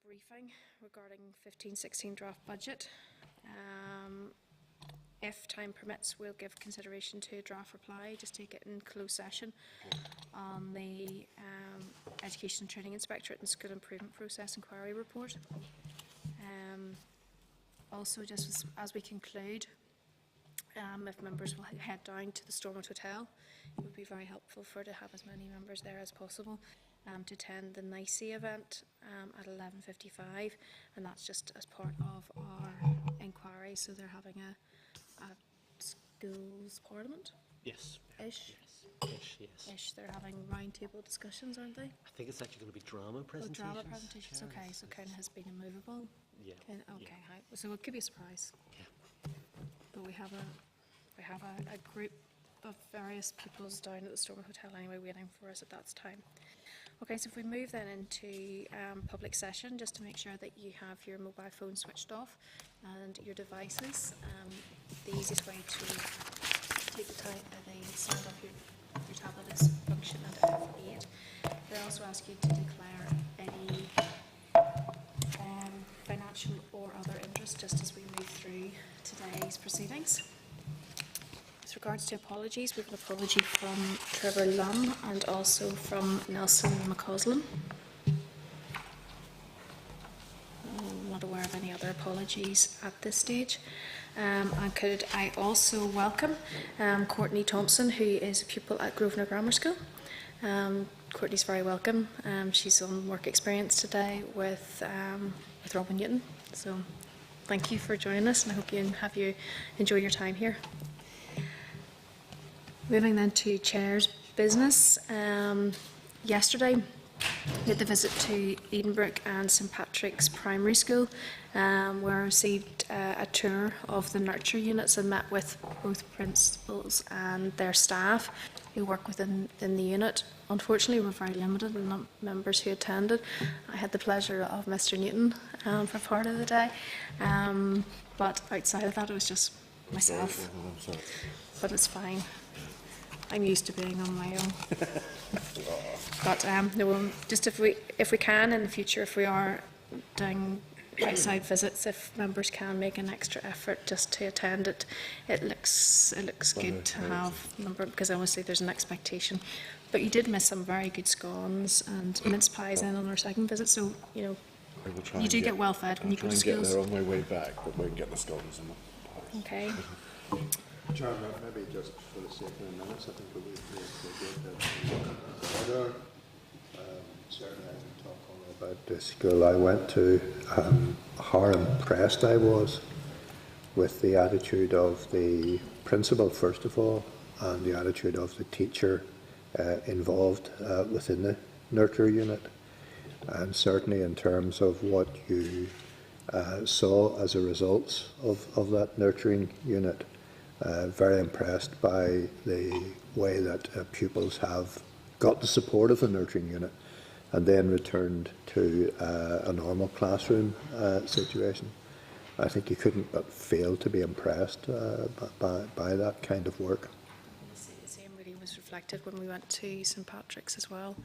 briefing regarding 15-16 draft budget. If time permits, we'll give consideration to a draft reply, just take it in closed session on the Education and Training Inspectorate and School Improvement Process Inquiry Report. Also, just as we conclude, if members will head down to the Stormont Hotel, it would be very helpful to have as many members there as possible to attend the NICE event at 11:55, and that's just as part of our inquiry. So they're having a schools parliament. Yes. Ish. Yes. Ish. They're having roundtable discussions, aren't they? I think it's actually going to be drama presentations. Oh, drama presentations. Okay, so kind of has been immovable. Yeah. Okay. Hi. So it could be a surprise. Yeah. But we have a group of various pupils down at the Stormont Hotel anyway, waiting for us at that time. Okay, so if we move then into public session, just to make sure that you have your mobile phone switched off and your devices. The easiest way to take the sound off your tablet is function and F8. They also ask you to declare any financial or other interest just as we move through today's proceedings. With regards to apologies, we have an apology from Trevor Lum and also from Nelson McCausland. I'm not aware of any other apologies at this stage. And could I also welcome Courtney Thompson, who is a pupil at Grosvenor Grammar School. Courtney's very welcome. She's on work experience today with Robin Newton. So thank you for joining us, and I hope you enjoy your time here. Moving then to Chair's business. Yesterday, we had the visit to Edenbrook and St Patrick's Primary School, where I received a tour of the nurture units and met with both principals and their staff who work within the unit. Unfortunately, we're very limited in members who attended. I had the pleasure of Mr Newton for part of the day, but outside of that, it was just myself. But it's fine. I'm used to being on my own. But no, just if we can in the future, if we are doing outside visits, if members can make an extra effort just to attend it, it looks good to have number, because obviously there's an expectation. But you did miss some very good scones and mince pies in on our second visit, so you do get well fed when you go to schools. I'll try and get there on my way back, but we can get the scones and the pies. Okay. Chairman, maybe just for the sake of the minutes, I think it would be good to order. Certainly I can talk all about the school I went to, how impressed I was with the attitude of the principal, first of all, and the attitude of the teacher involved within the nurture unit. And certainly in terms of what you saw as a result of that nurturing unit, very impressed by the way that pupils have got the support of the nurturing unit and then returned to a normal classroom situation. I think you couldn't but fail to be impressed by that kind of work. The same really was reflected when we went to St Patrick's as well,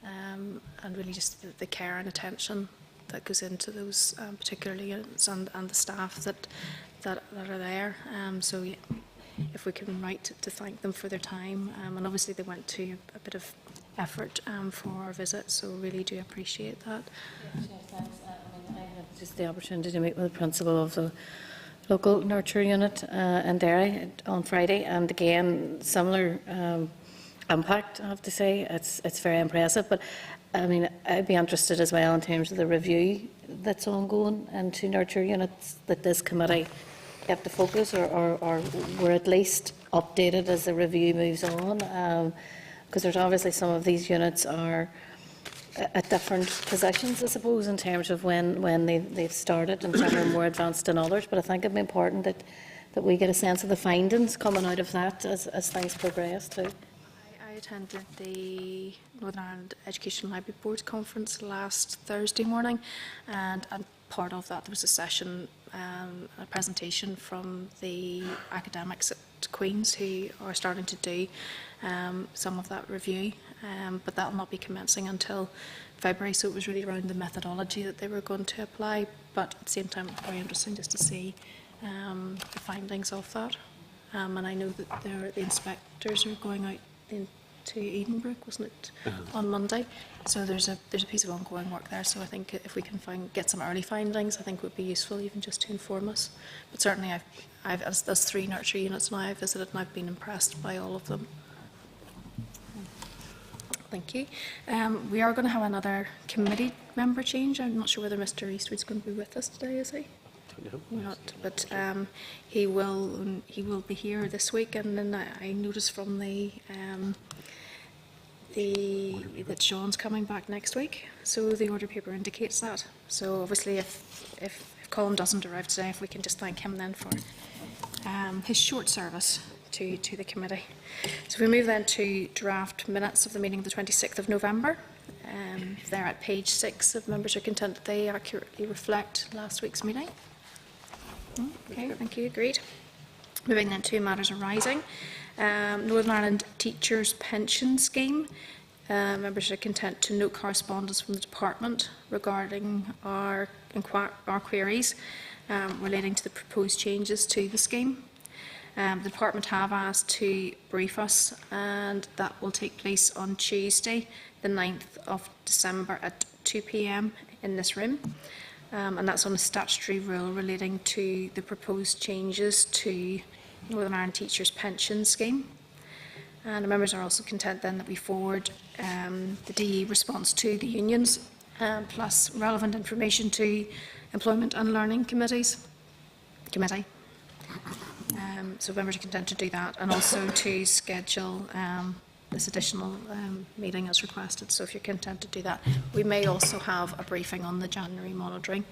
and really just the care and attention that goes into those particular units and the staff that are there. So yeah, if we can write to thank them for their time, and obviously they went to a bit of effort for our visit, so really do appreciate that. Yeah, thanks. I had just the opportunity to meet with the principal of the local nurture unit in Derry on Friday, and again similar impact. I have to say it's very impressive. But I mean, I'd be interested as well in terms of the review that's ongoing into nurture units that this committee kept the focus or were at least updated as the review moves on, because there's obviously some of these units are at different positions, I suppose, in terms of when they've started, and some are more advanced than others. But I think it'd be important that we get a sense of the findings coming out of that as things progress too. I attended the Northern Ireland Education Library Board conference last Thursday morning, and part of that there was a session, a presentation from the academics at Queen's who are starting to do some of that review. but that will not be commencing until February, so it was really around the methodology that they were going to apply, but at the same time it's very interesting just to see the findings of that. And I know that the inspectors are going out to Edenbrook, wasn't it, on Monday? So there's a piece of ongoing work there. So I think if we can get some early findings, I think it would be useful even just to inform us. But certainly there's 3 nurture units now I've visited, and I've been impressed by all of them. Thank you. We are going to have another committee member change. I'm not sure whether Mr. Eastwood's going to be with us today, is he? Not, but he will be here this week, and then I noticed from that Sean's coming back next week, so the order paper indicates that. So obviously, if Colin doesn't arrive today, if we can just thank him then for his short service to the committee. So we move then to draft minutes of the meeting of the 26th of November. They're at page 6. If members are content that they accurately reflect last week's meeting. Okay, thank you. Agreed. Moving then to matters arising. Northern Ireland Teachers' Pension Scheme. Members are content to note correspondence from the Department regarding our queries relating to the proposed changes to the scheme. The Department have asked to brief us, and that will take place on Tuesday, the 9th of December at 2 p.m. in this room. And that's on a statutory rule relating to the proposed changes to Northern Ireland Teachers' Pension Scheme. And the members are also content then that we forward the DE response to the unions, plus relevant information to Employment and Learning Committee. So members are content to do that, and also to schedule this additional meeting as requested. So if you're content to do that, we may also have a briefing on the January monitoring,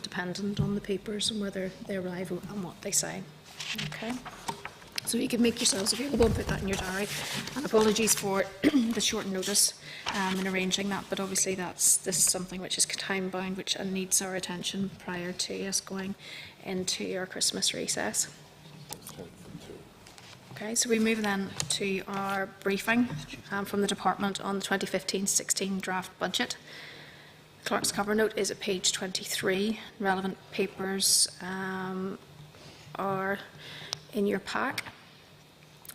dependent on the papers and whether they arrive and what they say. Okay. So you can make yourselves available and put that in your diary. And apologies for the short notice in arranging that, but obviously this is something which is time bound, which needs our attention prior to us going into our Christmas recess. Okay, so we move then to our briefing from the Department on the 2015-16 draft budget. The Clerk's cover note is at page 23. Relevant papers are in your pack.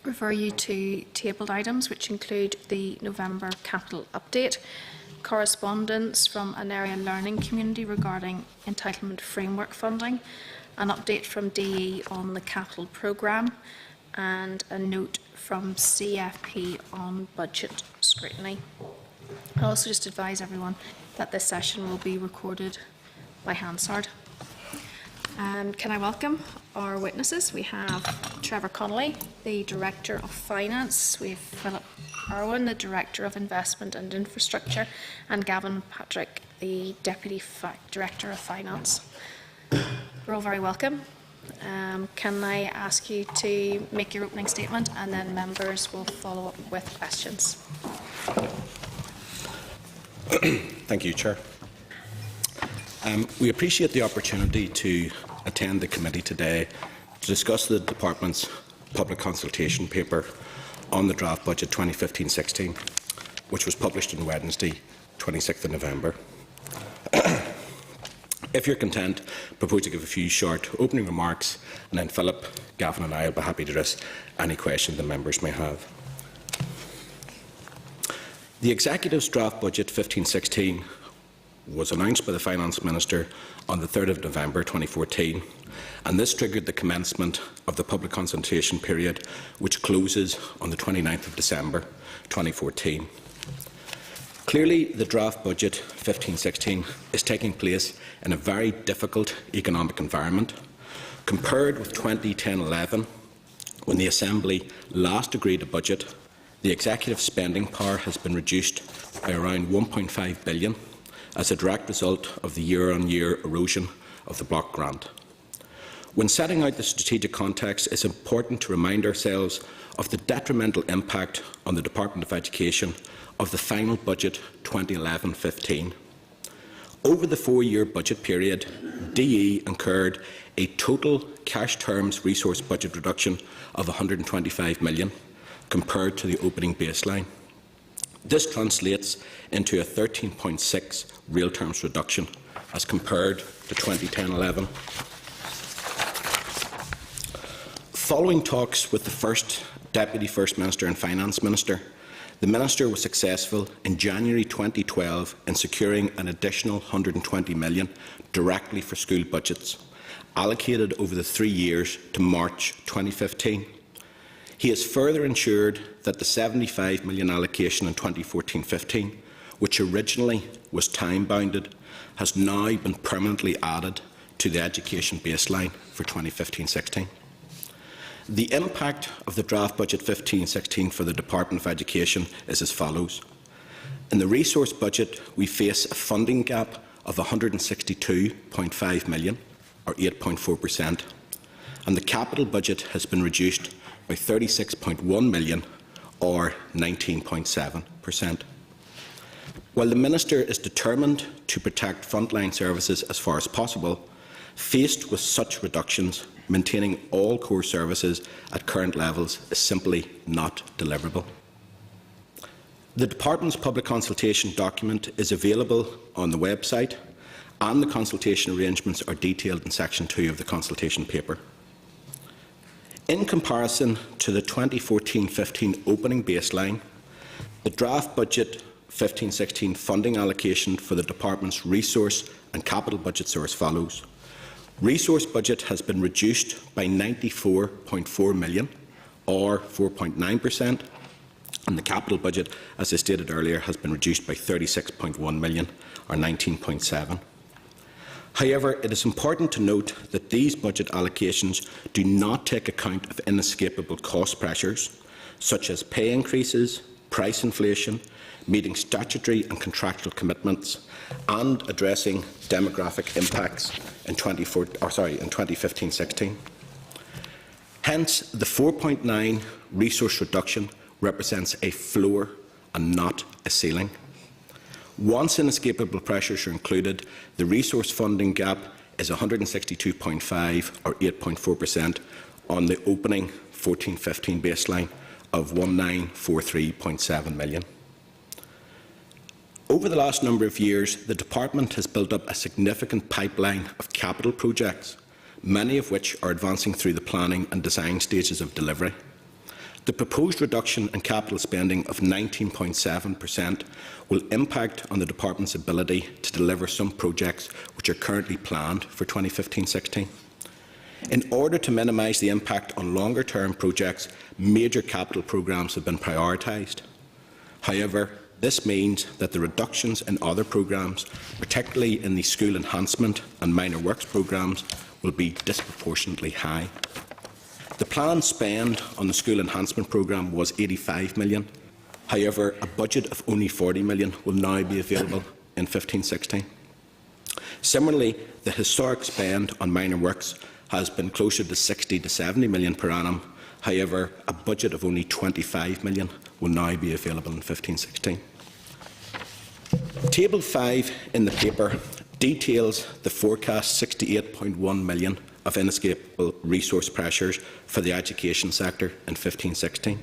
Refer you to tabled items, which include the November capital update, correspondence from an area learning community regarding entitlement framework funding, an update from DE on the capital programme, and a note from CFP on budget scrutiny. I'll also just advise everyone that this session will be recorded by Hansard. And can I welcome our witnesses? We have Trevor Connolly, the Director of Finance. We have Philip Irwin, the Director of Investment and Infrastructure, and Gavin Patrick, the Deputy Director of Finance. We're all very welcome. Can I ask you to make your opening statement, and then members will follow up with questions. Thank you, Chair. We appreciate the opportunity to attend the committee today to discuss the Department's public consultation paper on the draft budget 2015-16, which was published on Wednesday, 26th of November. If you're content, I propose to give a few short opening remarks, and then Philip, Gavin and I will be happy to address any questions the members may have. The Executive's draft budget 15-16 was announced by the Finance Minister on the 3rd of November 2014, and this triggered the commencement of the public consultation period, which closes on the 29th of December 2014. Clearly, the draft budget 15-16 is taking place in a very difficult economic environment. Compared with 2010-11, when the Assembly last agreed a budget, the Executive spending power has been reduced by around £1.5 billion as a direct result of the year-on-year erosion of the block grant. When setting out the strategic context, it's important to remind ourselves of the detrimental impact on the Department of Education of the final budget 2011-15. Over the 4-year budget period, DE incurred a total cash terms resource budget reduction of £125 million compared to the opening baseline. This translates into a 13.6 real terms reduction as compared to 2010-11. Following talks with the First Deputy First Minister and Finance Minister, the Minister was successful in January 2012 in securing an additional £120 million directly for school budgets, allocated over the 3 years to March 2015. He has further ensured that the £75 million allocation in 2014-15, which originally was time-bounded, has now been permanently added to the education baseline for 2015-16. The impact of the draft budget 15-16 for the Department of Education is as follows. In the resource budget, we face a funding gap of £162.5 million, or 8.4%, and the capital budget has been reduced by £36.1 million, or 19.7%. While the Minister is determined to protect frontline services as far as possible, faced with such reductions, maintaining all core services at current levels is simply not deliverable. The Department's public consultation document is available on the website, and the consultation arrangements are detailed in Section 2 of the consultation paper. In comparison to the 2014-15 opening baseline, the draft budget 15-16 funding allocation for the Department's resource and capital budgets are as follows. Resource budget has been reduced by £94.4 million, or 4.9%, and the capital budget, as I stated earlier, has been reduced by £36.1 million, or 19.7%. However, it is important to note that these budget allocations do not take account of inescapable cost pressures, such as pay increases, price inflation, meeting statutory and contractual commitments, and addressing demographic impacts in 2015-16. Hence, the 4.9 resource reduction represents a floor and not a ceiling. Once inescapable pressures are included, the resource funding gap is 162.5, or 8.4%, on the opening 14-15 baseline of 1943.7 million. Over the last number of years, the Department has built up a significant pipeline of capital projects, many of which are advancing through the planning and design stages of delivery. The proposed reduction in capital spending of 19.7% will impact on the Department's ability to deliver some projects which are currently planned for 2015-16. In order to minimise the impact on longer-term projects, major capital programmes have been prioritised. However, this means that the reductions in other programmes, particularly in the school enhancement and minor works programmes, will be disproportionately high. The planned spend on the school enhancement programme was £85 million. However, a budget of only £40 million will now be available in 15-16. Similarly, the historic spend on minor works has been closer to £60 to £70 million per annum. However, a budget of only £25 million will now be available in 15-16. Table 5 in the paper details the forecast £68.1 million of inescapable resource pressures for the education sector in 15-16.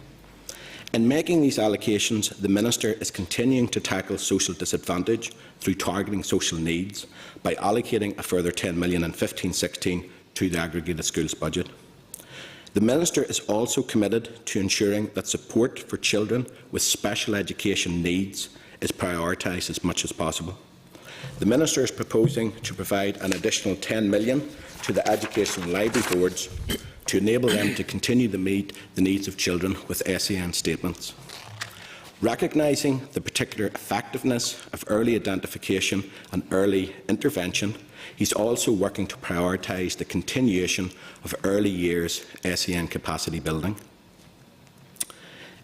In making these allocations, the Minister is continuing to tackle social disadvantage through targeting social needs by allocating a further £10 million in 15-16 to the aggregated schools budget. The Minister is also committed to ensuring that support for children with special education needs is prioritised as much as possible. The Minister is proposing to provide an additional £10 million to the educational library boards to enable them to continue to meet the needs of children with SEN statements. Recognising the particular effectiveness of early identification and early intervention, he is also working to prioritise the continuation of early years SEN capacity building.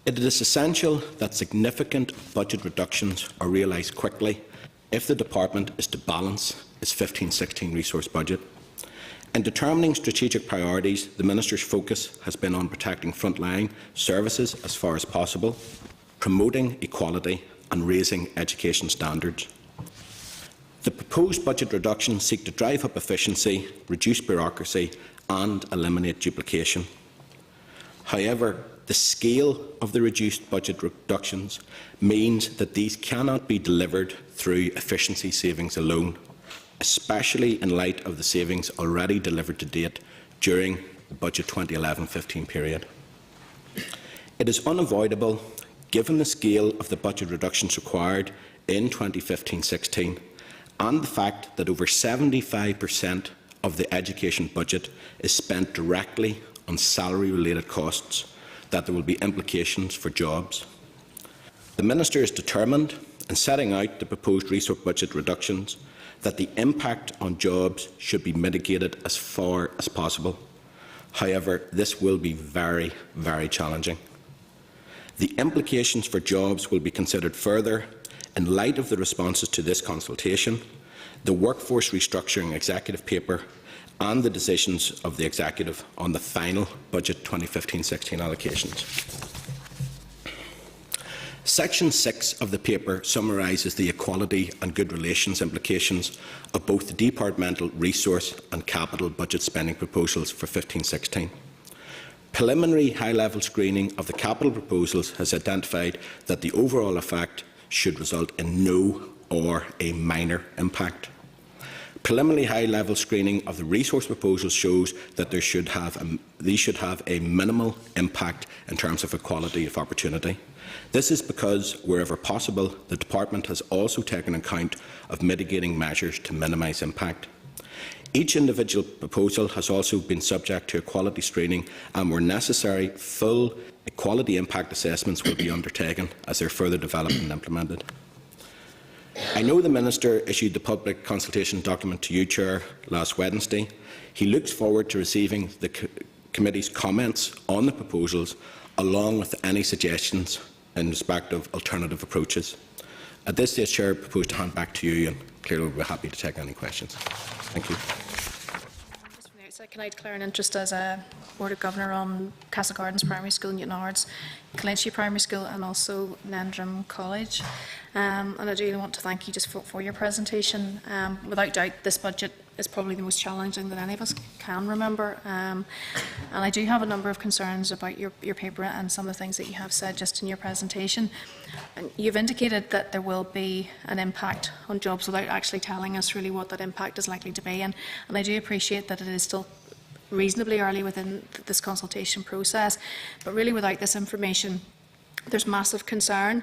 It is essential that significant budget reductions are realised quickly if the Department is to balance its 15-16 resource budget. In determining strategic priorities, the Minister's focus has been on protecting frontline services as far as possible, promoting equality and raising education standards. The proposed budget reductions seek to drive up efficiency, reduce bureaucracy and eliminate duplication. However, the scale of the reduced budget reductions means that these cannot be delivered through efficiency savings alone, especially in light of the savings already delivered to date during the budget 2011-15 period. It is unavoidable, given the scale of the budget reductions required in 2015-16 and the fact that over 75% of the education budget is spent directly on salary-related costs, that there will be implications for jobs. The Minister is determined in setting out the proposed resource budget reductions that the impact on jobs should be mitigated as far as possible. However, this will be very, very challenging. The implications for jobs will be considered further in light of the responses to this consultation, the workforce restructuring executive paper and the decisions of the Executive on the final budget 2015-16 allocations. Section 6 of the paper summarises the equality and good relations implications of both the departmental resource and capital budget spending proposals for 15-16. Preliminary high-level screening of the capital proposals has identified that the overall effect should result in no or a minor impact. Preliminary high-level screening of the resource proposals shows that these should have a minimal impact in terms of equality of opportunity. This is because, wherever possible, the Department has also taken account of mitigating measures to minimise impact. Each individual proposal has also been subject to equality screening, and where necessary, full equality impact assessments will be undertaken as they are further developed and implemented. I know the Minister issued the public consultation document to you, Chair, last Wednesday. He looks forward to receiving the Committee's comments on the proposals, along with any suggestions in respect of alternative approaches. At this stage, Chair, I propose to hand back to you, and clearly we'll be happy to take any questions. Thank you. Just from the outset, can I declare an interest as a Board of Governor on Castle Gardens Primary School, Newtownards, Calentia Primary School and also Nendrum College. And I do want to thank you just for your presentation. Without doubt, this budget is probably the most challenging that any of us can remember. And I do have a number of concerns about your paper and some of the things that you have said just in your presentation. And you've indicated that there will be an impact on jobs without actually telling us really what that impact is likely to be. And I do appreciate that it is still reasonably early within this consultation process, but really without this information, there's massive concern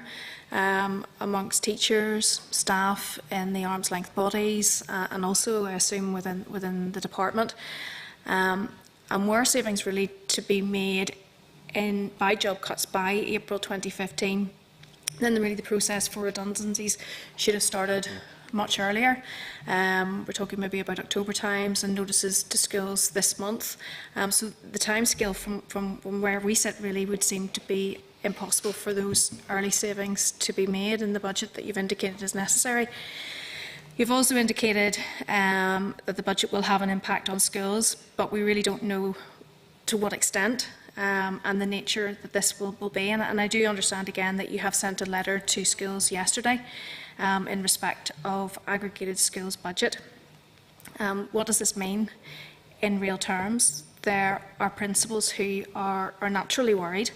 amongst teachers, staff in the arm's length bodies, and also, I assume, within the department. And were savings really to be made by job cuts by April 2015, then really the process for redundancies should have started much earlier. We're talking maybe about October times and notices to schools this month. So the timescale from where we sit really would seem to be impossible for those early savings to be made in the budget that you've indicated is necessary. You've also indicated that the budget will have an impact on schools, but we really don't know to what extent and the nature that this will be. And I do understand again that you have sent a letter to schools yesterday in respect of aggregated schools budget. What does this mean in real terms? There are principals who are naturally worried.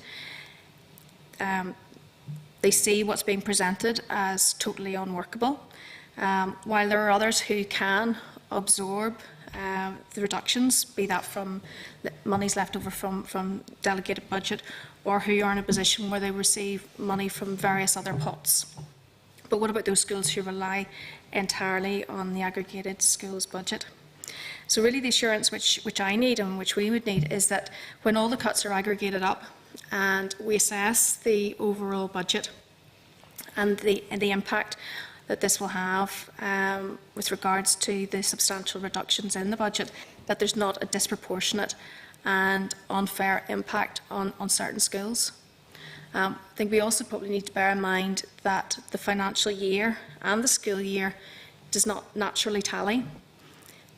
They see what's being presented as totally unworkable, while there are others who can absorb the reductions, be that from the monies left over from delegated budget, or who are in a position where they receive money from various other pots. But what about those schools who rely entirely on the aggregated schools budget? So really the assurance which I need and which we would need is that when all the cuts are aggregated up and we assess the overall budget and the impact that this will have with regards to the substantial reductions in the budget, that there's not a disproportionate and unfair impact on certain schools. I think we also probably need to bear in mind that the financial year and the school year does not naturally tally.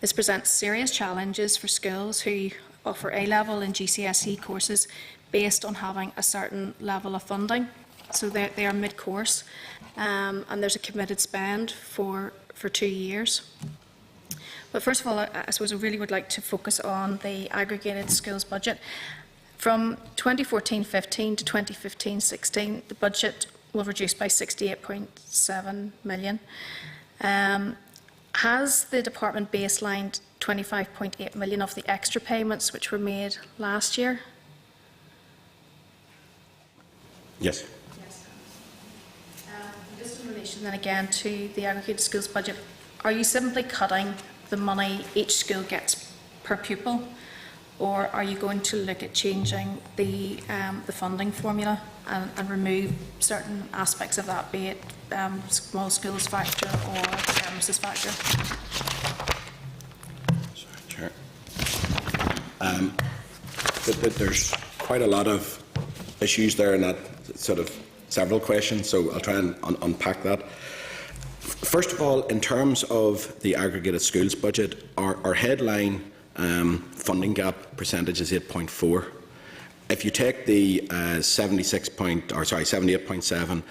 This presents serious challenges for schools who offer A-level and GCSE courses based on having a certain level of funding. So they are mid-course and there's a committed spend for 2 years. But first of all, I suppose I really would like to focus on the aggregated schools budget. From 2014-15 to 2015-16, the budget will reduce by 68.7 million. Has the department baselined 25.8 million of the extra payments which were made last year? Yes. Yes. Just in relation then again to the aggregated schools budget, are you simply cutting the money each school gets per pupil, or are you going to look at changing the funding formula and remove certain aspects of that, be it small schools factor or premises factor? Sorry, Chair. There's quite a lot of issues there in that sort of several questions, so I'll try and unpack that. First of all, in terms of the aggregated schools budget, our headline funding gap percentage is 8.4. If you take the 78.7,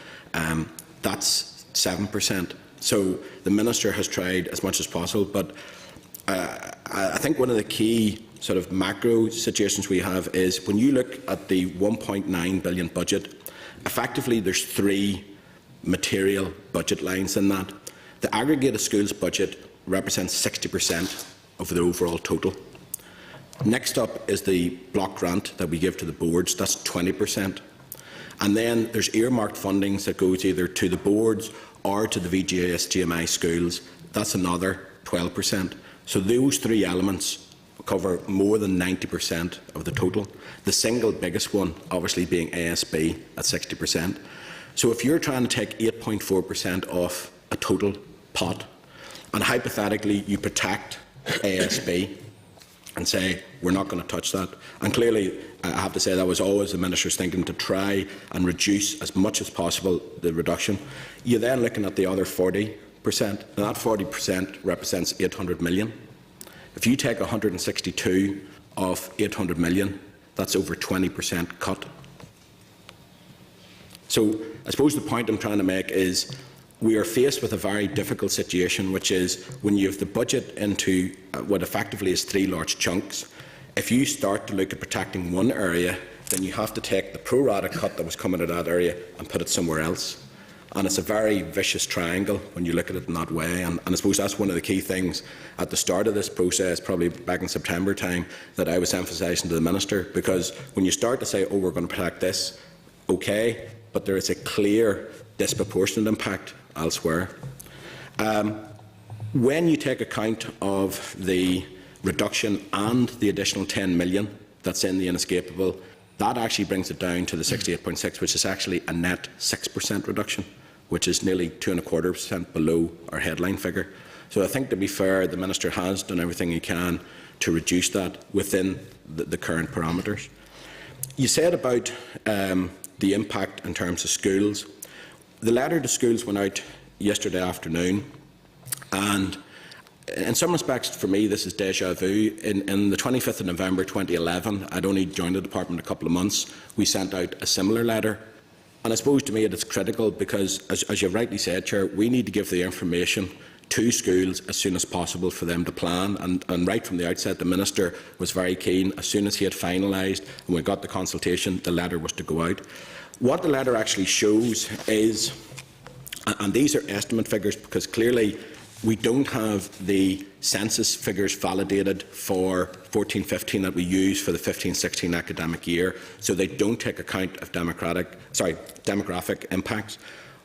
that's 7%. So the Minister has tried as much as possible, but I think one of the key sort of macro situations we have is when you look at the 1.9 billion budget, effectively there's three material budget lines in that. The aggregated schools budget represents 60% of the overall total. Next up is the block grant that we give to the boards, that's 20%. And then there's earmarked fundings that goes either to the boards or to the VGS GMI schools, that's another 12%. So those three elements cover more than 90% of the total. The single biggest one obviously being ASB at 60%. So if you're trying to take 8.4% off a total pot, and hypothetically you protect ASB and say we're not going to touch that, and clearly I have to say that was always the Minister's thinking, to try and reduce as much as possible the reduction. You're then looking at the other 40%, and that 40% represents 800 million. If you take 162 of 800 million, that's over 20% cut. So I suppose the point I'm trying to make is we are faced with a very difficult situation, which is when you have the budget into what effectively is three large chunks, if you start to look at protecting one area, then you have to take the pro rata cut that was coming out of that area and put it somewhere else. And it's a very vicious triangle when you look at it in that way. And I suppose that's one of the key things at the start of this process, probably back in September time, that I was emphasising to the Minister, because when you start to say, oh, we're going to protect this, okay, but there is a clear disproportionate impact elsewhere. When you take account of the reduction and the additional 10 million that's in the inescapable, that actually brings it down to the 68.6, which is actually a net 6% reduction, which is nearly 2.25% below our headline figure. So I think, to be fair, the Minister has done everything he can to reduce that within the current parameters. You said about the impact in terms of schools. The letter to schools went out yesterday afternoon, and in some respects, for me, this is déjà vu. In the 25th of November 2011, I'd only joined the department a couple of months, we sent out a similar letter. And I suppose to me it is critical because, as you've rightly said, Chair, we need to give the information to schools as soon as possible for them to plan. And right from the outset, the Minister was very keen. As soon as he had finalised and we got the consultation, the letter was to go out. What the letter actually shows is, and these are estimate figures because clearly we don't have the census figures validated for 14-15 that we use for the 15-16 academic year, so they don't take account of demographic impacts.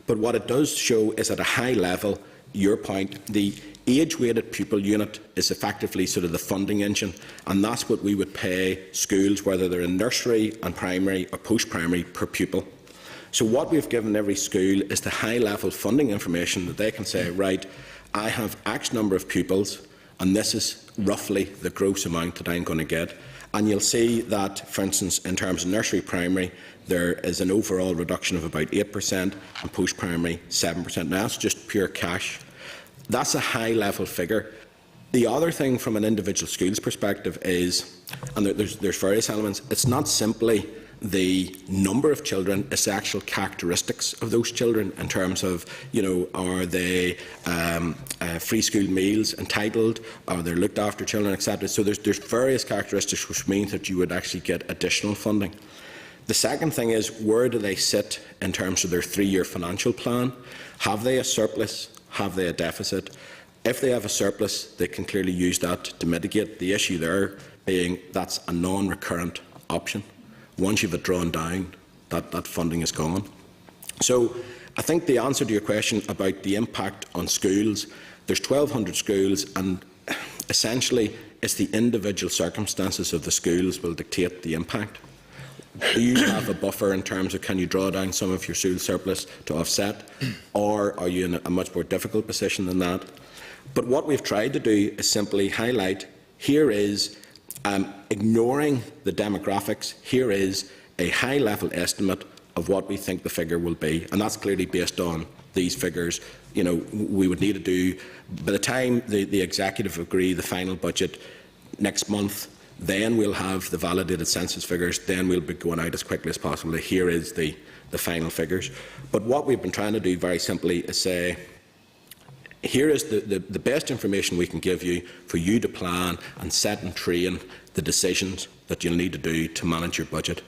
But what it does show is, at a high level, your point, the age-weighted pupil unit is effectively sort of the funding engine, and that's what we would pay schools, whether they're in nursery and primary or post-primary, per pupil. So what we've given every school is the high-level funding information that they can say, right, I have X number of pupils, and this is roughly the gross amount that I'm going to get. And you'll see that, for instance, in terms of nursery primary, there is an overall reduction of about 8%, and post-primary 7%. Now, that's just pure cash. That's a high-level figure. The other thing from an individual school's perspective is, and there's various elements, it's not simply the number of children, it's the actual characteristics of those children in terms of, are they free school meals entitled, are they looked after children, etc. So there's various characteristics which means that you would actually get additional funding. The second thing is, where do they sit in terms of their 3-year financial plan? Have they a surplus? Have they a deficit? If they have a surplus, they can clearly use that to mitigate. The issue there being that's a non-recurrent option. Once you've it drawn down, that funding is gone. So I think the answer to your question about the impact on schools, there's 1,200 schools, and essentially it's the individual circumstances of the schools will dictate the impact. Do you have a buffer in terms of can you draw down some of your school surplus to offset, or are you in a much more difficult position than that? But what we've tried to do is simply highlight, here is, ignoring the demographics, here is a high-level estimate of what we think the figure will be, and that's clearly based on these figures. We would need to do, by the time the executive agree the final budget next month, then we'll have the validated census figures, then we'll be going out as quickly as possible. Here is the final figures. But what we've been trying to do very simply is say, here is the best information we can give you for you to plan and set and train the decisions that you'll need to do to manage your budget.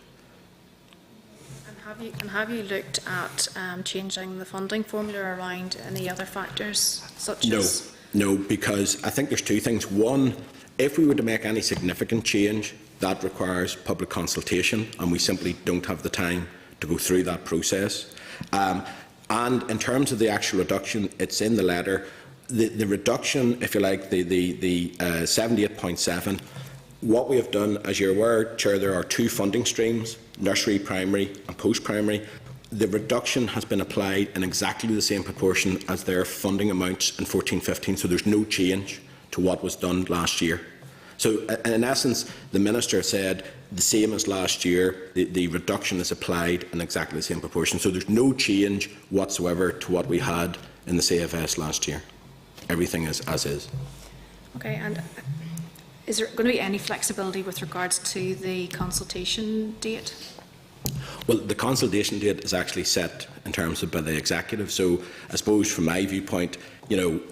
And have you looked at changing the funding formula around any other factors such as? No, because I think there's two things. One, if we were to make any significant change, that requires public consultation, and we simply don't have the time to go through that process. And in terms of the actual reduction, it's in the letter. The reduction, if you like, the 78.7, what we have done, as you're aware, Chair, there are 2 funding streams, nursery, primary and post-primary. The reduction has been applied in exactly the same proportion as their funding amounts in 14-15, so there's no change to what was done last year. So, in essence, the Minister said the same as last year, the reduction is applied in exactly the same proportion. So there's no change whatsoever to what we had in the CFS last year. Everything is as is. Okay, and is there going to be any flexibility with regards to the consultation date? Well, the consultation date is actually set in terms of by the executive. So I suppose from my viewpoint,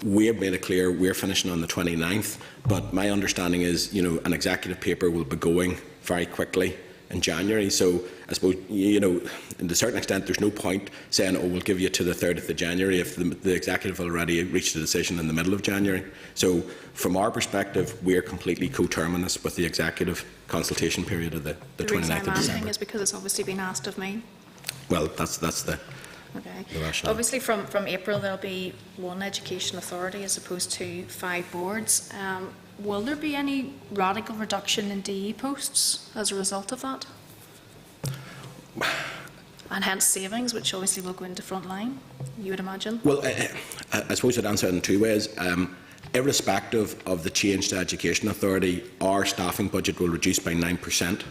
we have made it clear we're finishing on the 29th, but my understanding is, an executive paper will be going very quickly in January. So I suppose, to a certain extent, there's no point saying, we'll give you to the 30th of January if the executive already reached a decision in the middle of January. So from our perspective, we're completely coterminous with the executive consultation period of the 29th of December. The reason I'm asking is because it's obviously been asked of me. Well, that's the rationale. Obviously, from April, there'll be 1 education authority as opposed to 5 boards. Will there be any radical reduction in DE posts as a result of that? And hence savings, which obviously will go into frontline, you would imagine? Well, I suppose I'd answer it in 2 ways. Irrespective of the change to Education Authority, our staffing budget will reduce by 9%.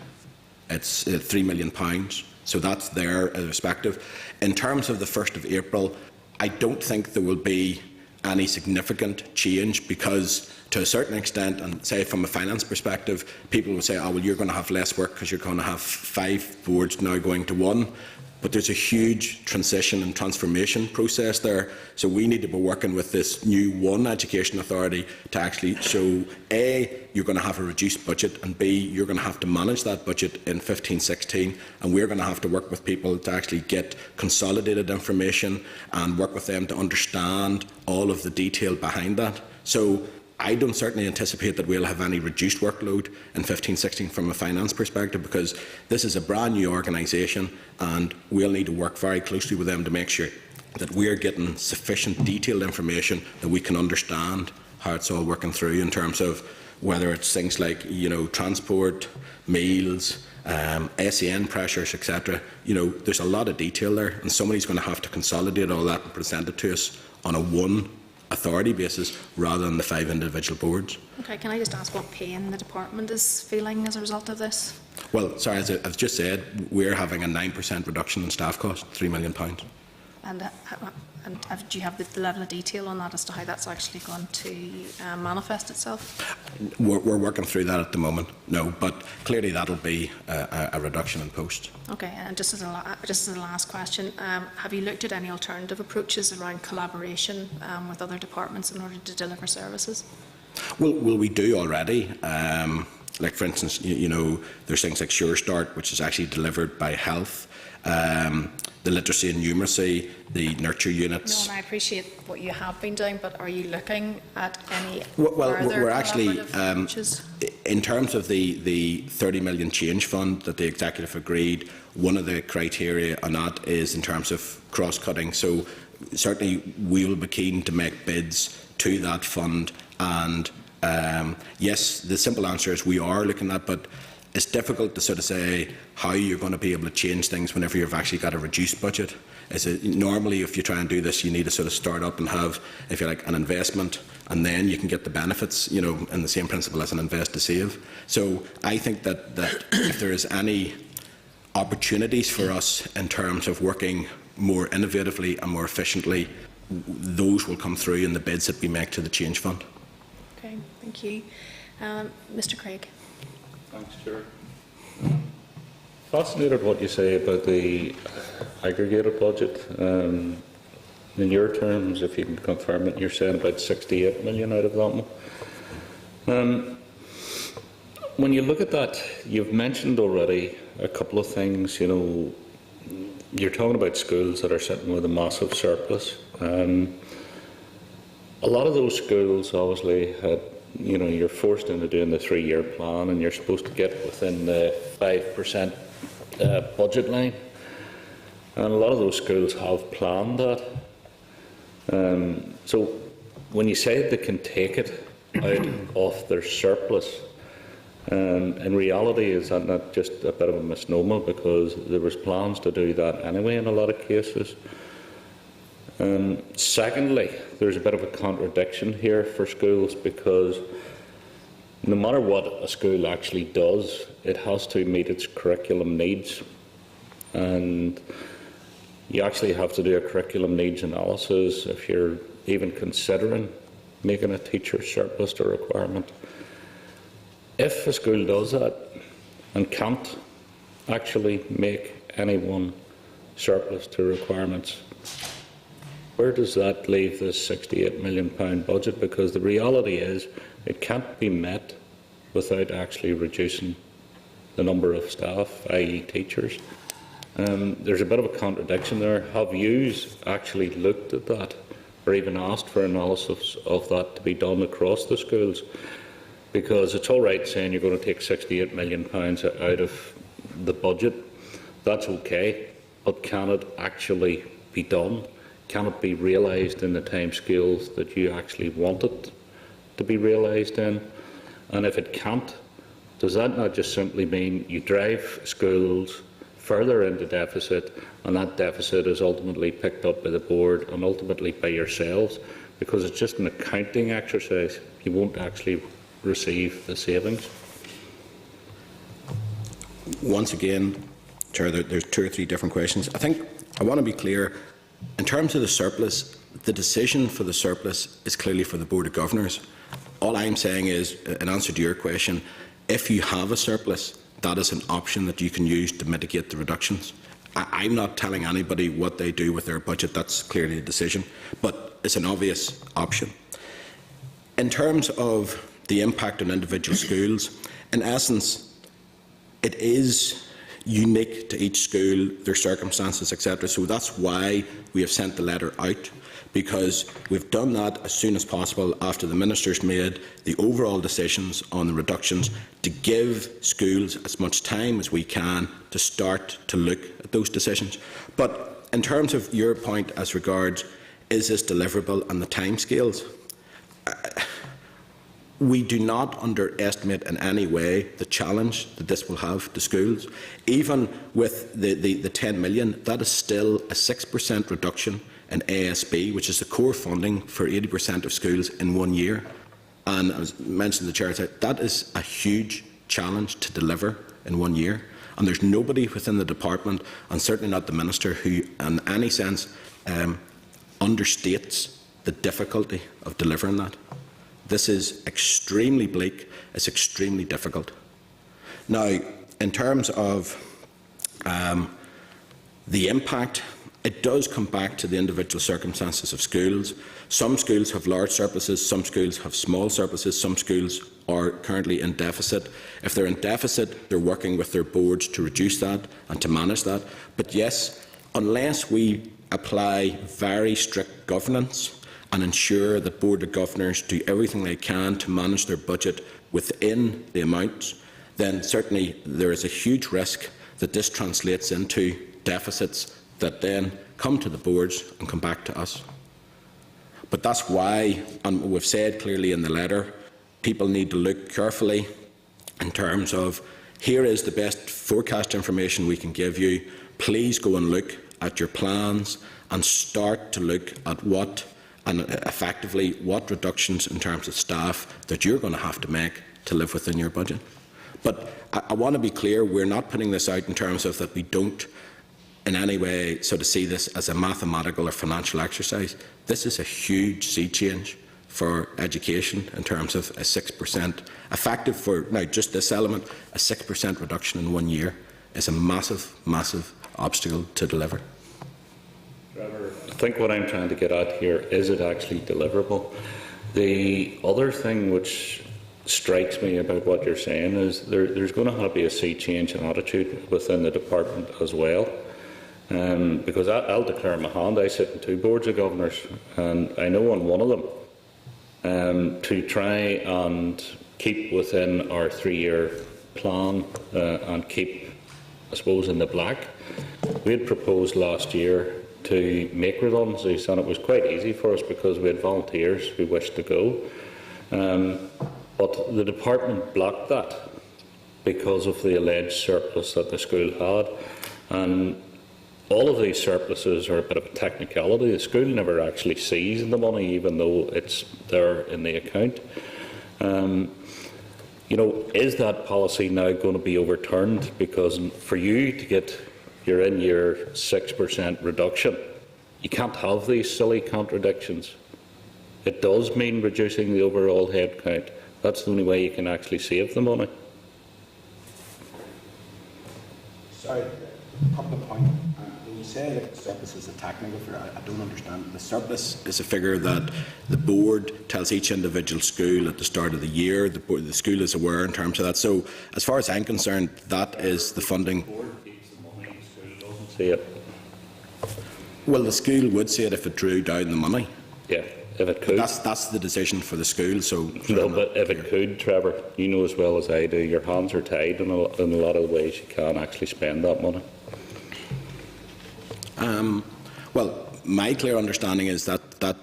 It's £3 million. So that's there irrespective. In terms of the 1st of April, I don't think there will be any significant change because, to a certain extent, and say from a finance perspective, people will say, well, you're going to have less work because you're going to have 5 boards now going to 1. But there's a huge transition and transformation process there. So we need to be working with this new 1 Education Authority to actually show, A, you're going to have a reduced budget, and B, you're going to have to manage that budget in 15-16, and we're going to have to work with people to actually get consolidated information and work with them to understand all of the detail behind that. So I don't certainly anticipate that we'll have any reduced workload in 15-16 from a finance perspective, because this is a brand new organisation and we'll need to work very closely with them to make sure that we're getting sufficient detailed information that we can understand how it's all working through in terms of whether it's things like, transport, meals, SEN pressures, etc. There's a lot of detail there, and somebody's going to have to consolidate all that and present it to us on a 1 authority basis rather than the 5 individual boards. Okay, can I just ask what pain the department is feeling as a result of this? Well, sorry, as I've just said, we're having a 9% reduction in staff costs, £3 million. do you have the level of detail on that as to how that's actually going to manifest itself? We're working through that at the moment, no, but clearly that'll be a reduction in posts. Okay, and just as a last question, have you looked at any alternative approaches around collaboration with other departments in order to deliver services? Well, we do already. Like, for instance, you know, there's things like Sure Start, which is actually delivered by Health, the literacy and numeracy, the nurture units. No, and I appreciate what you have been doing, but are you looking at any Well, further we're actually, collaborative approaches? in terms of the 30 million change fund that the executive agreed, one of the criteria on that is in terms of cross-cutting. So certainly we will be keen to make bids to that fund, and yes, the simple answer is we are looking at, but it's difficult to sort of say how you're going to be able to change things whenever you've actually got a reduced budget. Normally, if you try and do this, you need to sort of start up and have, if you like, an investment, and then you can get the benefits, you know, in the same principle as an invest to save. So I think that if there is any opportunities for us in terms of working more innovatively and more efficiently, those will come through in the bids that we make to the Change Fund. Okay, thank you. Mr. Craig. Thanks, Chair. Fascinated what you say about the aggregated budget. In your terms, if you can confirm it, you're saying about 68 million out of that one. When you look at that, you've mentioned already a couple of things. You know, you're talking about schools that are sitting with a massive surplus. A lot of those schools obviously had, you know, you're forced into doing the 3-year plan, and you're supposed to get within the 5% budget line. And a lot of those schools have planned that. So when you say they can take it out of their surplus, in reality, is that not just a bit of a misnomer, because there was plans to do that anyway in a lot of cases? Secondly, there's a bit of a contradiction here for schools, because no matter what a school actually does, it has to meet its curriculum needs, and you actually have to do a curriculum needs analysis if you're even considering making a teacher surplus to requirement. If a school does that and can't actually make anyone surplus to requirements, where does that leave this £68 million budget? Because the reality is it can't be met without actually reducing the number of staff, i.e. teachers. There's a bit of a contradiction there. Have you actually looked at that, or even asked for analysis of that to be done across the schools? Because it's all right saying you're going to take £68 million out of the budget. That's okay, but can it actually be done? Can it be realised in the timescales that you actually want it to be realised in? And if it can't, does that not just simply mean you drive schools further into deficit, and that deficit is ultimately picked up by the board and ultimately by yourselves? Because it's just an accounting exercise. You won't actually receive the savings. Once again, Chair, there's 2 or 3 different questions. I think I want to be clear. In terms of the surplus, the decision for the surplus is clearly for the Board of Governors. All I'm saying is, in answer to your question, if you have a surplus, that is an option that you can use to mitigate the reductions. I'm not telling anybody what they do with their budget. That's clearly a decision, but it's an obvious option. In terms of the impact on individual schools, in essence, it is unique to each school, their circumstances, etc. So that's why we have sent the letter out, because we've done that as soon as possible after the Minister's made the overall decisions on the reductions, to give schools as much time as we can to start to look at those decisions. But in terms of your point as regards, is this deliverable and the timescales, we do not underestimate in any way the challenge that this will have to schools. Even with the 10 million, that is still a 6% reduction in ASB, which is the core funding for 80% of schools in 1 year. And as mentioned in the Chair, that is a huge challenge to deliver in 1 year. And there's nobody within the department, and certainly not the Minister, who in any sense understates the difficulty of delivering that. This is extremely bleak, it's extremely difficult. Now, in terms of the impact, it does come back to the individual circumstances of schools. Some schools have large surpluses, some schools have small surpluses, some schools are currently in deficit. If they're in deficit, they're working with their boards to reduce that and to manage that. But yes, unless we apply very strict governance and ensure that Board of Governors do everything they can to manage their budget within the amounts, then certainly there is a huge risk that this translates into deficits that then come to the boards and come back to us. But that's why, and we've said clearly in the letter, people need to look carefully in terms of, here is the best forecast information we can give you. Please go and look at your plans and start to look at what, and effectively what reductions in terms of staff that you're going to have to make to live within your budget. But I want to be clear, we're not putting this out in terms of that we don't in any way sort of see this as a mathematical or financial exercise. This is a huge sea change for education in terms of a 6%. Effective for, now just this element, a 6% reduction in 1 year is a massive, massive obstacle to deliver. Trevor, I think what I'm trying to get at here, is it actually deliverable? The other thing which strikes me about what you're saying is there's going to have to be a sea change in attitude within the department as well. Because I'll declare my hand, I sit in 2 boards of governors, and I know on one of them to try and keep within our 3-year plan and keep, I suppose, in the black. We had proposed last year to make redundancies, and it was quite easy for us because we had volunteers who wished to go. But the department blocked that because of the alleged surplus that the school had. And all of these surpluses are a bit of a technicality. The school never actually sees the money, even though it's there in the account. You know, is that policy now going to be overturned? Because for you to get your in-year 6% reduction, you can't have these silly contradictions. It does mean reducing the overall head count. That's the only way you can actually save the money. Sorry, a couple of points. When you say that the surplus is a technical figure, I don't understand. The surplus is a figure that the board tells each individual school at the start of the year. The school is aware in terms of that. So, as far as I'm concerned, that is the funding. The board keeps the money, the school doesn't see it. Well, the school would see it if it drew down the money. Yeah, if it could. That's the decision for the school. So no, but if it could, Trevor, you know as well as I do, your hands are tied in a lot of the ways you can't actually spend that money. Well, my clear understanding is that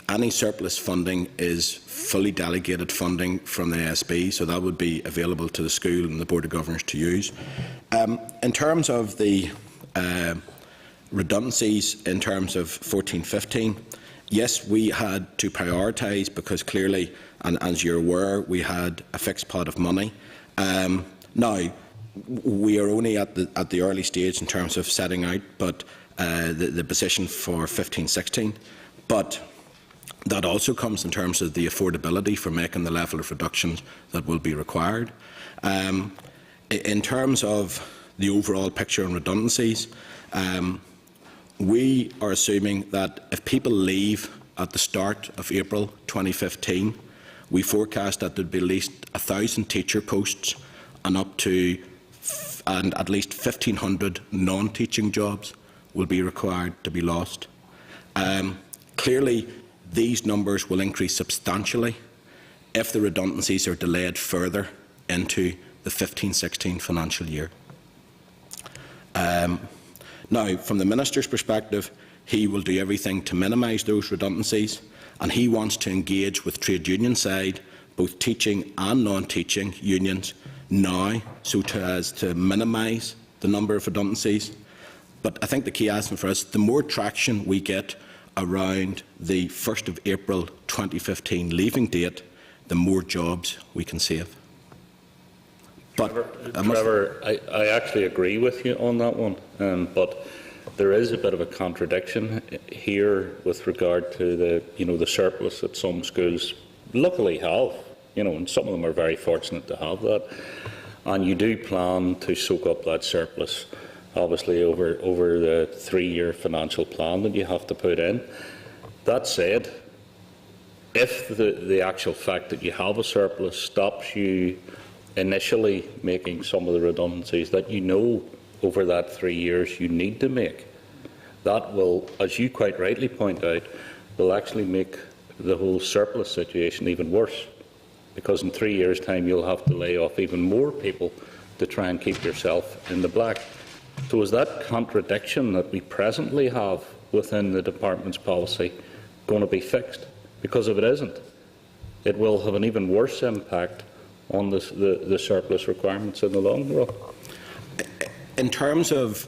any surplus funding is fully delegated funding from the ASB, so that would be available to the school and the Board of Governors to use. In terms of the redundancies in terms of 14-15, yes, we had to prioritise because clearly, and as you're aware, we had a fixed pot of money. Now, we are only at the early stage in terms of setting out the position for 15-16, but that also comes in terms of the affordability for making the level of reductions that will be required. In terms of the overall picture on redundancies, we are assuming that if people leave at the start of April 2015, we forecast that there would be at least 1,000 teacher posts and at least 1,500 non-teaching jobs will be required to be lost. Clearly, these numbers will increase substantially if the redundancies are delayed further into the 15-16 financial year. Now, from the Minister's perspective, he will do everything to minimise those redundancies, and he wants to engage with trade union side, both teaching and non-teaching unions now, so as to minimise the number of redundancies. But I think the key aspect for us, the more traction we get around the 1st of April 2015 leaving date, the more jobs we can save. But Trevor, I actually agree with you on that one, but there is a bit of a contradiction here with regard to the surplus that some schools luckily have, and some of them are very fortunate to have that. And you do plan to soak up that surplus, obviously, over the 3-year financial plan that you have to put in. That said, if the actual fact that you have a surplus stops you initially making some of the redundancies that over that 3 years you need to make, that will, as you quite rightly point out, will actually make the whole surplus situation even worse, because in 3 years' time you'll have to lay off even more people to try and keep yourself in the black. So is that contradiction that we presently have within the department's policy going to be fixed? Because if it isn't, it will have an even worse impact on the surplus requirements in the long run. In terms of,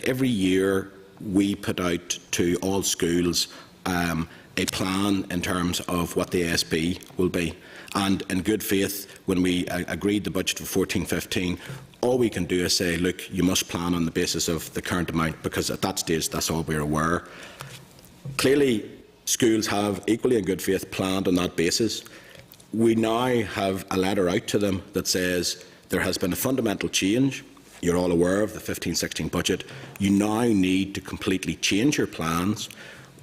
every year we put out to all schools a plan in terms of what the ASB will be. And in good faith, when we agreed the budget for 14-15, all we can do is say, look, you must plan on the basis of the current amount, because at that stage that's all we're aware. Clearly, schools have, equally in good faith, planned on that basis. We now have a letter out to them that says there has been a fundamental change. You're all aware of the 15-16 budget. You now need to completely change your plans.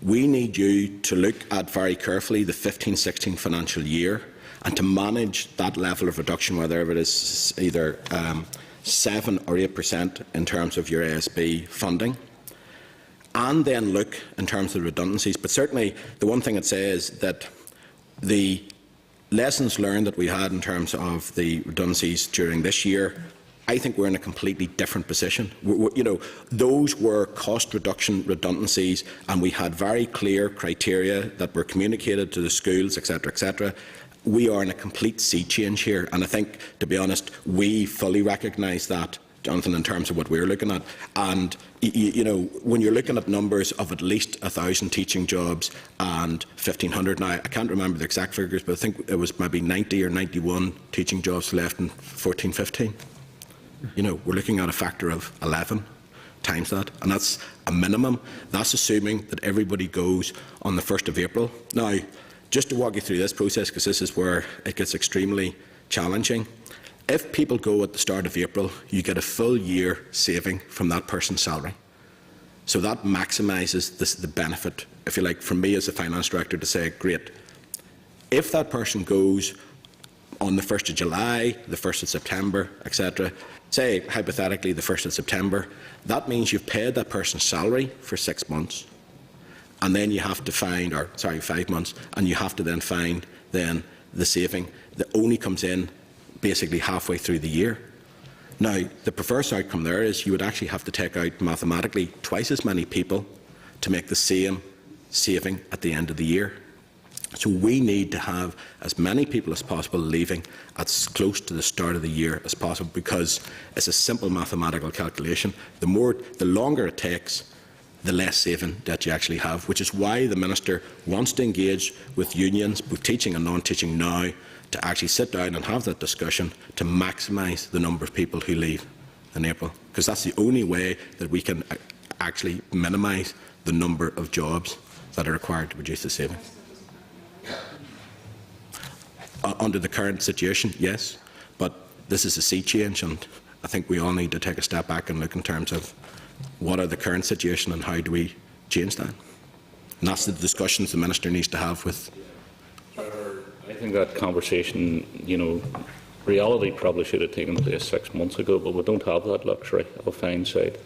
We need you to look at very carefully the 15-16 financial year and to manage that level of reduction, whether it is either 7 or 8% in terms of your ASB funding, and then look in terms of redundancies. But certainly the one thing I'd say is that the lessons learned that we had in terms of the redundancies during this year, I think we're in a completely different position. Those were cost reduction redundancies, and we had very clear criteria that were communicated to the schools, etc., etc. We are in a complete sea change here, and I think, to be honest, we fully recognise that, Jonathan, in terms of what we're looking at. And when you're looking at numbers of at least 1,000 teaching jobs and 1,500, now I can't remember the exact figures, but I think it was maybe 90 or 91 teaching jobs left in 14-15. We're looking at a factor of 11 times that, and that's a minimum. That's assuming that everybody goes on the 1st of April. Now, just to walk you through this process, because this is where it gets extremely challenging. If people go at the start of April, you get a full year saving from that person's salary. So that maximises the benefit, if you like, from me as a finance director to say, great. If that person goes on the 1st of July, the 1st of September, etc., say hypothetically the 1st of September, that means you've paid that person's salary for 6 months, and then you have to find, 5 months, and you have to then find then the saving that only comes in basically halfway through the year. Now, the perverse outcome there is you would actually have to take out mathematically twice as many people to make the same saving at the end of the year. So we need to have as many people as possible leaving as close to the start of the year as possible, because it's a simple mathematical calculation. The longer it takes, the less saving that you actually have, which is why the Minister wants to engage with unions, both teaching and non-teaching now, to actually sit down and have that discussion to maximise the number of people who leave in April, because that's the only way that we can actually minimise the number of jobs that are required to reduce the savings. Under the current situation, yes, but this is a sea change, and I think we all need to take a step back and look in terms of what are the current situation and how do we change that. And that's the discussions the Minister needs to have with. I think that conversation, reality probably should have taken place 6 months ago, but we don't have that luxury of hindsight.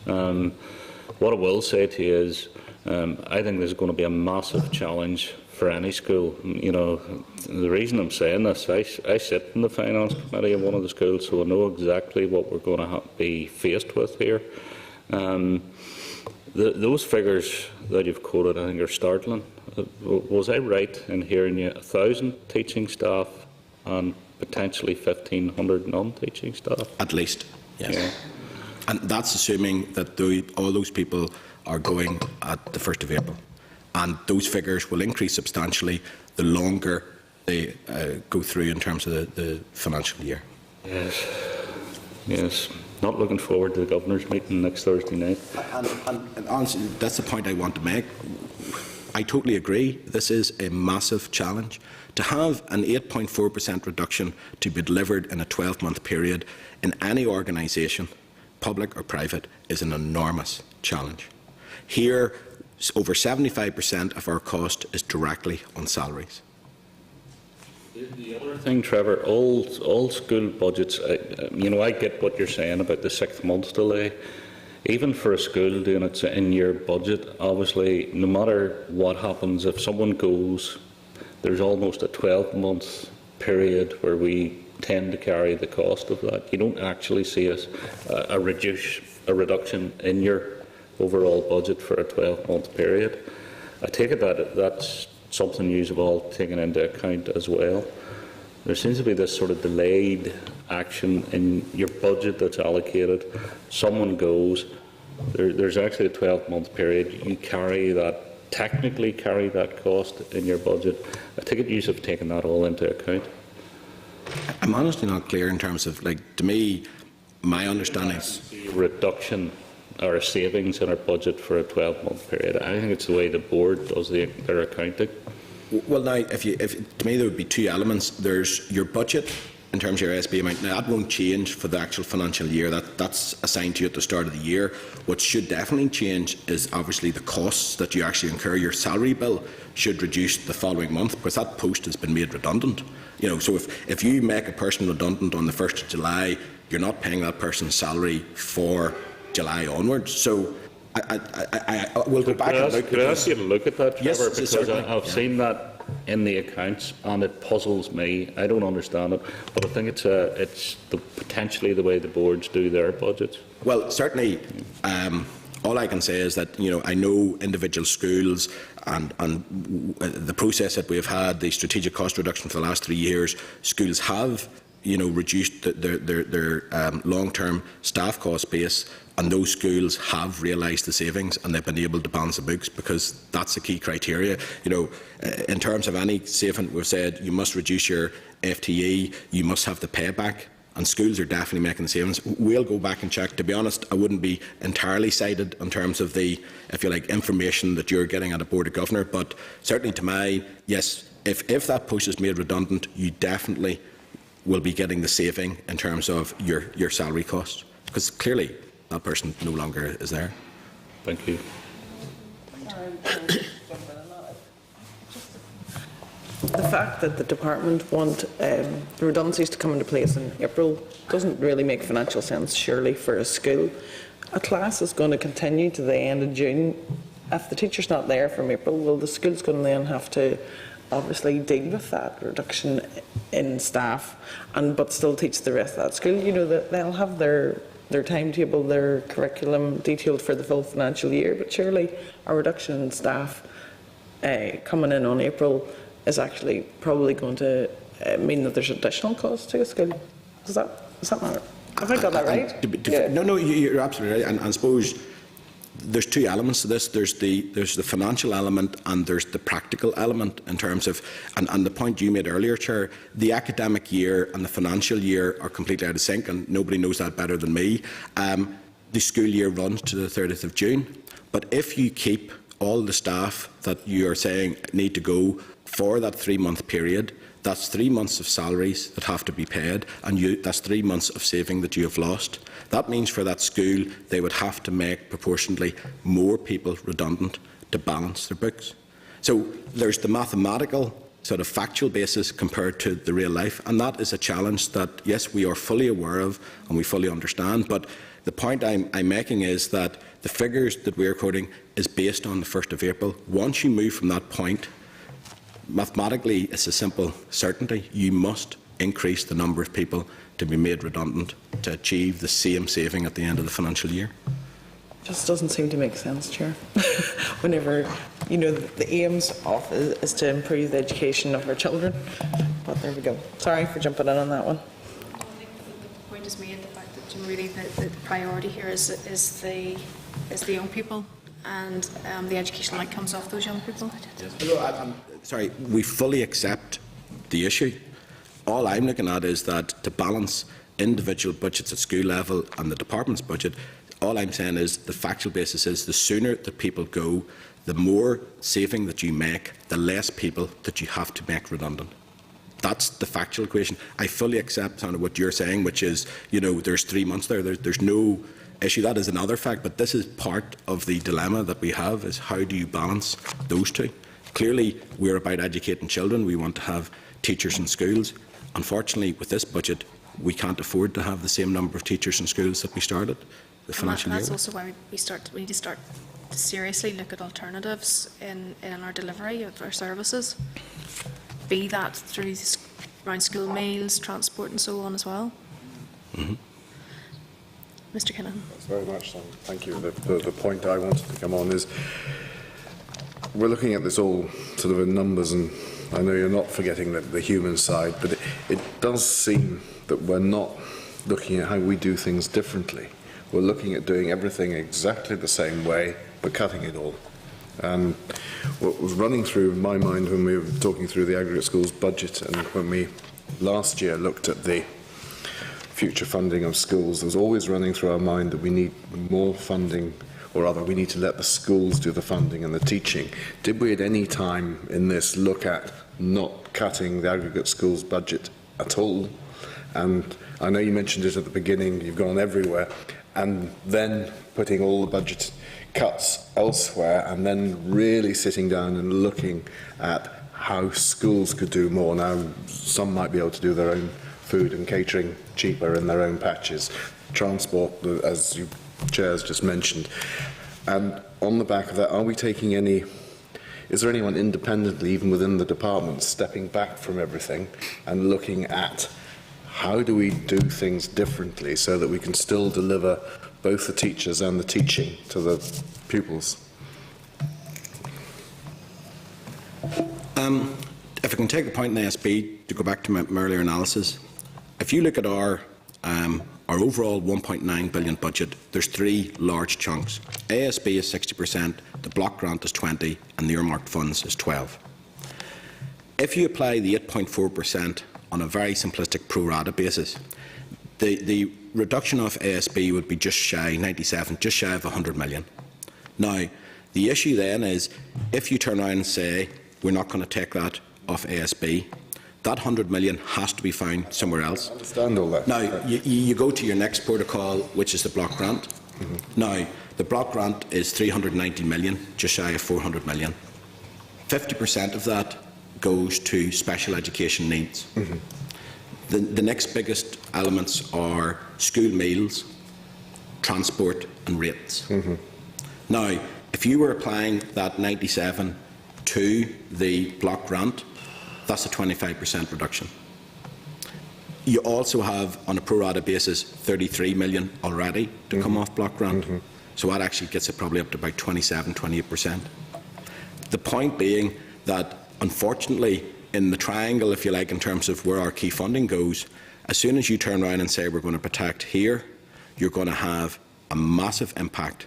What I will say to you is, I think there's going to be a massive challenge for any school. The reason I'm saying this, I sit in the finance committee of one of the schools, so I know exactly what we're going to be faced with here. Those figures that you've quoted, I think, are startling. Was I right in hearing you 1,000 teaching staff and potentially 1,500 non-teaching staff? At least, yes. Yeah. And that's assuming that all those people are going at the 1st of April. And those figures will increase substantially the longer they go through in terms of the financial year. Yes. Not looking forward to the Governor's meeting next Thursday night. And honestly, that's the point I want to make. I totally agree. This is a massive challenge. To have an 8.4% reduction to be delivered in a 12-month period in any organisation, public or private, is an enormous challenge. Here, over 75% of our cost is directly on salaries. The other thing, Trevor, all school budgets, I get what you're saying about the 6-month delay. Even for a school doing it in your budget, obviously, no matter what happens, if someone goes, there's almost a 12-month period where we tend to carry the cost of that. You don't actually see a reduction in your overall budget for a 12-month period. I take it that that's something you've all taken into account as well. There seems to be this sort of delayed action in your budget that's allocated. Someone goes, there's actually a 12-month period. You technically carry that cost in your budget. I take it you have taken that all into account. I'm honestly not clear in terms of, to me, my understanding is reduction or a savings in our budget for a 12-month period. I think it's the way the board does their accounting. Well, now, to me, there would be two elements. There's your budget in terms of your SB amount. Now, that won't change for the actual financial year. That's assigned to you at the start of the year. What should definitely change is obviously the costs that you actually incur. Your salary bill should reduce the following month because that post has been made redundant. So if you make a person redundant on the 1st of July, you're not paying that person's salary for July onwards. So I will go back and look. Could I ask you to look at that, Trevor? Yes, because certainly. I've seen that in the accounts and it puzzles me. I don't understand it, but I think it's potentially the way the boards do their budgets. Well, certainly, all I can say is that I know individual schools and the process that we have had, the strategic cost reduction for the last 3 years, schools have reduced their long-term staff cost base, and those schools have realised the savings and they've been able to balance the books because that's the key criteria. In terms of any saving, we've said you must reduce your FTE, you must have the payback, and schools are definitely making the savings. We'll go back and check. To be honest, I wouldn't be entirely cited in terms of the, if you like, information that you're getting at a Board of Governor, but certainly to my, yes, if that post is made redundant, you definitely will be getting the saving in terms of your salary costs, because clearly that person no longer is there. Thank you. The fact that the department want the redundancies to come into place in April doesn't really make financial sense, surely, for a school. A class is going to continue to the end of June. If the teacher's not there from April, well, the school's going to then have to obviously deal with that reduction in staff, but still teach the rest of that school. That they'll have their timetable, their curriculum detailed for the full financial year, but surely a reduction in staff coming in on April is actually probably going to mean that there's additional costs to a school. Does that matter? Have I got that right? Yeah. No, you're absolutely right. And I suppose there's two elements to this. There's the financial element and there's the practical element in terms of, and the point you made earlier, Chair, the academic year and the financial year are completely out of sync, and nobody knows that better than me. The school year runs to the 30th of June, but if you keep all the staff that you are saying need to go for that 3-month period, that's 3 months of salaries that have to be paid, and that's 3 months of saving that you have lost. That means for that school, they would have to make proportionally more people redundant to balance their books. So there's the mathematical sort of factual basis compared to the real life, and that is a challenge that, yes, we are fully aware of and we fully understand, but the point I'm making is that the figures that we are quoting is based on the 1st of April. Once you move from that point, mathematically, it's a simple certainty. You must increase the number of people to be made redundant to achieve the same saving at the end of the financial year. Just doesn't seem to make sense, Chair. Whenever, the aims of is to improve the education of our children. But there we go. Sorry for jumping in on that one. I think the point is made, the fact that really the priority here is the young people and the educational outcomes of those young people. I'm sorry, we fully accept the issue. All I'm looking at is that to balance individual budgets at school level and the department's budget, all I'm saying is the factual basis is the sooner that people go, the more saving that you make, the less people that you have to make redundant. That's the factual equation. I fully accept kind of what you're saying, which is, you know, there's 3 months there, there's no issue. That is another fact, but this is part of the dilemma that we have, is how do you balance those two? Clearly, we're about educating children. We want to have teachers in schools. Unfortunately, with this budget, we can't afford to have the same number of teachers in schools that we started the financial year. That's also why we need to start to seriously look at alternatives in our delivery of our services, be that through around school meals, transport and so on as well. Mm-hmm. Mr. Kinnahan. That's very much so. Thank you. The point I wanted to come on is we're looking at this all sort of in numbers, and I know you're not forgetting the human side, but it does seem that we're not looking at how we do things differently. We're looking at doing everything exactly the same way, but cutting it all. And what was running through my mind when we were talking through the aggregate schools budget, and when we last year looked at the future funding of schools, there was always running through our mind that we need more funding, or rather we need to let the schools do the funding and the teaching. Did we at any time in this look at not cutting the aggregate schools budget at all? And I know you mentioned it at the beginning, you've gone everywhere, and then putting all the budget cuts elsewhere, and then really sitting down and looking at how schools could do more. Now, some might be able to do their own food and catering cheaper in their own patches. Transport, as you chairs just mentioned. And on the back of that, are we taking any, is there anyone independently, even within the department, stepping back from everything and looking at how do we do things differently so that we can still deliver both the teachers and the teaching to the pupils? If I can take the point in ASB, to go back to my earlier analysis, if you look at our overall 1.9 billion budget, there's 3 large chunks. ASB is 60%, the block grant is 20%, and the earmarked funds is 12%. If you apply the 8.4% on a very simplistic pro rata basis, the reduction of ASB would be just shy, 97, just shy of 100 million. Now, the issue then is, if you turn around and say, we're not going to take that off ASB, that 100 million has to be found somewhere else. I understand all that. Now, you go to your next protocol, which is the block grant. Mm-hmm. Now, the block grant is 390 million, just shy of 400 million. 50% of that goes to special education needs. Mm-hmm. The next biggest elements are school meals, transport and rates. Mm-hmm. Now, if you were applying that 97 to the block grant, that's a 25% reduction. You also have, on a pro rata basis, 33 million already to come off block grant. Mm-hmm. So that actually gets it probably up to about 27, 28%. The point being that, unfortunately, in the triangle, if you like, in terms of where our key funding goes, as soon as you turn around and say we're going to protect here, you're going to have a massive impact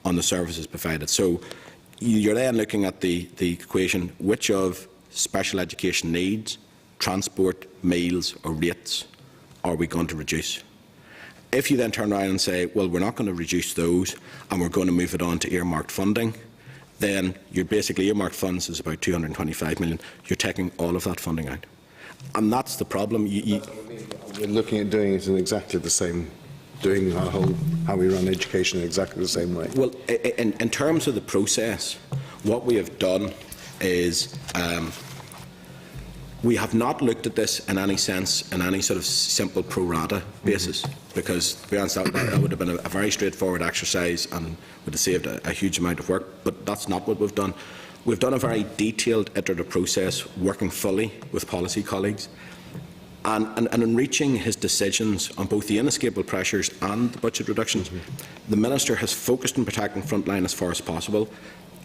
on the services provided. So you're then looking at the equation, which of special education needs, transport, meals or rates are we going to reduce? If you then turn around and say, well, we're not going to reduce those and we're going to move it on to earmarked funding, then you're basically, earmarked funds is about 225 million. You're taking all of that funding out. And that's the problem. We're looking at doing it in exactly the same, doing our whole, how we run education in exactly the same way. Well, in terms of the process, what we have done is we have not looked at this in any sense, in any sort of simple pro rata basis, because to be honest, that would have been a very straightforward exercise and would have saved a huge amount of work, but that's not what we've done. We've done a very detailed iterative process, working fully with policy colleagues, and in reaching his decisions on both the inescapable pressures and the budget reductions, the Minister has focused on protecting frontline as far as possible.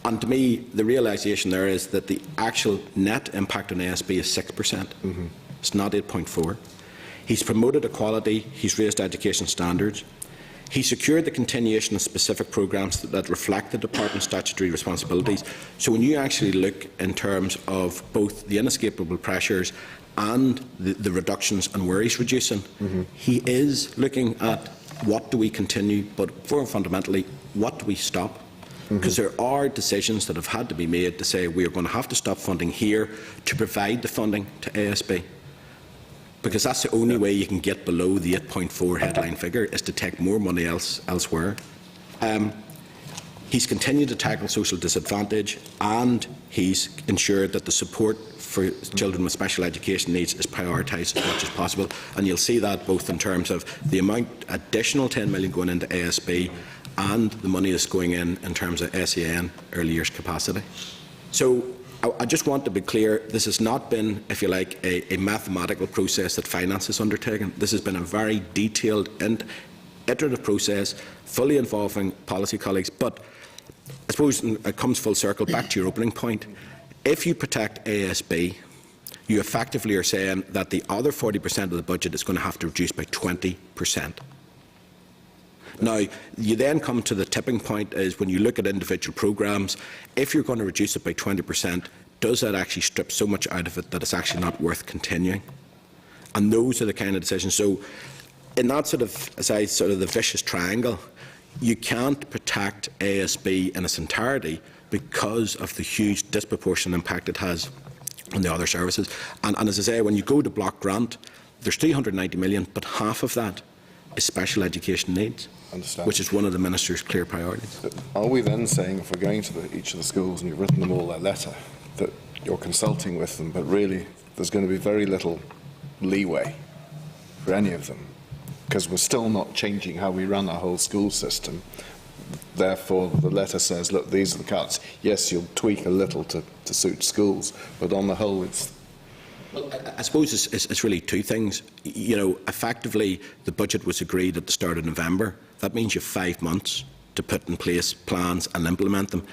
And to me, the realisation there is that the actual net impact on ASB is 6%. Mm-hmm. It's not 8.4. He's promoted equality. He's raised education standards. He secured the continuation of specific programmes that reflect the department's statutory responsibilities. So when you actually look in terms of both the inescapable pressures and the reductions and where he's reducing, he is looking at what do we continue, but more fundamentally, what do we stop? Because there are decisions that have had to be made to say we are going to have to stop funding here to provide the funding to ASB. Because that's the only way you can get below the 8.4 headline figure, is to take more money elsewhere. He's continued to tackle social disadvantage, and he's ensured that the support for children with special education needs is prioritised as much as possible. And you'll see that both in terms of the additional 10 million going into ASB and the money that's going in terms of SEN, early years capacity. So I just want to be clear, this has not been, if you like, a mathematical process that finance has undertaken. This has been a very detailed and iterative process, fully involving policy colleagues. But I suppose it comes full circle back to your opening point. If you protect ASB, you effectively are saying that the other 40% of the budget is going to have to reduce by 20%. Now, you then come to the tipping point is when you look at individual programmes, if you're going to reduce it by 20%, does that actually strip so much out of it that it's actually not worth continuing? And those are the kind of decisions. So in that sort of, the vicious triangle, you can't protect ASB in its entirety because of the huge disproportionate impact it has on the other services. And as I say, when you go to block grant, there's 390 million, but half of that is special education needs, which is one of the Minister's clear priorities. Are we then saying, if we're going to each of the schools and you've written them all a letter, that you're consulting with them, but really there's going to be very little leeway for any of them? Because we're still not changing how we run our whole school system. Therefore, the letter says, look, these are the cuts. Yes, you'll tweak a little to suit schools, but on the whole, it's... Well, I suppose it's really two things. You know, effectively, the budget was agreed at the start of November. That means you have 5 months to put in place plans and implement them.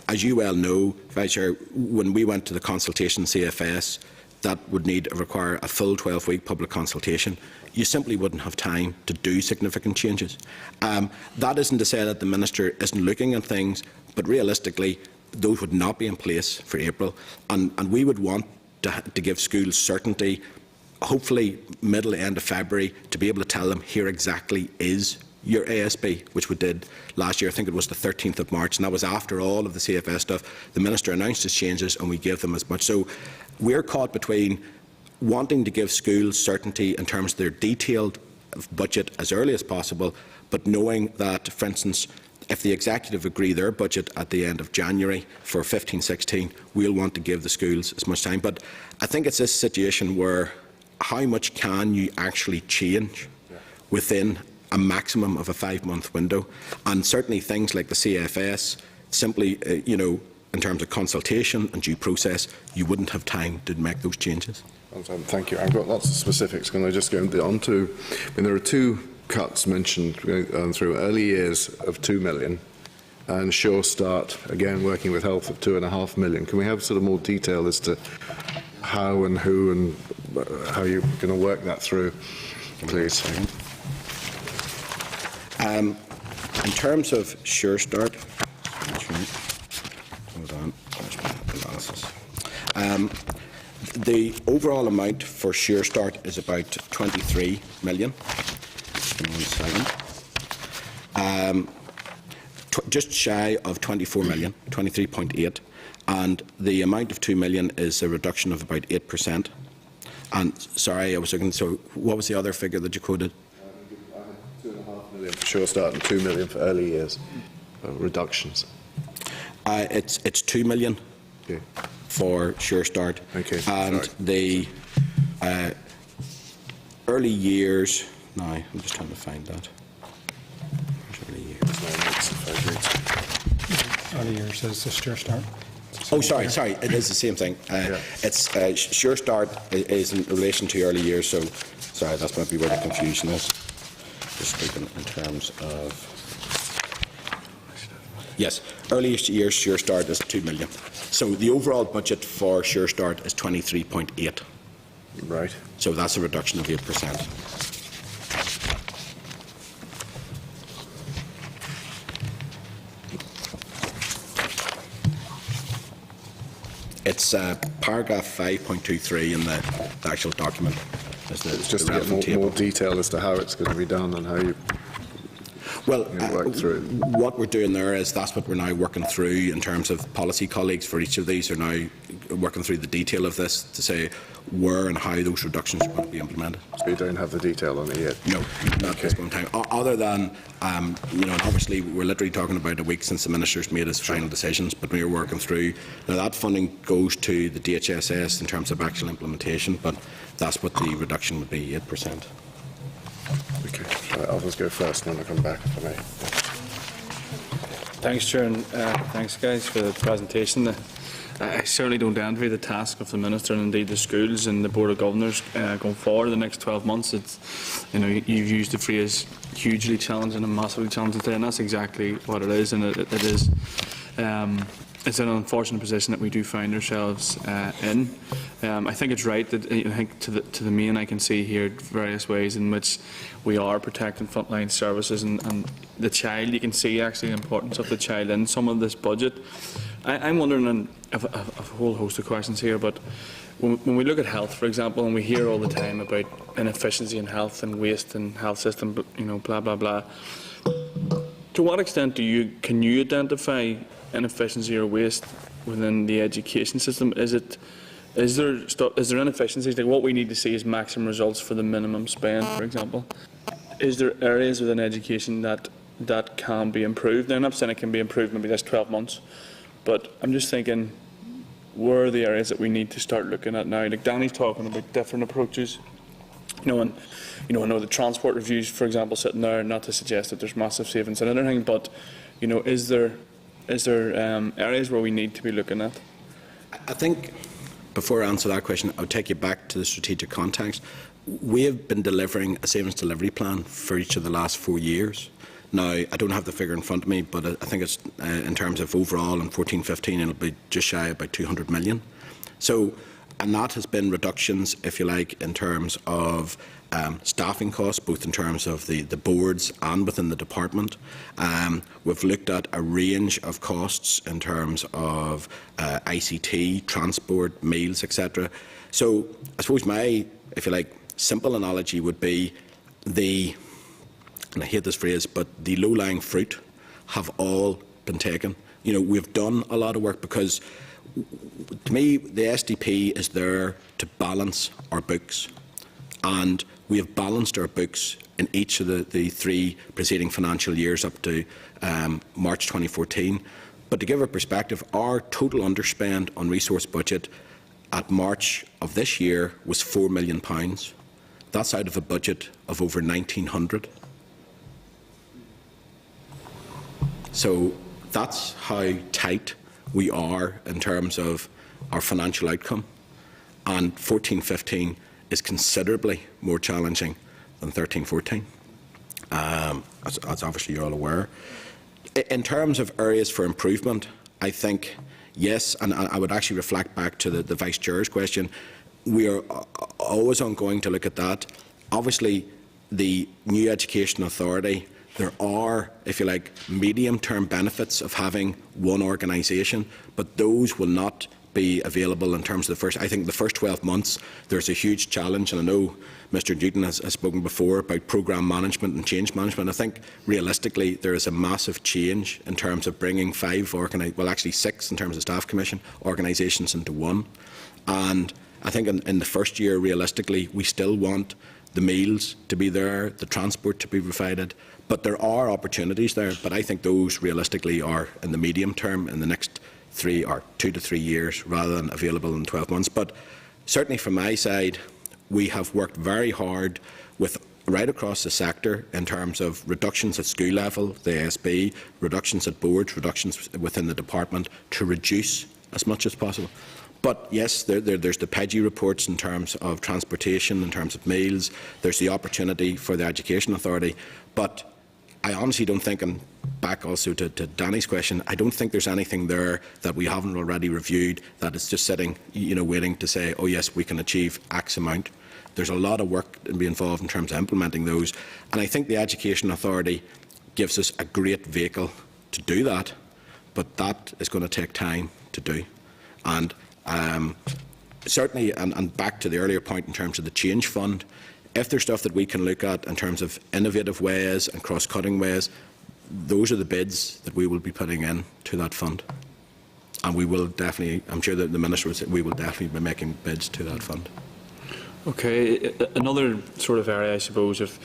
As you well know, Vice Chair, when we went to the consultation CFS, that would require a full 12-week public consultation. You simply wouldn't have time to do significant changes. That isn't to say that the Minister isn't looking at things, but realistically, those would not be in place for April. And we would want to give schools certainty, hopefully middle to end of February, to be able to tell them here exactly is your ASB, which we did last year. I think it was the 13th of March, and that was after all of the CFS stuff. The Minister announced his changes and we gave them as much. So we're caught between wanting to give schools certainty in terms of their detailed budget as early as possible, but knowing that, for instance, if the Executive agree their budget at the end of January for 15-16, we'll want to give the schools as much time. But I think it's this situation where how much can you actually change within a maximum of a 5-month window? And certainly things like the CFS, simply, in terms of consultation and due process, you wouldn't have time to make those changes. Thank you. I've got lots of specifics. Can I just go on to... there are two cuts mentioned through early years of 2 million and Sure Start, again working with health, of 2.5 million. Can we have sort of more detail as to how and who and how you're going to work that through, please? In terms of Sure Start, hold on, there's my analysis. The overall amount for Sure Start is about 23 million. Give me 1 second. Just shy of 24 million, 23.8, and the amount of 2 million is a reduction of about 8%. And sorry, I was looking. So, what was the other figure that you quoted? 2.5 million for Sure Start and 2 million for early years reductions. It's 2 million for Sure Start, and the early years. Now, I'm just trying to find that. Early years is the Sure Start. Oh, sorry, it is the same thing. It's Sure Start is in relation to early years, so sorry, that's might be where the confusion is. Just speaking in terms of... Yes, early years Sure Start is 2 million. So the overall budget for Sure Start is 23.8. Right. So that's a reduction of 8%. It's paragraph 5.23 in the actual document. Is the, It's just the to get relevant more table. detail as to how it's going to be done and how you Well, work through it. what we're doing there is that's what we're now working through in terms of policy colleagues for each of these are now working through the detail of this to say where and how those reductions are going to be implemented. So you don't have the detail on it yet? No, not at this point in time. Other than, and obviously we're literally talking about a week since the Minister's made his final decisions, but we are working through. Now that funding goes to the DHSS in terms of actual implementation, but that's what the reduction would be, 8%. Okay. I'll just go first and then I'll come back if I may. Thanks, Chair, and thanks, guys, for the presentation. I certainly don't envy the task of the Minister and indeed the schools and the Board of Governors going forward the next 12 months. It's, you've used the phrase hugely challenging and massively challenging today, and that's exactly what it is. And it is. It's an unfortunate position that we do find ourselves in. I think it's right that I think to the main I can see here various ways in which we are protecting frontline services and the child. You can see actually the importance of the child in some of this budget. I'm wondering, and I have a whole host of questions here, but when we look at health, for example, and we hear all the time about inefficiency in health and waste and health system, blah blah blah. To what extent can you identify inefficiency or waste within the education system? Is there inefficiencies? Like what we need to see is maximum results for the minimum spend, for example. Is there areas within education that can be improved? Now, I'm not saying it can be improved maybe this 12 months, but I'm just thinking, where are the areas that we need to start looking at now? Like Danny's talking about different approaches. I know the transport reviews, for example, sitting there, not to suggest that there's massive savings and anything, but is there areas where we need to be looking at? I think before I answer that question, I'll take you back to the strategic context. We have been delivering a savings delivery plan for each of the last 4 years. Now, I don't have the figure in front of me, but I think it's in terms of overall in 14-15, it'll be just shy of about 200 million. So, and that has been reductions, if you like, in terms of staffing costs, both in terms of the boards and within the department. We've looked at a range of costs in terms of ICT, transport, meals, etc. So I suppose my, if you like, simple analogy would be and I hate this phrase, but the low-lying fruit have all been taken. We've done a lot of work because, to me, the SDP is there to balance our books. And we have balanced our books in each of the 3 preceding financial years up to March 2014. But to give a perspective, our total underspend on resource budget at March of this year was £4 million. That's out of a budget of over 1,900. So that's how tight we are in terms of our financial outcome. And 14-15 is considerably more challenging than 13-14, as obviously you're all aware. In terms of areas for improvement, I think, yes, and I would actually reflect back to the Vice Chair's question, we are always ongoing to look at that. Obviously, the new Education Authority, there are, if you like, medium-term benefits of having one organisation, but those will not be available in terms of the first 12 months. There's a huge challenge, and I know Mr Newton has spoken before about programme management and change management. I think realistically there is a massive change in terms of bringing 6 in terms of Staff Commission organisations into one. And I think in the first year, realistically, we still want the meals to be there, the transport to be provided, but there are opportunities there. But I think those realistically are in the medium term, in the next 2 to 3 years, rather than available in 12 months. But certainly from my side, we have worked very hard with right across the sector in terms of reductions at school level, the ASB, reductions at boards, reductions within the department to reduce as much as possible. But yes, there's the PEGI reports in terms of transportation, in terms of meals. There's the opportunity for the Education Authority. But I honestly don't think, and back also to Danny's question, I don't think there's anything there that we haven't already reviewed that is just sitting, waiting to say, oh yes, we can achieve X amount. There's a lot of work to be involved in terms of implementing those. And I think the Education Authority gives us a great vehicle to do that, but that is going to take time to do. And certainly, and back to the earlier point in terms of the change fund, if there's stuff that we can look at in terms of innovative ways and cross-cutting ways, those are the bids that we will be putting in to that fund. And we will definitely, I'm sure that the Minister will say, we will definitely be making bids to that fund. Okay, another sort of area, I suppose, of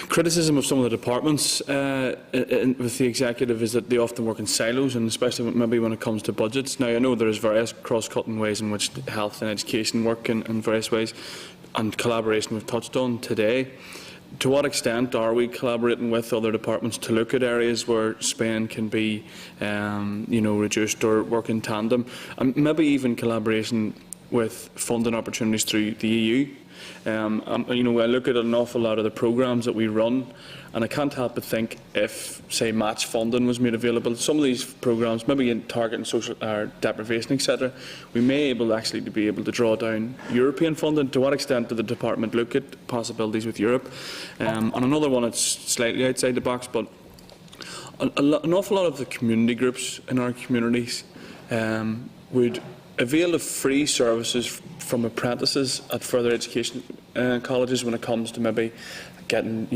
criticism of some of the departments with the executive is that they often work in silos, and especially maybe when it comes to budgets. Now, I know there is various cross-cutting ways in which health and education work in various ways, and collaboration we've touched on today. To what extent are we collaborating with other departments to look at areas where spend can be, reduced or work in tandem, and maybe even collaboration with funding opportunities through the EU? I look at an awful lot of the programmes that we run, and I can't help but think if, say, match funding was made available, some of these programmes, maybe in targeting social deprivation, etc., we may actually be able to draw down European funding. To what extent did the department look at possibilities with Europe? And another one that's slightly outside the box, but an awful lot of the community groups in our communities would avail of free services from apprentices at further education colleges when it comes to maybe getting,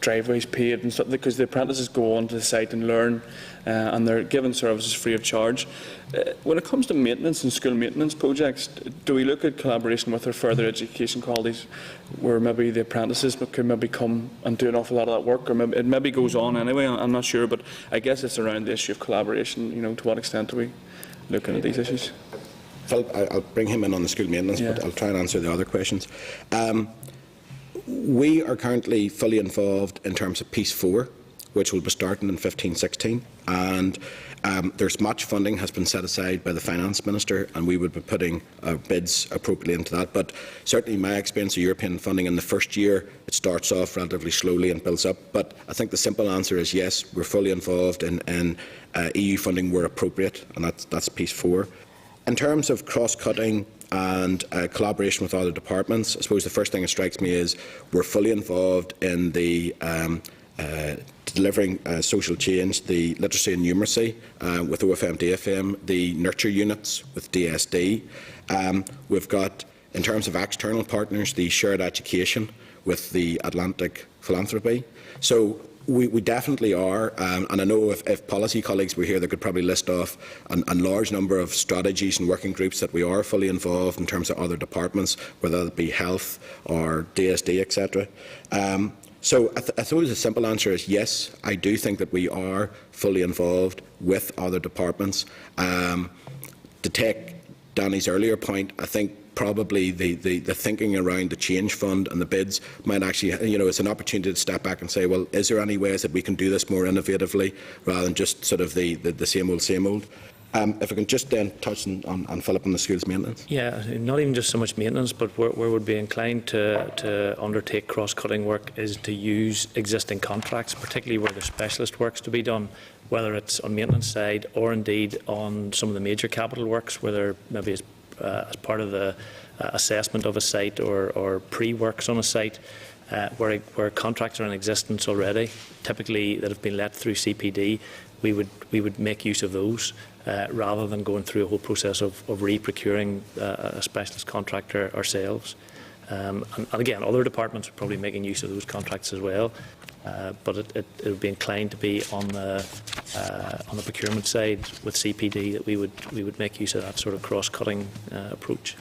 driveways paid and stuff, because the apprentices go onto the site and learn, and they're given services free of charge. When it comes to maintenance and school maintenance projects, do we look at collaboration with our further education colleges, where maybe the apprentices could maybe come and do an awful lot of that work, or maybe it maybe goes on anyway? I'm not sure, but I guess it's around the issue of collaboration. To what extent are we looking at these issues? Philip, I'll bring him in on the school maintenance, but I'll try and answer the other questions. We are currently fully involved in terms of Piece 4, which will be starting in 15-16, and there's much funding has been set aside by the Finance Minister, and we would be putting bids appropriately into that. But certainly my experience of European funding in the first year, it starts off relatively slowly and builds up. But I think the simple answer is yes, we're fully involved in EU funding where appropriate, and that's Piece 4. In terms of cross-cutting and collaboration with other departments, I suppose the first thing that strikes me is we're fully involved in the delivering social change, the literacy and numeracy with OFM, DFM, the nurture units with DSD. We've got, in terms of external partners, the shared education with the Atlantic Philanthropy. So we definitely are, and I know if policy colleagues were here, they could probably list off a large number of strategies and working groups that we are fully involved in terms of other departments, whether it be health or DSD, etc. So I suppose the simple answer is yes, I do think that we are fully involved with other departments. To take Danny's earlier point, I think probably the thinking around the change fund and the bids might actually, it's an opportunity to step back and say, well, is there any ways that we can do this more innovatively rather than just sort of the same old? If I can just then touch on Philip on the schools maintenance. Yeah, not even just so much maintenance, but where we'd be inclined to undertake cross-cutting work is to use existing contracts, particularly where there's specialist works to be done, whether it's on maintenance side or indeed on some of the major capital works, where there maybe is as part of the assessment of a site or pre-works on a site, where contracts are in existence already, typically that have been let through CPD, we would make use of those rather than going through a whole process of re-procuring a specialist contractor ourselves. And again, other departments are probably making use of those contracts as well, but it would be inclined to be on the procurement side with CPD that we would make use of that sort of cross-cutting approach.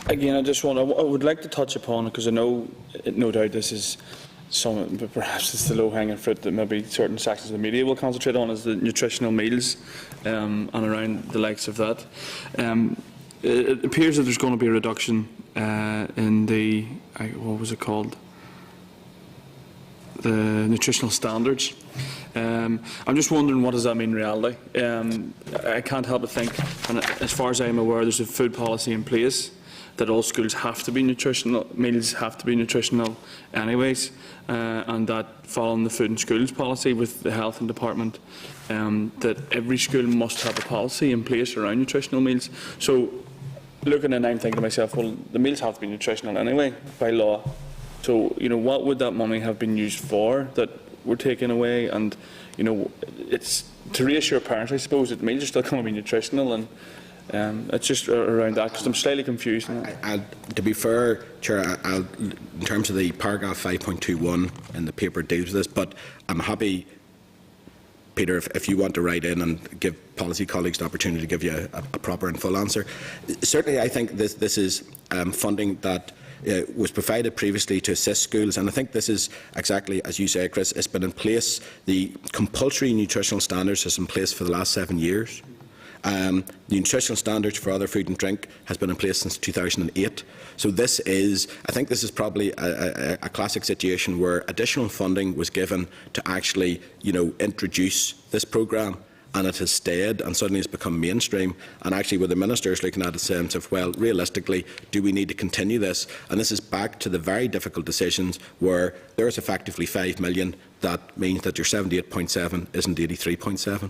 Again, I would like to touch upon, because I know, no doubt this is some, but perhaps it's the low-hanging fruit that maybe certain sections of the media will concentrate on, is the nutritional meals and around the likes of that. It appears that there's going to be a reduction in the, what was it called? The nutritional standards. I'm just wondering, what does that mean in reality? I can't help but think, and as far as I'm aware, there's a food policy in place that all schools have to be nutritional, meals have to be nutritional anyways, and that following the food and schools policy with the health and department, that every school must have a policy in place around nutritional meals. So looking at it, I'm thinking to myself, well, the meals have to be nutritional anyway by law. So, what would that money have been used for that were taken away, and it's to reassure parents, I suppose, that meals are still going to be nutritional, and it's just around that, because I'm slightly confused. To be fair, Chair, in terms of the paragraph 5.21 in the paper deals with this, but I'm happy, Peter, if you want to write in and give policy colleagues the opportunity to give you a proper and full answer. Certainly, I think this is funding that was provided previously to assist schools, and I think this is exactly as you say, Chris. It's been in place. The compulsory nutritional standards has been in place for the last 7 years. The nutritional standards for other food and drink has been in place since 2008. So this is, I think this is probably a classic situation where additional funding was given to actually, introduce this programme, and it has stayed and suddenly has become mainstream. And actually, where the Minister is looking at it, sense of, well, realistically, do we need to continue this? And this is back to the very difficult decisions where there is effectively 5 million. That means that your 78.7 isn't 83.7.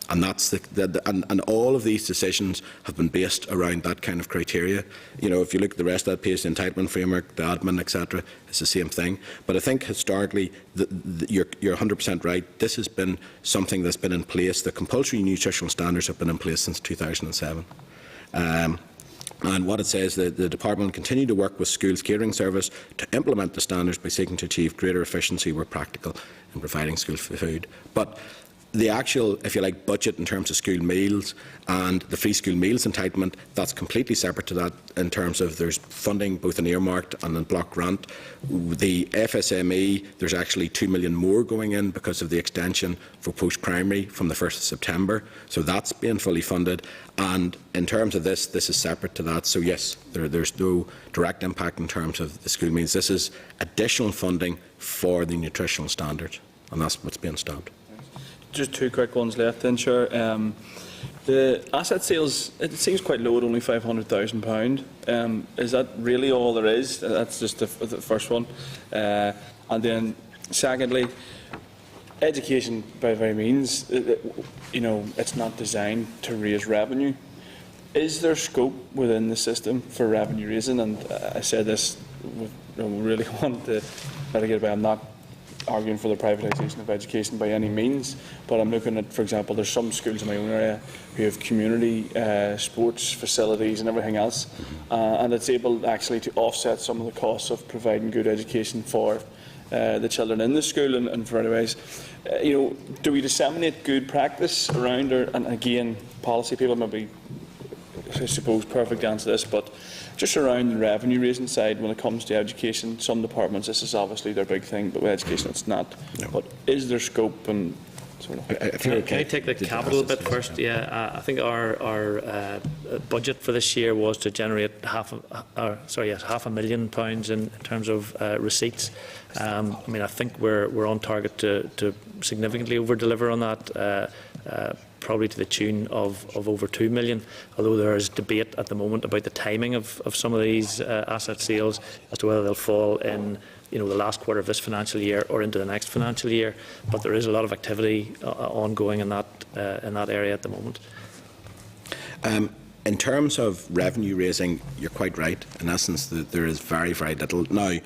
And that's and all of these decisions have been based around that kind of criteria. If you look at the rest of that page, the entitlement framework, the admin, etc., it's the same thing. But I think historically, you're 100% right. This has been something that's been in place. The compulsory nutritional standards have been in place since 2007. And what it says, the department will continue to work with schools' catering service to implement the standards by seeking to achieve greater efficiency where practical in providing school food. But the actual, if you like, budget in terms of school meals and the free school meals entitlement, that's completely separate to that in terms of there's funding both in earmarked and in block grant. The FSME, there's actually 2 million more going in because of the extension for post-primary from the 1st of September. So that's being fully funded. And in terms of this is separate to that. So yes, there's no direct impact in terms of the school meals. This is additional funding for the nutritional standards, and that's what's being stopped. Just 2 quick ones left then, Chair. The asset sales, it seems quite low at only £500,000. Is that really all there is? That's just the first one. And then secondly, education by very means, it's not designed to raise revenue. Is there scope within the system for revenue raising? And I said this, I really want to try to get by. I'm not arguing for the privatisation of education by any means, but I'm looking at, for example, there's some schools in my own area who have community sports facilities and everything else, and it's able actually to offset some of the costs of providing good education for the children in the school and for other ways. Do we disseminate good practice around, and again, policy people may be, I suppose, perfect to answer this, but just around the revenue raising side when it comes to education, some departments, this is obviously their big thing, but with education it's not. No. But is there scope and sort of... Can I take the capital bit first? Yeah, I think our budget for this year was to generate £500,000 in terms of receipts. I think we're on target to significantly over-deliver on that. Probably to the tune of over 2 million, although there is debate at the moment about the timing of some of these asset sales as to whether they'll fall in the last quarter of this financial year or into the next financial year. But there is a lot of activity ongoing in that area at the moment. In terms of revenue raising, you're quite right. In essence, there is very, very little now.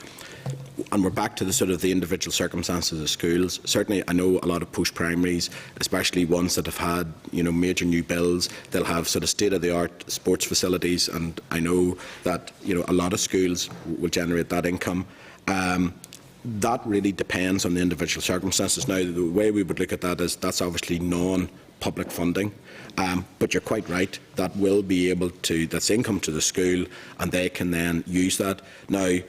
And we're back to the sort of the individual circumstances of schools. Certainly, I know a lot of post-primaries, especially ones that have had major new builds. They'll have sort of state-of-the-art sports facilities, and I know that a lot of schools will generate that income. That really depends on the individual circumstances. Now, the way we would look at that is that's obviously non-public funding. But you're quite right. That will be able to. That's income to the school, and they can then use that now.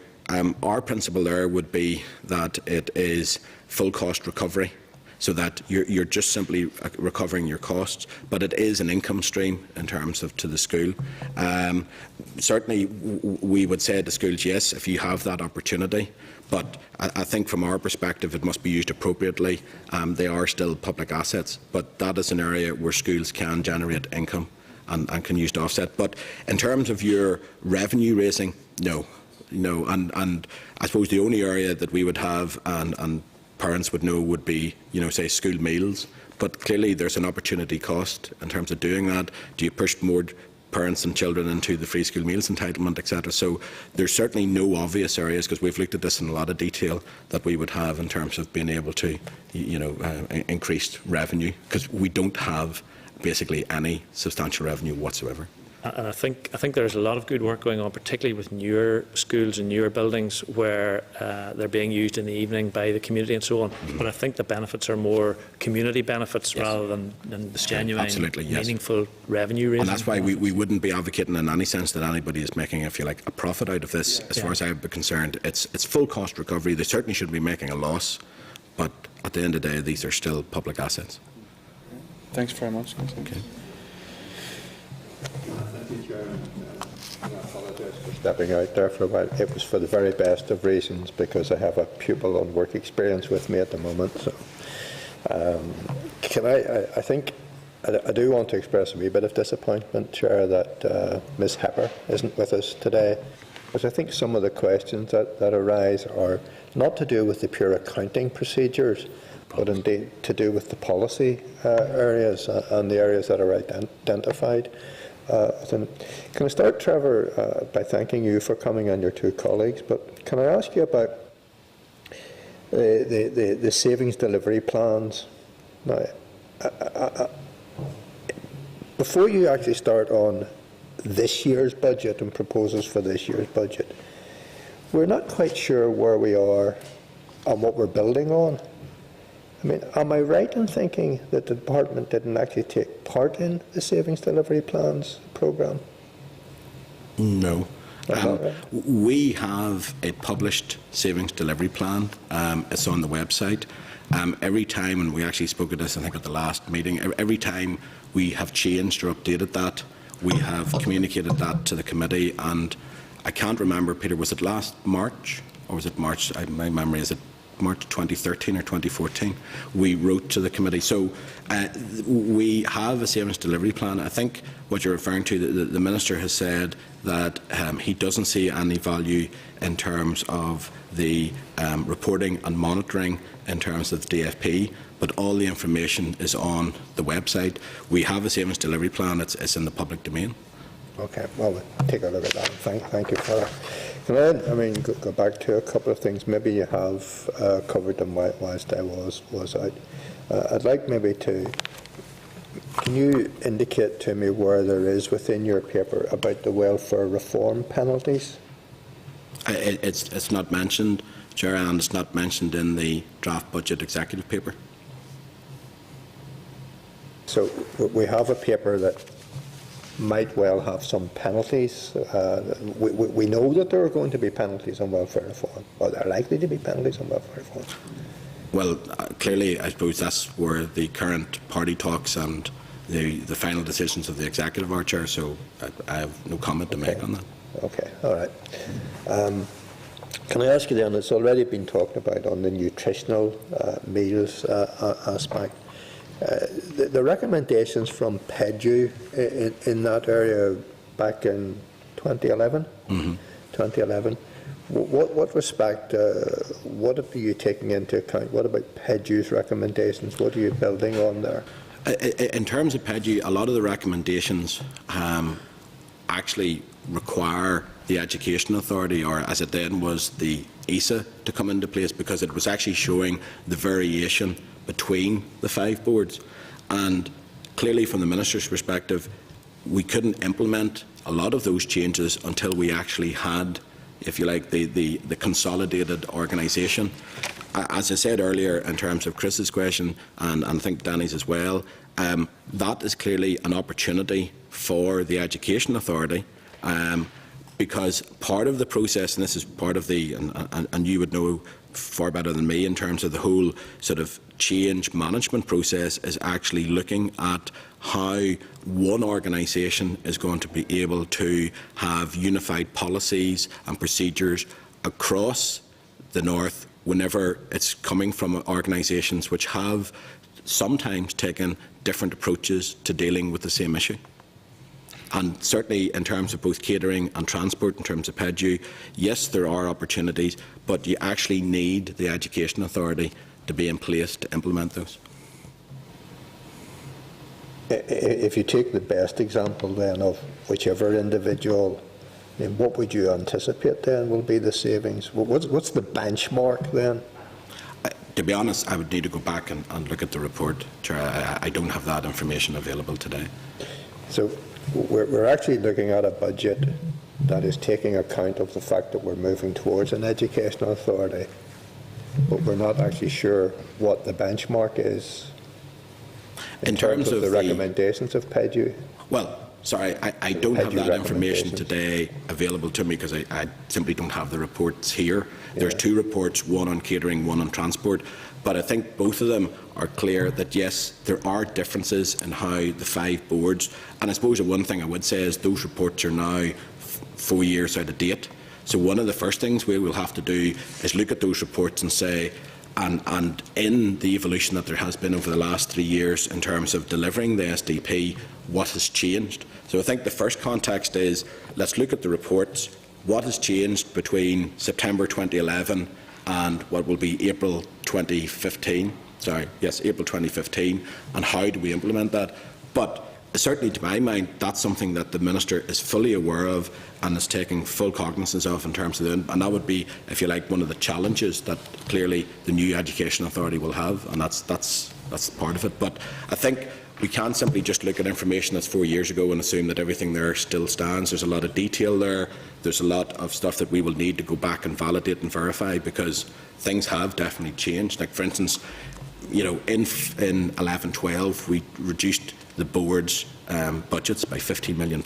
Our principle there would be that it is full cost recovery, so that you're just simply recovering your costs, but it is an income stream in terms of to the school. Certainly, we would say to schools, yes, if you have that opportunity, but I think from our perspective it must be used appropriately. They are still public assets, but that is an area where schools can generate income and can use to offset. But in terms of your revenue raising, no. And I suppose the only area that we would have and parents would know would be, say school meals. But clearly there's an opportunity cost in terms of doing that. Do you push more parents and children into the free school meals entitlement, etc. So there's certainly no obvious areas, because we've looked at this in a lot of detail, that we would have in terms of being able to, increase revenue, because we don't have basically any substantial revenue whatsoever. And I think there's a lot of good work going on, particularly with newer schools and newer buildings where they're being used in the evening by the community and so on. But I think the benefits are more community benefits rather than the genuine, meaningful revenue raising. And that's why we wouldn't be advocating in any sense that anybody is making, if you like, a profit out of this. As far as I'm concerned, it's full cost recovery. They certainly shouldn't be making a loss, but at the end of the day, these are still public assets. Thanks very much. Okay. Thank you, Chairman. I apologise for stepping out there for a while. It was for the very best of reasons, because I have a pupil on work experience with me at the moment. So, I think I do want to express a wee bit of disappointment, Chair, that Ms Hepper isn't with us today, because I think some of the questions that arise are not to do with the pure accounting procedures, but indeed to do with the policy areas and the areas that are identified. Can I start, Trevor, by thanking you for coming and your two colleagues, but can I ask you about the savings delivery plans? Now, before you actually start on this year's budget and proposals for this year's budget, we're not quite sure where we are and what we're building on. I mean, am I right in thinking that the department didn't actually take part in the savings delivery plans programme? No. Right? We have a published savings delivery plan. It's on the website. Every time, and we actually spoke of this, I think, at the last meeting, every time we have changed or updated that, we have communicated that to the committee. And I can't remember, Peter, was it last March or was it March? My memory is it March 2013 or 2014, we wrote to the committee. So we have a savings delivery plan. I think what you're referring to, the Minister has said that he doesn't see any value in terms of the reporting and monitoring in terms of the DFP, but all the information is on the website. We have a savings delivery plan. It's in the public domain. Okay, well, we'll take a look at that. Thank you for that. Can I go back to a couple of things? Maybe you have covered them whilst I was out. I'd like maybe to, can you indicate to me where there is within your paper about the welfare reform penalties? It's not mentioned, Chair, and it's not mentioned in the draft budget executive paper. So we have a paper that might well have some penalties. We know that there are going to be penalties on welfare reform, or there are likely to be penalties on welfare reform. Well, clearly, I suppose that's where the current party talks and the final decisions of the executive are, Chair, so I have no comment to make on that. Okay, all right. Can I ask you then, it's already been talked about on the nutritional meals aspect. The recommendations from PEDU in that area back in 2011, 2011, what respect, what are you taking into account? What about PEDU's recommendations? What are you building on there? In terms of PEDU, a lot of the recommendations actually require the Education Authority, or as it then was, the ESA, to come into place, because it was actually showing the variation between the 5 boards. And clearly, from the Minister's perspective, we couldn't implement a lot of those changes until we actually had, if you like, the consolidated organisation. As I said earlier, in terms of Chris's question, and I think Danny's as well, that is clearly an opportunity for the Education Authority, because part of the process, and this is part of the, and you would know far better than me in terms of the whole sort of change management process, is actually looking at how one organisation is going to be able to have unified policies and procedures across the North whenever it's coming from organisations which have sometimes taken different approaches to dealing with the same issue. And certainly in terms of both catering and transport, in terms of PEDU, yes, there are opportunities, but you actually need the Education Authority to be in place to implement those. If you take the best example then of whichever individual, then what would you anticipate then will be the savings? What's the benchmark then? To be honest, I would need to go back and look at the report. Chair, I don't have that information available today. So we're actually looking at a budget that is taking account of the fact that we're moving towards an educational authority, but we're not actually sure what the benchmark is in terms of the recommendations of PEDU. Well, sorry, I don't have that information today available to me because I simply don't have the reports here. There's two reports, one on catering, one on transport, but I think both of them are clear that yes, there are differences in how the 5 boards, and I suppose the one thing I would say is those reports are now 4 years out of date. So one of the first things we will have to do is look at those reports and say, and in the evolution that there has been over the last 3 years in terms of delivering the SDP, what has changed? So I think the first context is, let's look at the reports. What has changed between September 2011 and what will be April 2015? Sorry, yes, April 2015, and how do we implement that? But certainly to my mind, that's something that the Minister is fully aware of and is taking full cognizance of in terms of and that would be, if you like, one of the challenges that clearly the new Education Authority will have, and that's part of it. But I think we can't simply just look at information that's 4 years ago and assume that everything there still stands. There's a lot of detail there. There's a lot of stuff that we will need to go back and validate and verify because things have definitely changed. Like, for instance, you know, in 11-12, we reduced the board's budgets by £15 million.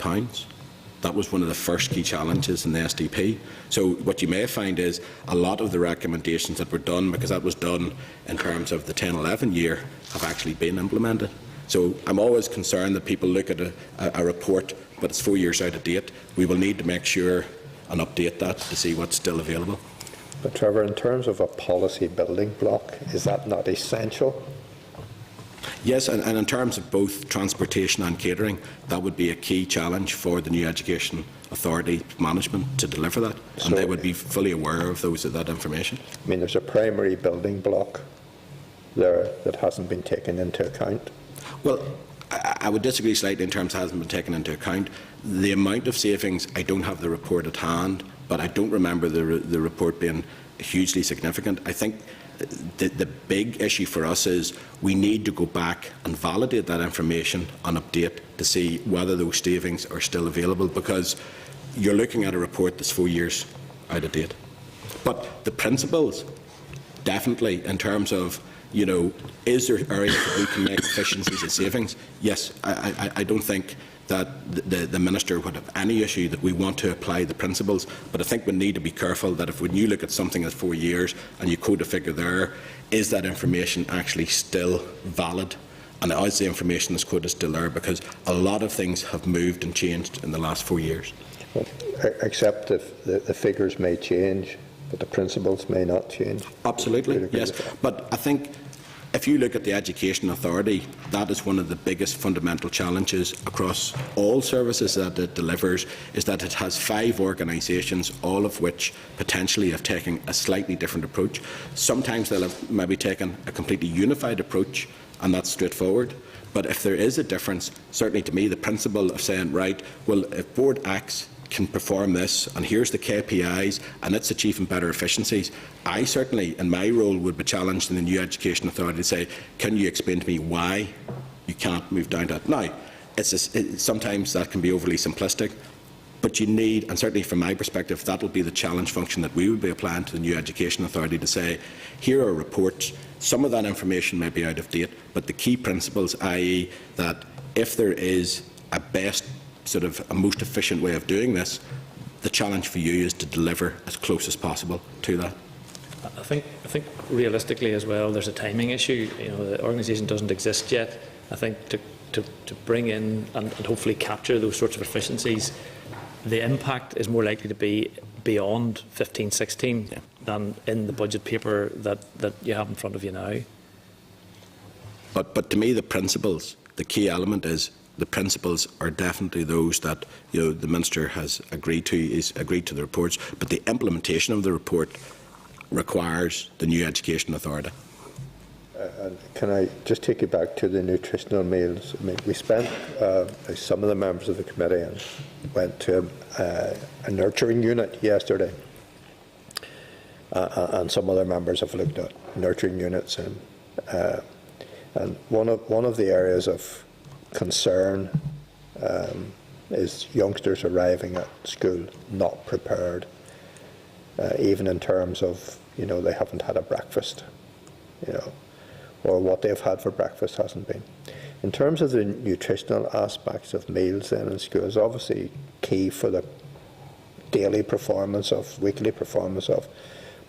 That was one of the first key challenges in the SDP. So what you may find is a lot of the recommendations that were done, because that was done in terms of the 10-11 year, have actually been implemented. So I'm always concerned that people look at a report, but it's 4 years out of date. We will need to make sure and update that to see what's still available. But Trevor, in terms of a policy building block, is that not essential? Yes, and in terms of both transportation and catering, that would be a key challenge for the new Education Authority management to deliver that, and they would be fully aware of that information. I mean, there's a primary building block there that hasn't been taken into account. Well, I would disagree slightly in terms of hasn't been taken into account. The amount of savings, I don't have the report at hand, but I don't remember the report being hugely significant. I think the big issue for us is we need to go back and validate that information and update to see whether those savings are still available, because you're looking at a report that's 4 years out of date. But the principles, definitely, in terms of, you know, is there areas that we can make efficiencies and savings? Yes, I don't think that the Minister would have any issue that we want to apply the principles, but I think we need to be careful that if when you look at something that's 4 years and you quote a figure there, is that information actually still valid? And is the information that's quoted still there? Because a lot of things have moved and changed in the last 4 years. Well, except if the figures may change, but the principles may not change. Absolutely, yes. But I think if you look at the Education Authority, that is one of the biggest fundamental challenges across all services that it delivers, is that it has 5 organisations, all of which potentially have taken a slightly different approach. Sometimes they'll have maybe taken a completely unified approach, and that's straightforward. But if there is a difference, certainly to me, the principle of saying, right, well, if Board X can perform this, and here's the KPIs, and it's achieving better efficiencies, I certainly, in my role, would be challenged in the new Education Authority to say, can you explain to me why you can't move down to that? Now, sometimes that can be overly simplistic, but you need, and certainly from my perspective, that will be the challenge function that we would be applying to the new Education Authority to say, here are reports, some of that information may be out of date, but the key principles, i.e. that if there is a best sort of a most efficient way of doing this, the challenge for you is to deliver as close as possible to that. I think realistically as well, there's a timing issue. You know, the organisation doesn't exist yet. I think to bring in and hopefully capture those sorts of efficiencies, the impact is more likely to be beyond 15-16 than in the budget paper that you have in front of you now. But to me, the principles, the key element is the principles are definitely those that, you know, the Minister has agreed to the reports, but the implementation of the report requires the new Education Authority. And can I just take you back to the nutritional meals? I mean, we spent, some of the members of the committee and went to a nurturing unit yesterday. And some other members have looked at nurturing units. And one of the areas of concern is youngsters arriving at school not prepared, even in terms of, they haven't had a breakfast, or what they've had for breakfast hasn't been. In terms of the nutritional aspects of meals then in school, is obviously key for the daily performance of, weekly performance of,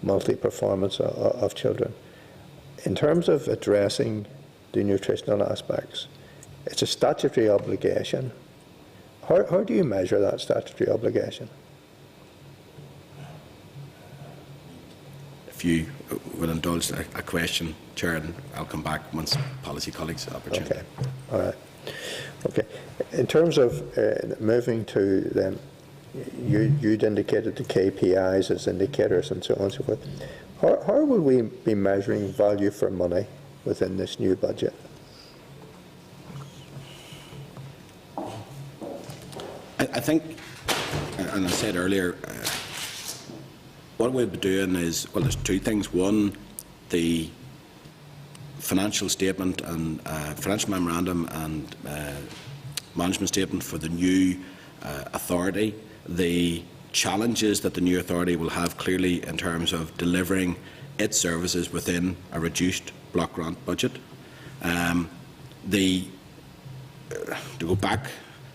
monthly performance of children. In terms of addressing the nutritional aspects, it's a statutory obligation. How do you measure that statutory obligation? If you will indulge a question, Chair, and I'll come back once policy colleagues have opportunity. Okay, all right. Okay. In terms of moving to then, you'd indicated the KPIs as indicators and so on and so forth. How will we be measuring value for money within this new budget? I think, and I said earlier, what we'll be doing is, well, there's two things. One, the financial statement and financial memorandum and management statement for the new authority, the challenges that the new authority will have clearly in terms of delivering its services within a reduced block grant budget. To go back,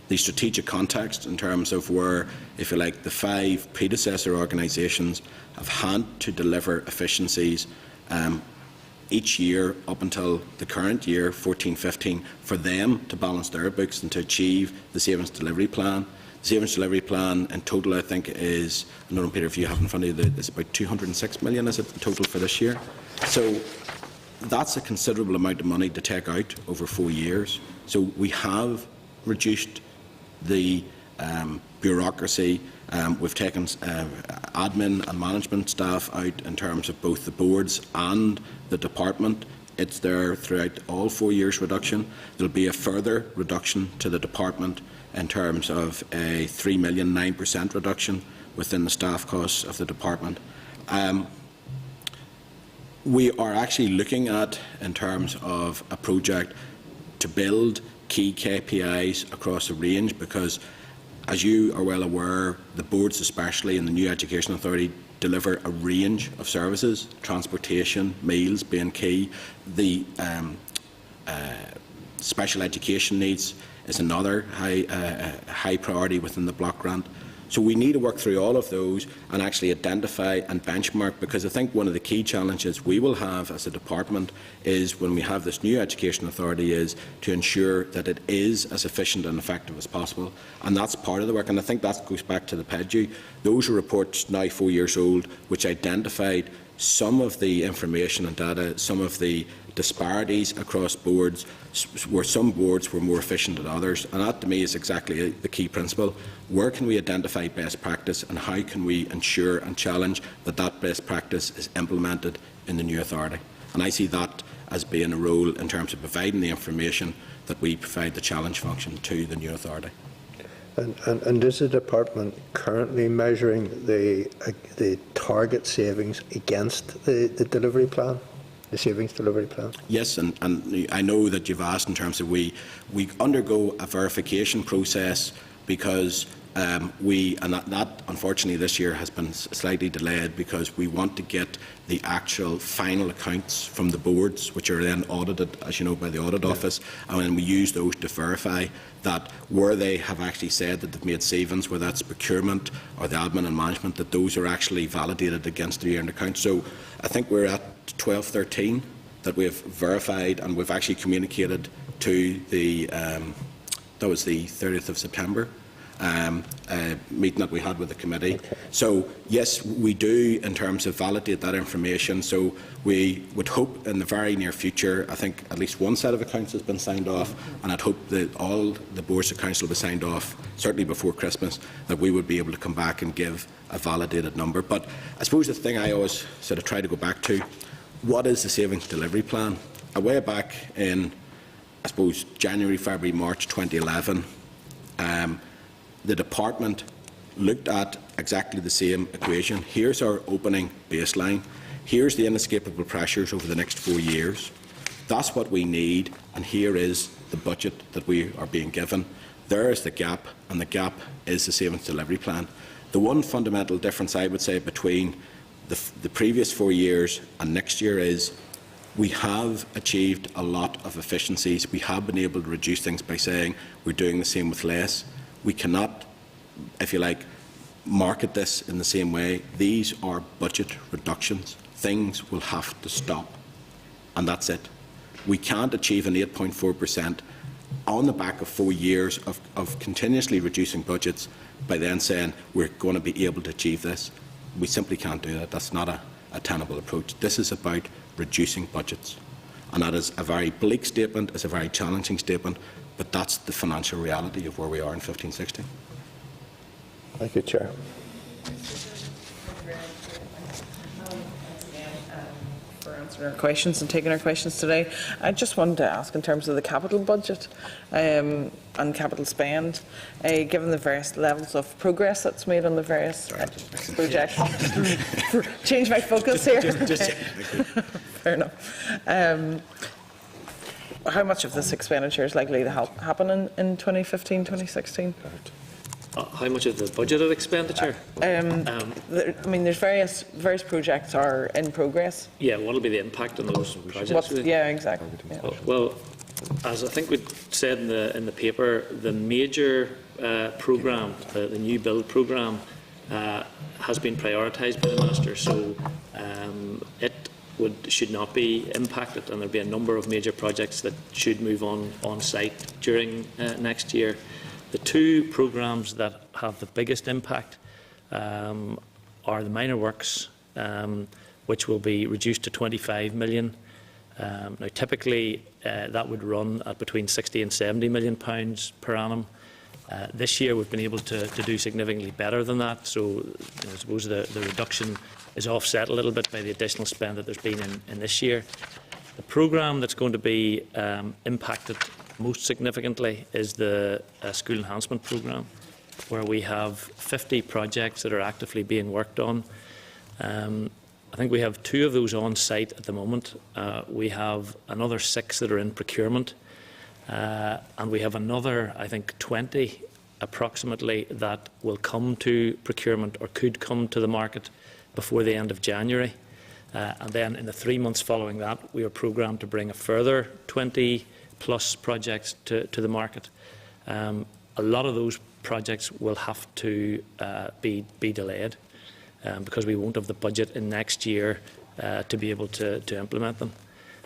the strategic context in terms of where, if you like, the 5 predecessor organisations have had to deliver efficiencies each year up until the current year, 14-15, for them to balance their books and to achieve the savings delivery plan. The savings delivery plan in total, I think, is, I don't know, Peter, if you have in front of you, it's about 206 million, is it, total for this year? So that's a considerable amount of money to take out over 4 years. So we have reduced the bureaucracy. We've taken admin and management staff out in terms of both the boards and the department. It's there throughout all 4 years reduction. There will be a further reduction to the department in terms of a 3 million, 9% reduction within the staff costs of the department. We are actually looking at, in terms of a project, to build key KPIs across the range, because, as you are well aware, the boards, especially in the new Education Authority, deliver a range of services, transportation, meals being key. The special education needs is another high priority within the block grant. So we need to work through all of those and actually identify and benchmark, because I think one of the key challenges we will have as a department is, when we have this new Education Authority, is to ensure that it is as efficient and effective as possible. And that's part of the work, and I think that goes back to the PEDU. Those are reports now 4 years old which identified some of the information and data, some of the disparities across boards, where some boards were more efficient than others, and that to me is exactly the key principle. Where can we identify best practice, and how can we ensure and challenge that that best practice is implemented in the new authority? And I see that as being a role in terms of providing the information that we provide the challenge function to the new authority. And is the department currently measuring the target savings against the delivery plan? The savings delivery plan? Yes, and I know that you've asked in terms of we undergo a verification process, because that unfortunately this year has been slightly delayed, because we want to get the actual final accounts from the boards, which are then audited, as you know, by the audit office, and then we use those to verify that where they have actually said that they've made savings, whether that's procurement or the admin and management, that those are actually validated against the year-end accounts. So I think we're at 12-13 that we've verified, and we've actually communicated to the that was the 30th of September meeting that we had with the committee. Okay. So yes, we do, in terms of validate that information. So we would hope in the very near future, I think at least one set of accounts has been signed off, and I'd hope that all the boards of council will be signed off, certainly before Christmas, that we would be able to come back and give a validated number. But I suppose the thing I always sort of try to go back to, what is the savings delivery plan? way back in, I suppose, January, February, March 2011, the department looked at exactly the same equation. Here's our opening baseline. Here's the inescapable pressures over the next 4 years. That's what we need, and here is the budget that we are being given. There is the gap, and the gap is the savings delivery plan. The one fundamental difference, I would say, between the previous 4 years and next year is we have achieved a lot of efficiencies. We have been able to reduce things by saying we're doing the same with less. We cannot, if you like, market this in the same way. These are budget reductions. Things will have to stop, and that's it. We can't achieve an 8.4% on the back of 4 years of continuously reducing budgets by then saying we're going to be able to achieve this. We simply can't do that. That's not a tenable approach. This is about reducing budgets, and that is a very bleak statement, it's a very challenging statement, but that's the financial reality of where we are in 15-16. Thank you, Chair. For answering our questions and taking our questions today. I just wanted to ask in terms of the capital budget and capital spend, given the various levels of progress that's made on the various projects. Change my focus here. Fair enough. How much of this expenditure is likely to happen in 2015, 2016? How much of the budgeted expenditure? I mean, there's various projects are in progress. Yeah, what will be the impact on those projects? Yeah, exactly. Yeah. Well, as I think we said in the paper, the major programme, the new build programme, has been prioritised by the Minister, so it should not be impacted, and there will be a number of major projects that should move on site during next year. The two programmes that have the biggest impact are the minor works, which will be reduced to 25 million. Now, typically, that would run at between 60 and 70 million pounds per annum. This year, we've been able to do significantly better than that, so I suppose the reduction is offset a little bit by the additional spend that there's been in this year. The programme that's going to be impacted most significantly is the School Enhancement Programme, where we have 50 projects that are actively being worked on. I think we have 2 of those on site at the moment. We have another 6 that are in procurement, and we have another, I think, 20 approximately that will come to procurement or could come to the market before the end of January. And then in the 3 months following that, we are programmed to bring a further 20 plus projects to the market. A lot of those projects will have to be delayed because we won't have the budget in next year to be able to implement them.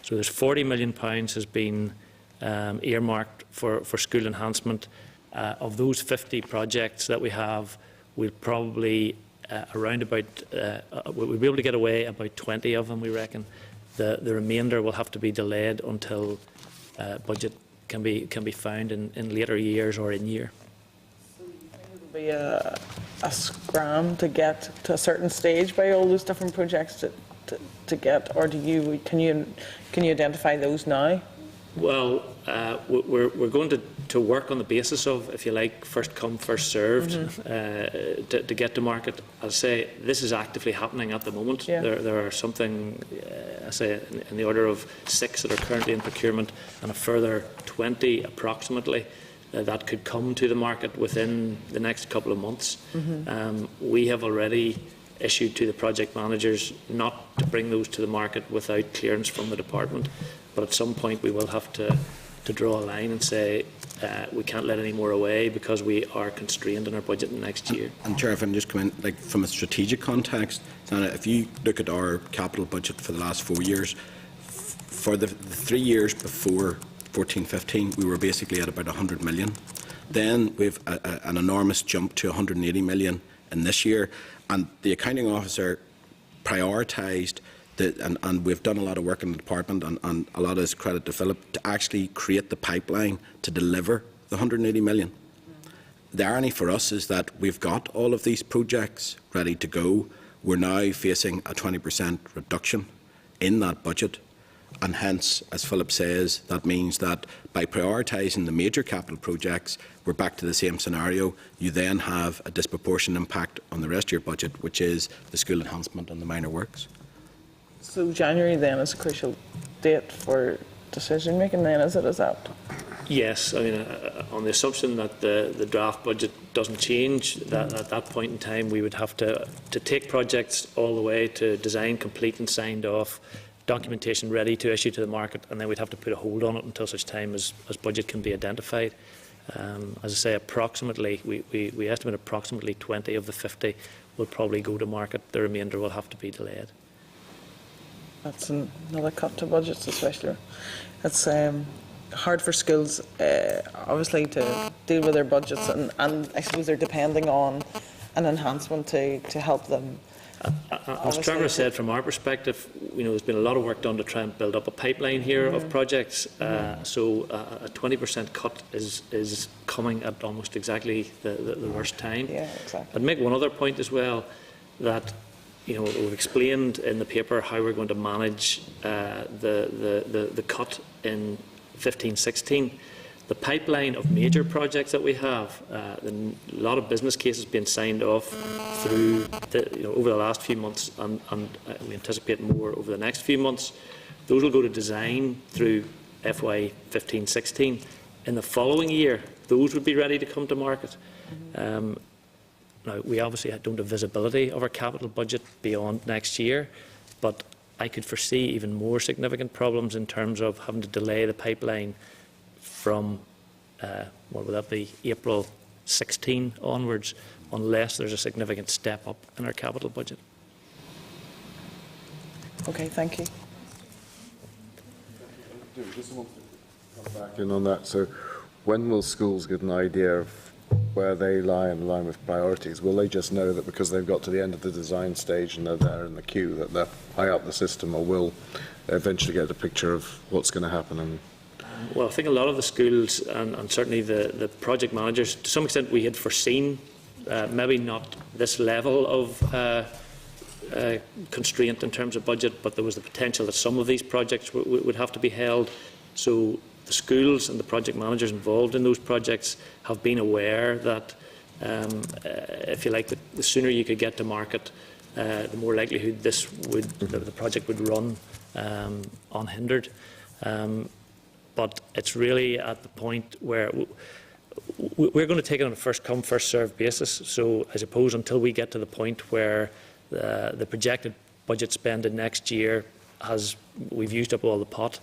So there's £40 million has been earmarked for school enhancement. Of those 50 projects that we have, we'll probably we'll be able to get away about 20 of them, we reckon. The remainder will have to be delayed until budget can be found in later years or in year. So you think it will be a scram to get to a certain stage by all those different projects to get, or can you identify those now? Well, we're going to work on the basis of, if you like, first come, first served to get to market. I'll say this is actively happening at the moment. Yeah. There are something, I say, in the order of 6 that are currently in procurement, and a further 20 approximately that could come to the market within the next couple of months. We have already issued to the project managers not to bring those to the market without clearance from the department. But at some point we will have to draw a line and say we can't let any more away because we are constrained in our budget next year. And Chair, if I can just come in, like from a strategic context, if you look at our capital budget for the last 4 years, for the 3 years before 14-15, we were basically at about 100 million. Then we have an enormous jump to 180 million in this year, and the accounting officer prioritised. And we've done a lot of work in the department, and a lot of this credit to Philip, to actually create the pipeline to deliver the 180 million. The irony for us is that we've got all of these projects ready to go. We're now facing a 20% reduction in that budget, and hence, as Philip says, that means that by prioritising the major capital projects, we're back to the same scenario. You then have a disproportionate impact on the rest of your budget, which is the school enhancement and the minor works. So January then is a crucial date for decision making then, is it? Is that? Yes, I mean, on the assumption that the draft budget doesn't change, that at that point in time we would have to take projects all the way to design, complete and signed off, documentation ready to issue to the market, and then we'd have to put a hold on it until such time as budget can be identified. As I say, approximately, we estimate approximately 20 of the 50 will probably go to market. The remainder will have to be delayed. That's another cut to budgets, especially. It's hard for schools, obviously, to deal with their budgets, and I suppose they're depending on an enhancement to help them. As Trevor said, from our perspective, there's been a lot of work done to try and build up a pipeline here of projects. So a 20% cut is coming at almost exactly the worst time. Yeah, exactly. I'd make one other point as well, that we've explained in the paper how we're going to manage the cut in 15-16. The pipeline of major projects that we have, a lot of business cases being signed off through over the last few months, and we anticipate more over the next few months. Those will go to design through FY 15-16. In the following year, those would be ready to come to market. Now, we obviously don't have visibility of our capital budget beyond next year, but I could foresee even more significant problems in terms of having to delay the pipeline from, what would that be, April 16 onwards, unless there's a significant step up in our capital budget. Okay, thank you. Just want to come back in on that. So when will schools get an idea of where they lie in line with priorities? Will they just know that because they've got to the end of the design stage and they're there in the queue, that they're high up the system, or will they eventually get a picture of what's going to happen? And well, I think a lot of the schools and certainly the project managers, to some extent we had foreseen maybe not this level of constraint in terms of budget, but there was the potential that some of these projects would have to be held. So the schools and the project managers involved in those projects have been aware that, if you like, the sooner you could get to market, the more likelihood the project would run unhindered. But it's really at the point where we're going to take it on a first-come, first-served basis. So I suppose until we get to the point where the projected budget spend in next year we've used up all the pot,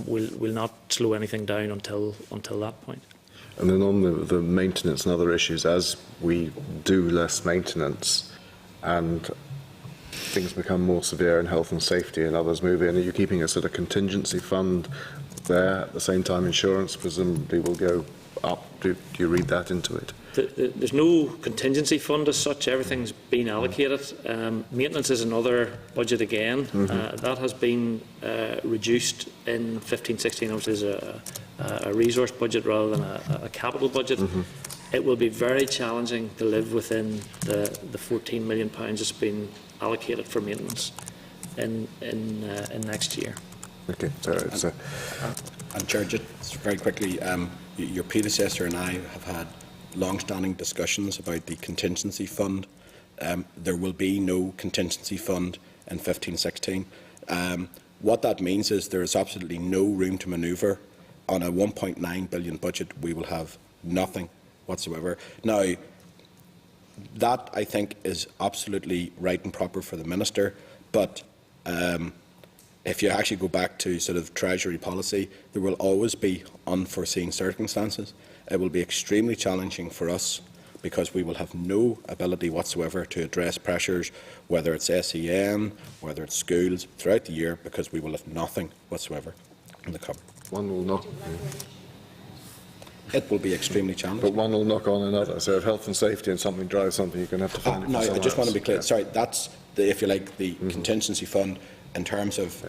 we'll not slow anything down until that point. And then on the maintenance and other issues, as we do less maintenance and things become more severe in health and safety and others move in, are you keeping a sort of contingency fund there? At the same time, insurance presumably will go up. Do you read that into it? There's no contingency fund as such. Everything's been allocated. Maintenance is another budget again. That has been reduced in 15-16, which is a resource budget rather than a capital budget. It will be very challenging to live within the £14 million that's been allocated for maintenance in next year. Okay, so it's and Chair, just very quickly, your predecessor and I have had long-standing discussions about the contingency fund. There will be no contingency fund in 15-16. What that means is there is absolutely no room to manoeuvre. On a 1.9 billion budget, we will have nothing whatsoever. Now, that I think is absolutely right and proper for the Minister, but if you actually go back to sort of Treasury policy, there will always be unforeseen circumstances. It will be extremely challenging for us because we will have no ability whatsoever to address pressures, whether it's SEN, whether it's schools, throughout the year, because we will have nothing whatsoever in the cupboard. one will knock. It will be extremely challenging. But one will knock on another. So if health and safety and something drives something, you're going to have to find it. No, I just want to be clear. Yeah. Sorry, that's the, if you like, the contingency fund in terms of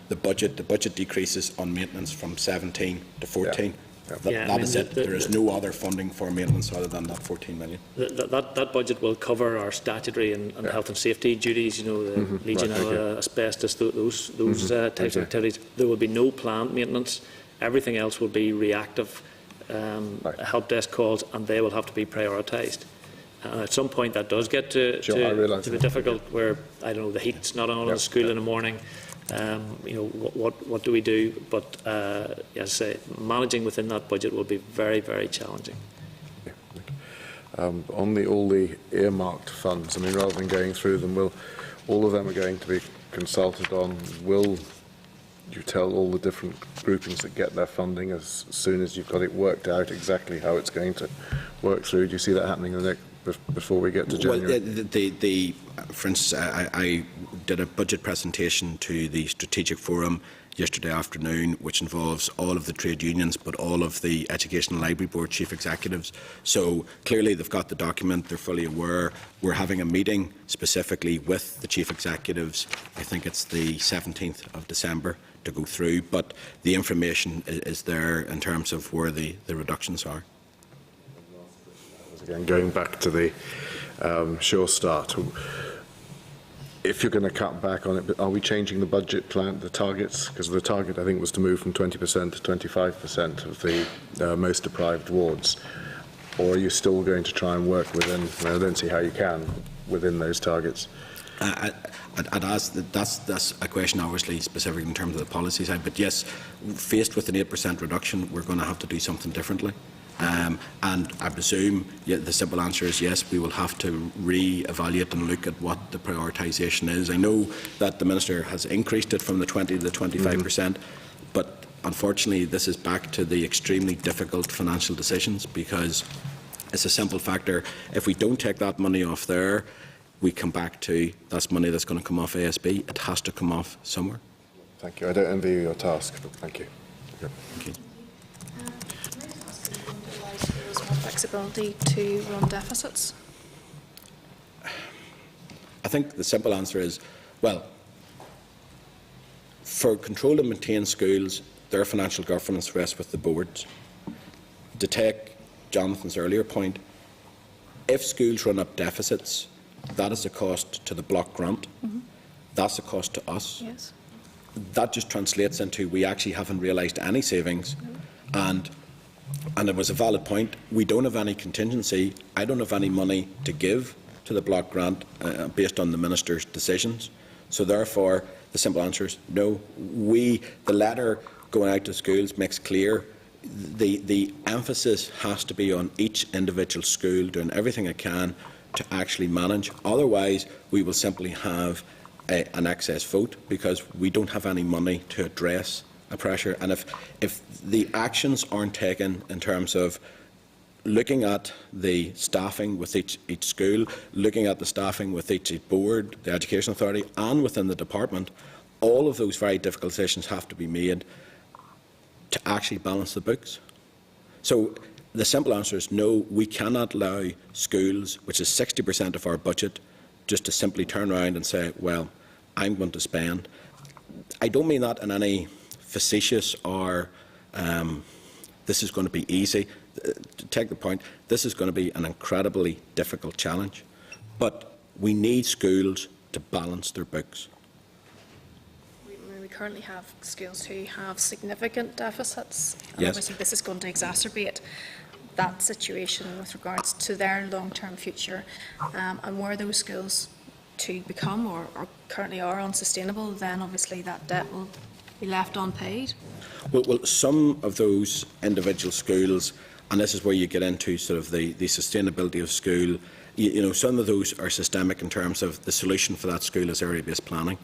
the budget. The budget decreases on maintenance from 17 to 14. That is it. There is no other funding for maintenance other than that 14 million. That budget will cover our statutory and health and safety duties, the Legionella, asbestos, those types of activities. There will be no planned maintenance. Everything else will be reactive help desk calls, and they will have to be prioritised. At some point, that does get to be difficult, where the heat's not on in school in the morning. What do we do? But as I say, managing within that budget will be very, very challenging. On all the earmarked funds, rather than going through them, all of them are going to be consulted on? Will you tell all the different groupings that get their funding as soon as you've got it worked out exactly how it's going to work through? Do you see that happening before we get to January? Well, for instance, I did a budget presentation to the Strategic Forum yesterday afternoon, which involves all of the trade unions, but all of the Education and Library Board chief executives. So clearly they've got the document, they're fully aware. We're having a meeting specifically with the chief executives. I think it's the 17th of December to go through, but the information is there in terms of where the reductions are. Again, going back to the Sure Start, if you're going to cut back on it, are we changing the budget plan, the targets? Because the target, I think, was to move from 20% to 25% of the most deprived wards. Or are you still going to try and work within, I don't see how you can, within those targets? I'd ask that's a question obviously specific in terms of the policy side, but yes, faced with an 8% reduction, we're going to have to do something differently. And I presume the simple answer is yes, we will have to re-evaluate and look at what the prioritisation is. I know that the Minister has increased it from the 20 to the 25%, but unfortunately this is back to the extremely difficult financial decisions, because it's a simple factor. If we don't take that money off there, we come back to that's money that's going to come off ASB. It has to come off somewhere. Thank you. I don't envy your task, but thank you. Thank you. More flexibility to run deficits? I think the simple answer is, well, for control and maintain schools, their financial governance rests with the boards. To take Jonathan's earlier point, if schools run up deficits, that is a cost to the block grant. That's a cost to us. Yes. That just translates into we actually haven't realised any savings, and it was a valid point. We don't have any contingency. I don't have any money to give to the block grant based on the Minister's decisions. So therefore, the simple answer is no. The letter going out to schools makes clear the emphasis has to be on each individual school doing everything it can to actually manage. Otherwise, we will simply have an excess vote because we don't have any money to address a pressure. And if the actions aren't taken in terms of looking at the staffing with each school, looking at the staffing with each board, the Education Authority and within the department, all of those very difficult decisions have to be made to actually balance the books. So the simple answer is no, we cannot allow schools, which is 60% of our budget, just to simply turn around and say, well, I'm going to spend. I don't mean that in any facetious or this is going to be easy. To take the point, this is going to be an incredibly difficult challenge. But we need schools to balance their books. We currently have schools who have significant deficits. And yes. Obviously this is going to exacerbate that situation with regards to their long-term future. And were those schools to become or currently are unsustainable, then obviously that debt will be left unpaid. Well, some of those individual schools, and this is where you get into sort of the sustainability of school, some of those are systemic in terms of the solution for that school is area-based planning,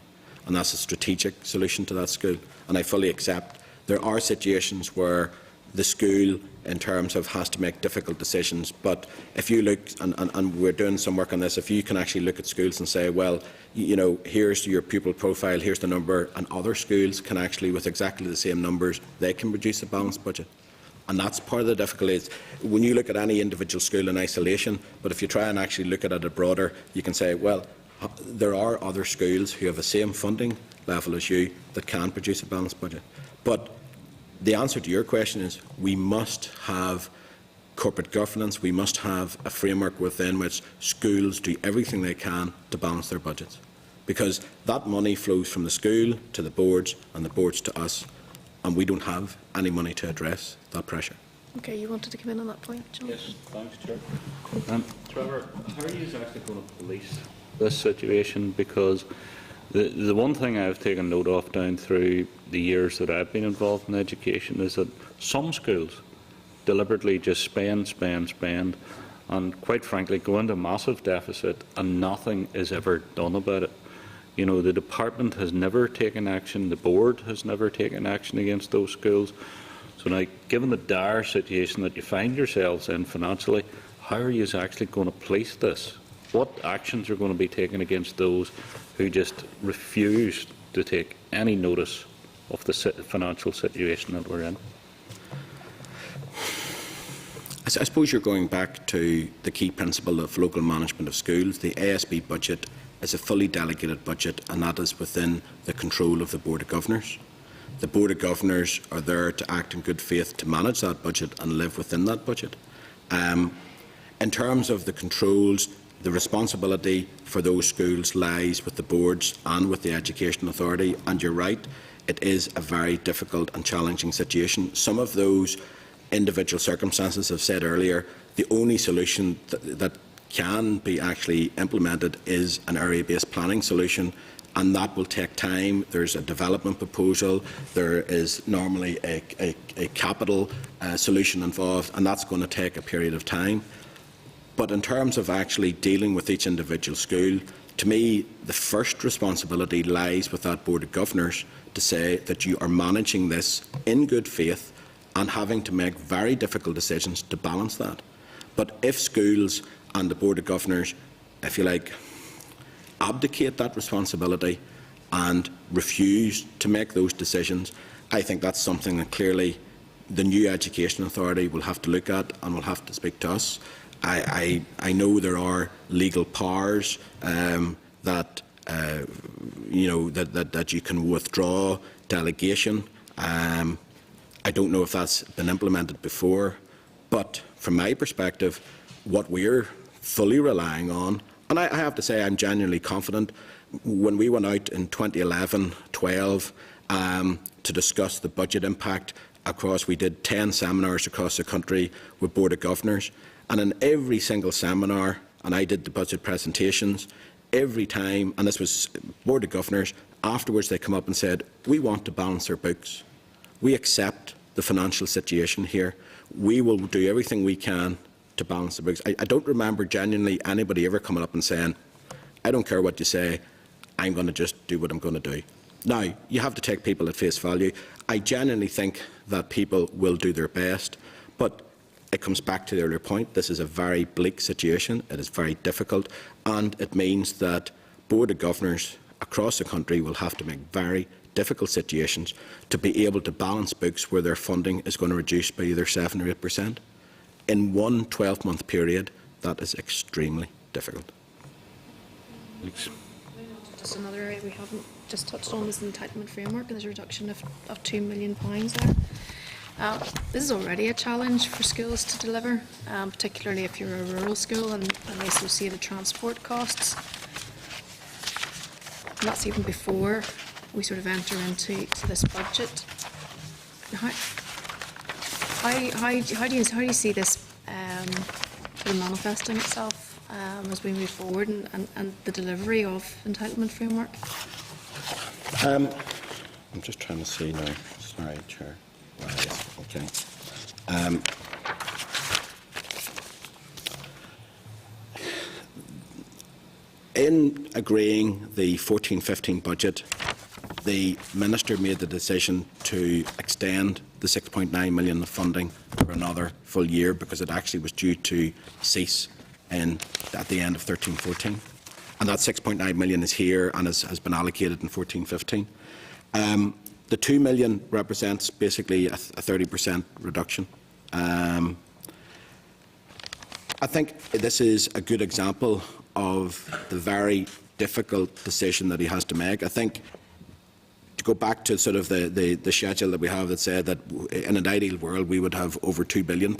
and that's a strategic solution to that school. And I fully accept there are situations where the school in terms of has to make difficult decisions, but if you look, and we're doing some work on this, if you can actually look at schools and say, well, here's your pupil profile, here's the number, and other schools can actually, with exactly the same numbers, they can produce a balanced budget. And that's part of the difficulty. Is when you look at any individual school in isolation, but if you try and actually look at it broader, you can say, well, there are other schools who have the same funding level as you that can produce a balanced budget. But the answer to your question is we must have corporate governance, we must have a framework within which schools do everything they can to balance their budgets. Because that money flows from the school to the boards and the boards to us, and we don't have any money to address that pressure. Okay, you wanted to come in on that point, John? Yes, thanks, Chair. Trevor, how are you actually going to police this situation? Because the one thing I've taken note of down through the years that I've been involved in education is that some schools deliberately just spend, and quite frankly go into massive deficit and nothing is ever done about it. You know, the department has never taken action, the board has never taken action against those schools. So now, given the dire situation that you find yourselves in financially, how are you actually going to police this? What actions are going to be taken against those who just refuse to take any notice of the financial situation that we're in? I suppose you're going back to the key principle of local management of schools. The ASB budget is a fully delegated budget, and that is within the control of the Board of Governors. The Board of Governors are there to act in good faith to manage that budget and live within that budget. In terms of the controls, the responsibility for those schools lies with the boards and with the Education Authority, and you're right, it is a very difficult and challenging situation. Some of those individual circumstances, I've said earlier, the only solution that can be actually implemented is an area-based planning solution, and that will take time. There's a development proposal, there is normally a capital solution involved, and that's going to take a period of time. But in terms of actually dealing with each individual school, to me, the first responsibility lies with that Board of Governors to say that you are managing this in good faith and having to make very difficult decisions to balance that. But if schools and the Board of Governors, if you like, abdicate that responsibility and refuse to make those decisions, I think that's something that clearly the new Education Authority will have to look at and will have to speak to us. I know there are legal powers that you can withdraw delegation. I don't know if that's been implemented before, but from my perspective, what we're fully relying on, and I have to say I'm genuinely confident, when we went out in 2011-12 to discuss the budget impact across, we did 10 seminars across the country with Board of Governors, and in every single seminar, and I did the budget presentations, every time, and this was Board of Governors, afterwards they come up and said, we want to balance our books. We accept the financial situation here. We will do everything we can to balance the books. I don't remember genuinely anybody ever coming up and saying, I don't care what you say, I'm going to just do what I'm going to do. Now, you have to take people at face value. I genuinely think that people will do their best, but it comes back to the earlier point. This is a very bleak situation. It is very difficult, and it means that Board of Governors across the country will have to make very difficult situations to be able to balance books where their funding is going to reduce by either 7 or 8%. In one 12-month period, that is extremely difficult. Thanks. Just another area we haven't just touched on is the entitlement framework, and there's a reduction of £2 million there. This is already a challenge for schools to deliver, particularly if you're a rural school and the associated transport costs. And that's even before we sort of enter into this budget. How do you see this sort of manifesting itself as we move forward and the delivery of entitlement framework? I'm just trying to see now. Sorry, Chair. Okay. In agreeing the 14-15 budget, the Minister made the decision to extend the £6.9 million of funding for another full year because it actually was due to cease at the end of 13-14. And that £6.9 million is here and has been allocated in 14-15. The £2 million represents basically a 30% reduction. I think this is a good example of the very difficult decision that he has to make. I think to go back to sort of the schedule that we have that said that in an ideal world we would have over £2 billion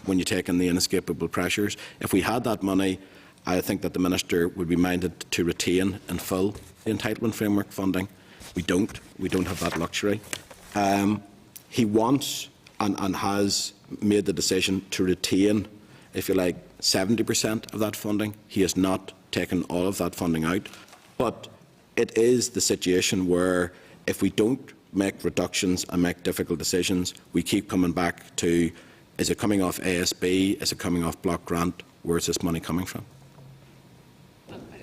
when you take in the inescapable pressures. If we had that money, I think that the Minister would be minded to retain in full the entitlement framework funding. We don't have that luxury. He wants and has made the decision to retain, if you like, 70% of that funding. He has not taken all of that funding out. But it is the situation where if we don't make reductions and make difficult decisions, we keep coming back to, is it coming off ASB, is it coming off block grant, where is this money coming from?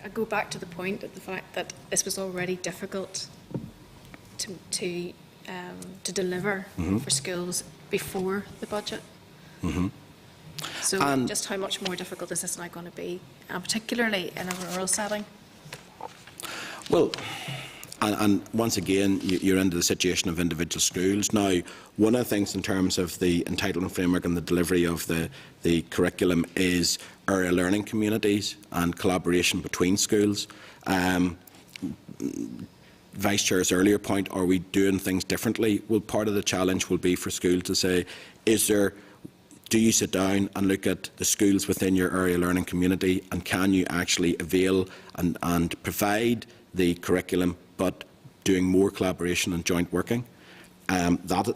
I go back to the point of the fact that this was already difficult to deliver for schools before the budget. So And just how much more difficult is this now going to be, and particularly in a rural setting? Well, and once again, you're into the situation of individual schools. Now, one of the things in terms of the entitlement framework and the delivery of the curriculum is area learning communities and collaboration between schools. Vice Chair's earlier point, are we doing things differently? Well, part of the challenge will be for schools to say, do you sit down and look at the schools within your area learning community, and can you actually avail and provide the curriculum, but doing more collaboration and joint working? That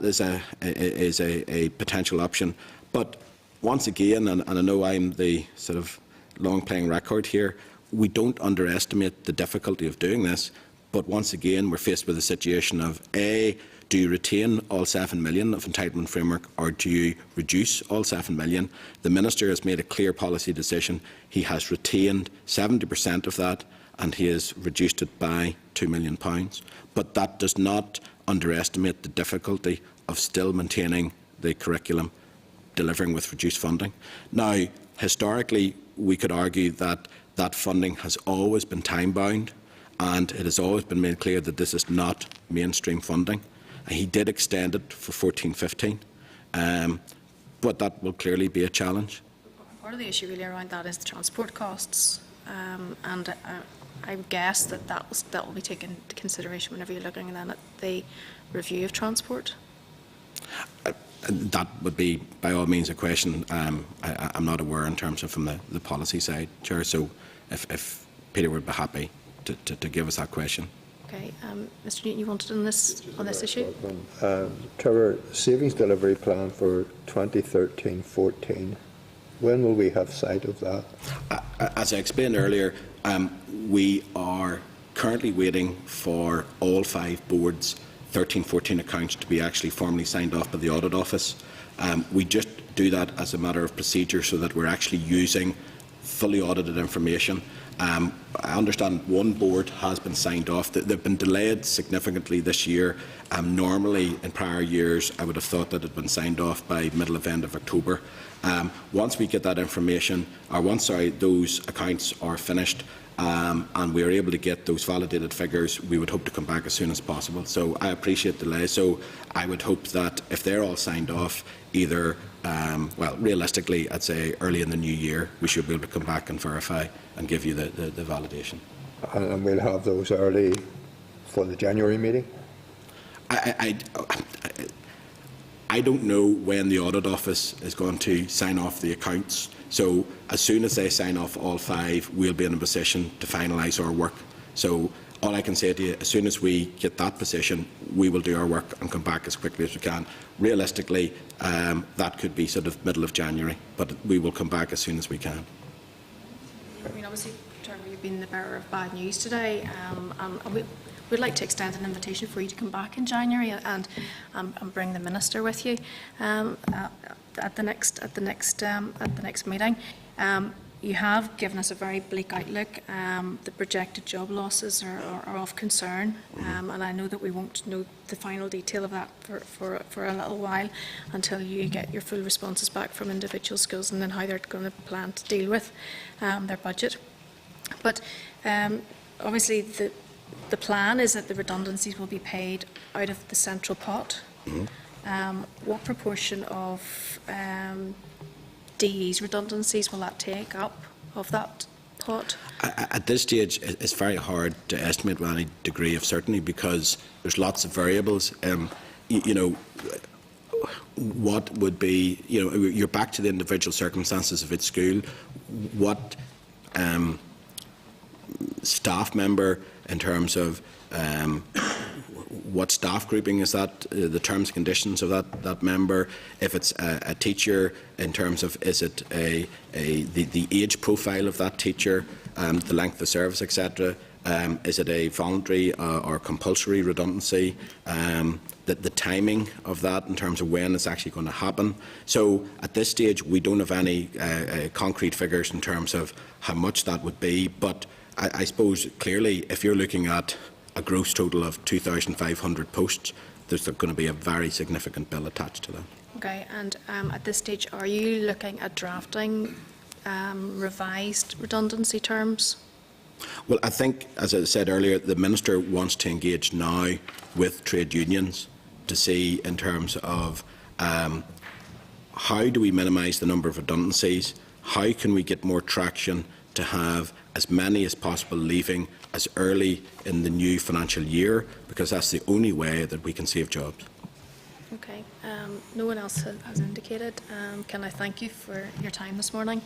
is a potential option. But once again, and I know I'm the sort of long playing record here, we don't underestimate the difficulty of doing this. But once again, we're faced with a situation of A, do you retain all 7 million of entitlement framework, or do you reduce all 7 million? The Minister has made a clear policy decision. He has retained 70% of that, and he has reduced it by £2 million. But that does not underestimate the difficulty of still maintaining the curriculum, delivering with reduced funding. Now, historically, we could argue that that funding has always been time-bound, and it has always been made clear that this is not mainstream funding. He did extend it for 14-15, but that will clearly be a challenge. Part of the issue really around that is the transport costs, and I would guess that will be taken into consideration whenever you're looking then at the review of transport. That would be, by all means, a question I'm not aware in terms of from the policy side, Chair. So if Peter would be happy to give us that question. Okay, Mr. Newton, you wanted on this issue? Trevor, savings delivery plan for 2013-14. When will we have sight of that? As I explained earlier, we are currently waiting for all 5 boards' 13-14 accounts to be actually formally signed off by the Audit Office. We just do that as a matter of procedure so that we're actually using fully audited information. I understand one board has been signed off. They've been delayed significantly this year. Normally, in prior years, I would have thought that it had been signed off by middle of end of October. Once we get that information, or once those accounts are finished, and we are able to get those validated figures, we would hope to come back as soon as possible. So I appreciate the delay. So I would hope that if they're all signed off, either, well, realistically, I'd say early in the new year, we should be able to come back and verify and give you the validation. And we'll have those early for the January meeting? I don't know when the Audit Office is going to sign off the accounts. So as soon as they sign off all 5, we'll be in a position to finalise our work. So all I can say to you, as soon as we get that position, we will do our work and come back as quickly as we can. Realistically, that could be sort of middle of January, but we will come back as soon as we can. I mean, obviously, Trevor, you've been the bearer of bad news today, and we'd like to extend an invitation for you to come back in January and bring the Minister with you at the next meeting. You have given us a very bleak outlook. The projected job losses are of concern, and I know that we won't know the final detail of that for a little while until you get your full responses back from individual schools and then how they're going to plan to deal with their budget. But obviously the plan is that the redundancies will be paid out of the central pot. What proportion of DE's redundancies will that take up of that thought? At this stage, it's very hard to estimate with any degree of certainty because there's lots of variables. You know, what would be, you know, you're back to the individual circumstances of each school. What staff member, in terms of what staff grouping is that, the terms and conditions of that member, if it's a teacher, in terms of is it the age profile of that teacher, the length of service, etc. Is it a voluntary or compulsory redundancy? The timing of that in terms of when it's actually going to happen. So at this stage we don't have any concrete figures in terms of how much that would be, but I suppose clearly if you're looking at a gross total of 2,500 posts, there's going to be a very significant bill attached to that. Okay, and at this stage, are you looking at drafting revised redundancy terms? Well, I think, as I said earlier, the Minister wants to engage now with trade unions to see in terms of how do we minimise the number of redundancies, how can we get more traction to have as many as possible leaving as early in the new financial year, because that's the only way that we can save jobs. Okay, no one else has indicated. Can I thank you for your time this morning?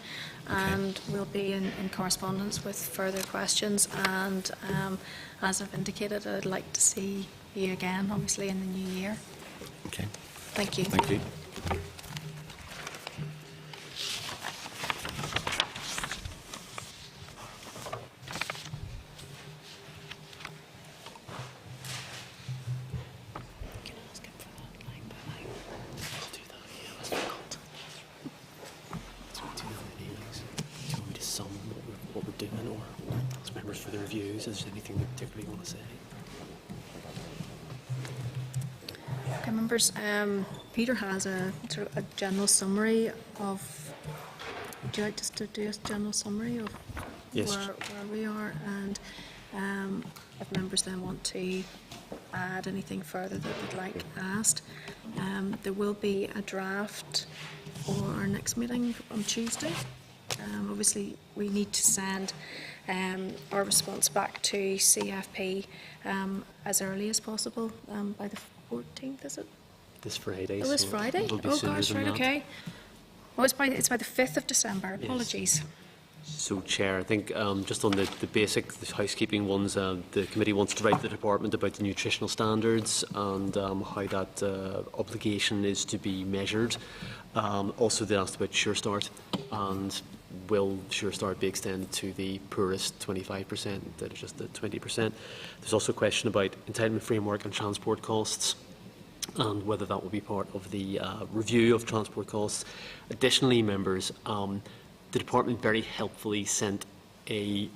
And we'll be in correspondence with further questions. And as I've indicated, I'd like to see you again, obviously, in the new year. Okay. Thank you. Thank you. What we're doing, or ask members for their views. Is there anything they particularly want to say? Okay, members, Peter has a sort of a general summary of. Would you like just to do a general summary of Yes. where we are, and if members then want to add anything further that they'd like asked, there will be a draft for our next meeting on Tuesday. Obviously, we need to send our response back to CFP as early as possible by the 14th, is it? This Friday. Oh, this so Friday? it'll be Oh sooner gosh, than right, that. okay. Oh, it's by the 5th of December, Yes. apologies. So, Chair, I think just on the basic housekeeping ones, the committee wants to write the department about the nutritional standards and how that obligation is to be measured. Also, they asked about Sure Start, and will Sure Start be extended to the poorest 25% instead of just the 20%? There's also a question about entitlement framework and transport costs, and whether that will be part of the review of transport costs. Additionally, members, the department very helpfully sent a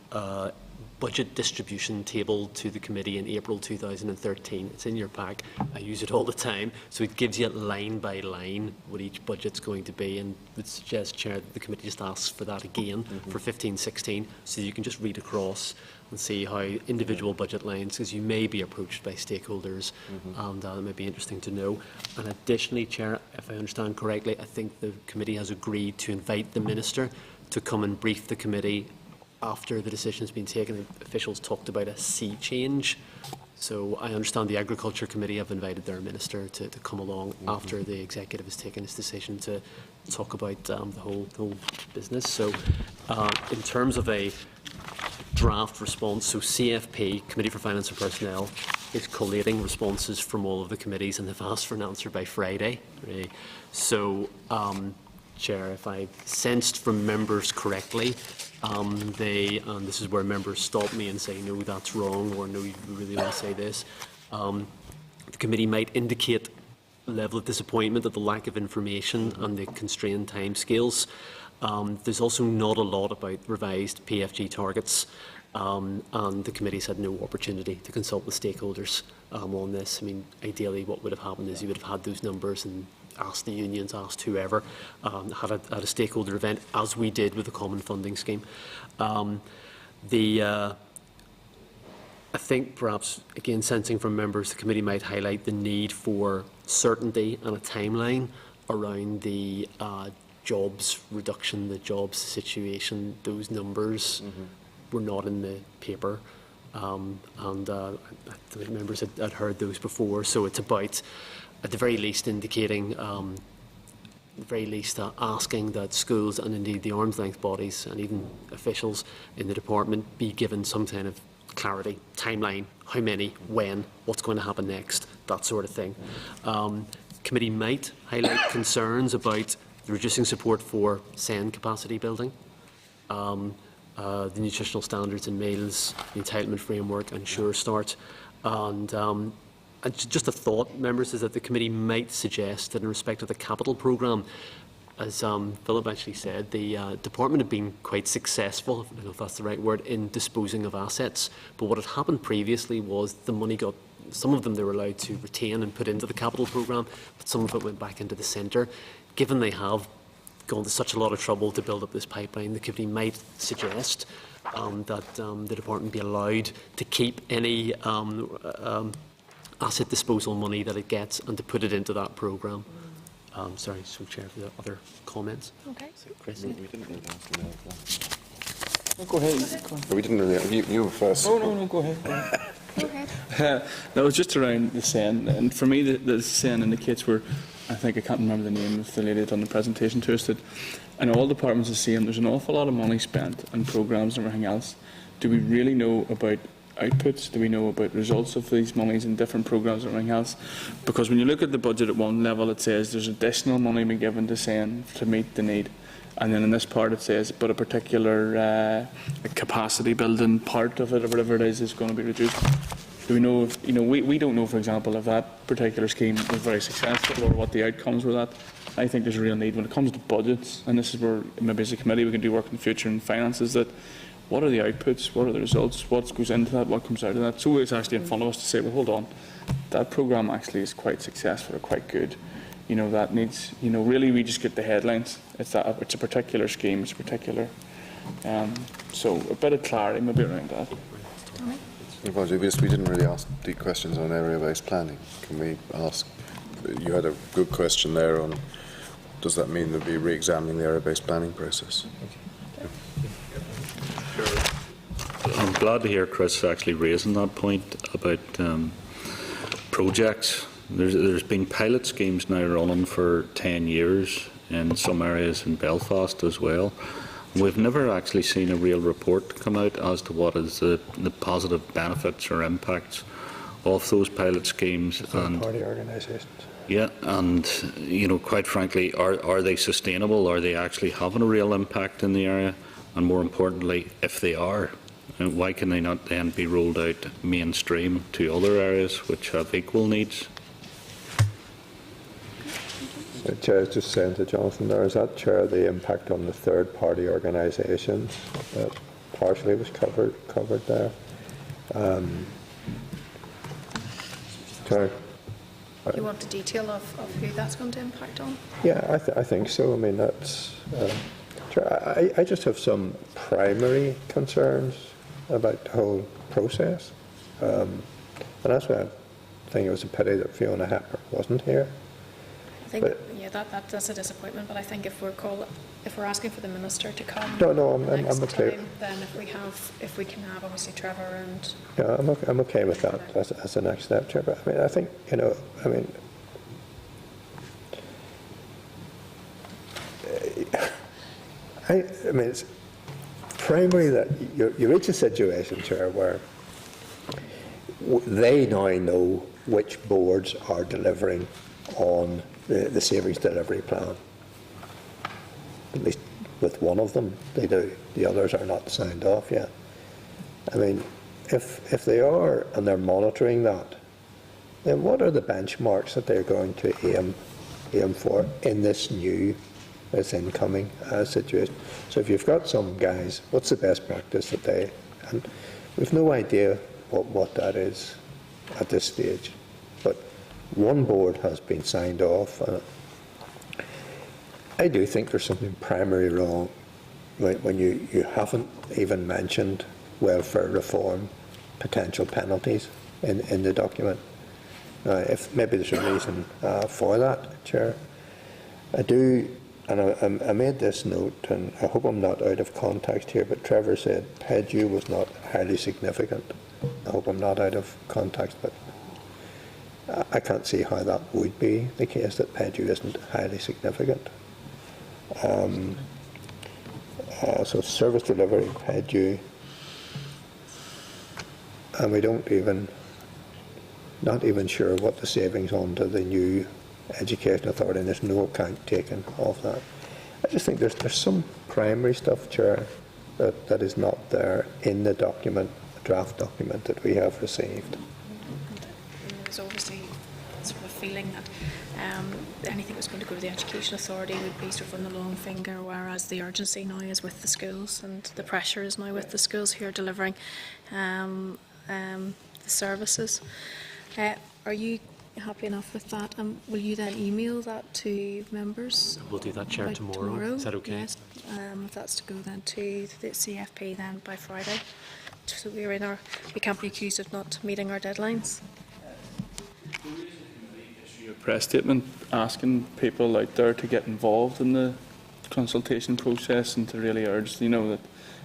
budget distribution table to the committee in April 2013. It's in your pack. I use it all the time. So it gives you line by line what each budget's going to be, and would suggest, Chair, that the committee just asks for that again for 15-16, so you can just read across and see how individual budget lines, because you may be approached by stakeholders, and that may be interesting to know. And additionally, Chair, if I understand correctly, I think the committee has agreed to invite the Minister to come and brief the committee after the decision has been taken. Officials talked about a sea change. So I understand the Agriculture Committee have invited their Minister to come along after the Executive has taken its decision to talk about the whole business. So in terms of a draft response, so CFP, Committee for Finance and Personnel, is collating responses from all of the committees, and they've asked for an answer by Friday. Right? So, Chair, if I sensed from members correctly, and this is where members stop me and say, no, that's wrong, or no, you really want to say this, the committee might indicate a level of disappointment at the lack of information and the constrained timescales. There's also not a lot about revised PFG targets, and the committee's had no opportunity to consult with stakeholders on this. I mean, ideally what would have happened is you would have had those numbers and asked the unions, asked whoever, had a stakeholder event, as we did with the Common Funding Scheme. I think perhaps, again, sensing from members, the committee might highlight the need for certainty and a timeline around the jobs reduction, the jobs situation, those numbers were not in the paper. The members had heard those before, so it's about, at the very least, indicating, asking that schools and indeed the arm's length bodies and even officials in the department be given some kind of clarity, timeline, how many, when, what's going to happen next, that sort of thing. Committee might highlight concerns about the reducing support for SEN capacity building, the nutritional standards in meals, the entitlement framework and Sure Start. And just a thought, members, is that the committee might suggest that in respect of the capital programme, as Philip actually said, the department had been quite successful, I don't know if that's the right word, in disposing of assets. But what had happened previously was the money got, some of them they were allowed to retain and put into the capital programme, but some of it went back into the centre. Given they have gone to such a lot of trouble to build up this pipeline, the committee might suggest that the department be allowed to keep any asset disposal money that it gets and to put it into that programme. Sorry, so Chair, for the other comments. Okay. Chris? We didn't really ask him that. Go ahead. Go ahead. We didn't really. You were first. No, go ahead. Go ahead. No, it's just around the SEN, and for me the SEN indicates where, I think, I can't remember the name of the lady that done the presentation to us, that in all departments the same, there's an awful lot of money spent on programmes and everything else. Do we really know about outputs? Do we know about results of these monies in different programmes and everything else? Because when you look at the budget at one level, it says there's additional money being given to SEN to meet the need. And then in this part it says, but a particular capacity building part of it, or whatever it is going to be reduced. Do we know if, we don't know, for example, if that particular scheme was very successful or what the outcomes were that. I think there's a real need when it comes to budgets, and this is where maybe as a committee we can do work in the future in finances, that what are the outputs, what are the results, what goes into that, what comes out of that. So it's actually in front of us to say, well, hold on, that programme actually is quite successful or quite good. That needs, really we just get the headlines. It's a particular scheme, it's a particular. So a bit of clarity maybe around that. We didn't really ask deep questions on area-based planning. Can we ask? You had a good question there on, does that mean they'll be re-examining the area-based planning process? I'm glad to hear Chris actually raising that point about projects. There's been pilot schemes now running for 10 years in some areas in Belfast as well. We've never actually seen a real report come out as to what is the positive benefits or impacts of those pilot schemes. And Party organisations. yeah, and quite frankly, are they sustainable? Are they actually having a real impact in the area? And more importantly, if they are, why can they not then be rolled out mainstream to other areas which have equal needs? The Chair is just saying to Jonathan there, is that, Chair, the impact on the third-party organisations that partially was covered there? Chair? You want the detail of who that's going to impact on? Yeah, I think so. I mean, that's... Chair, I just have some primary concerns about the whole process. And that's why I think it was a pity that Fiona Hepburn wasn't here. I think, that's a disappointment. But I think if we're asking for the minister to come, I'm okay. then if we can have obviously Trevor and I'm okay with that as the next step, Chair. But I mean, I think I mean, it's primarily that you reach a situation, Chair, where they now know which boards are delivering on the savings delivery plan. At least with one of them, they do. The others are not signed off yet. I mean, if they are and they're monitoring that, then what are the benchmarks that they're going to aim for in this incoming situation? So if you've got some guys, what's the best practice that they? And we've no idea what that is at this stage. But one board has been signed off. I do think there's something primary wrong when you haven't even mentioned welfare reform potential penalties in the document. If maybe there's a reason for that, Chair. and I made this note, and I hope I'm not out of context here, but Trevor said PEDU was not highly significant. I hope I'm not out of context, but I can't see how that would be the case, that PEDU isn't highly significant. So service delivery, PEDU, and we don't even, not even sure what the savings on to the new Education Authority, and there's no account taken of that. I just think there's some primary stuff, Chair, that is not there in the document, the draft document that we have received. There's obviously sort of a feeling that anything that's going to go to the Education Authority would be sort of on the long finger, whereas the urgency now is with the schools, and the pressure is now with the schools who are delivering the services. Are you happy enough with that? Will you then email that to members? We'll do that, Chair, by tomorrow. Is that okay? Yes. If that's to go then to the CFP then by Friday. So we can't be accused of not meeting our deadlines. Issue a press statement asking people out there to get involved in the consultation process and to really urge, that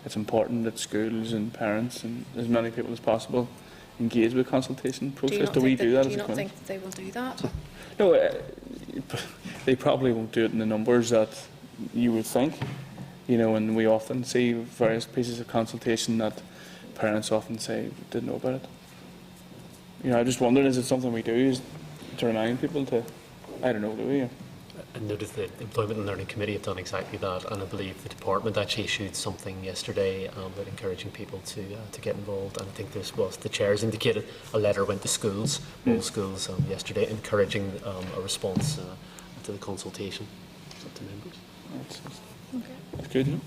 it's important that schools and parents and as many people as possible engage with the consultation process. Do we do that as a committee? Do you not think that they will do that? No, they probably won't do it in the numbers that you would think, and we often see various pieces of consultation that parents often say didn't know about it. I just wondered, is it something we do is to remind people to, I don't know, do we? I noticed the Employment and Learning Committee have done exactly that, and I believe the department actually issued something yesterday about encouraging people to get involved. And I think the chairs indicated a letter went to schools, all schools, yesterday, encouraging a response to the consultation. It's up to members. That's good,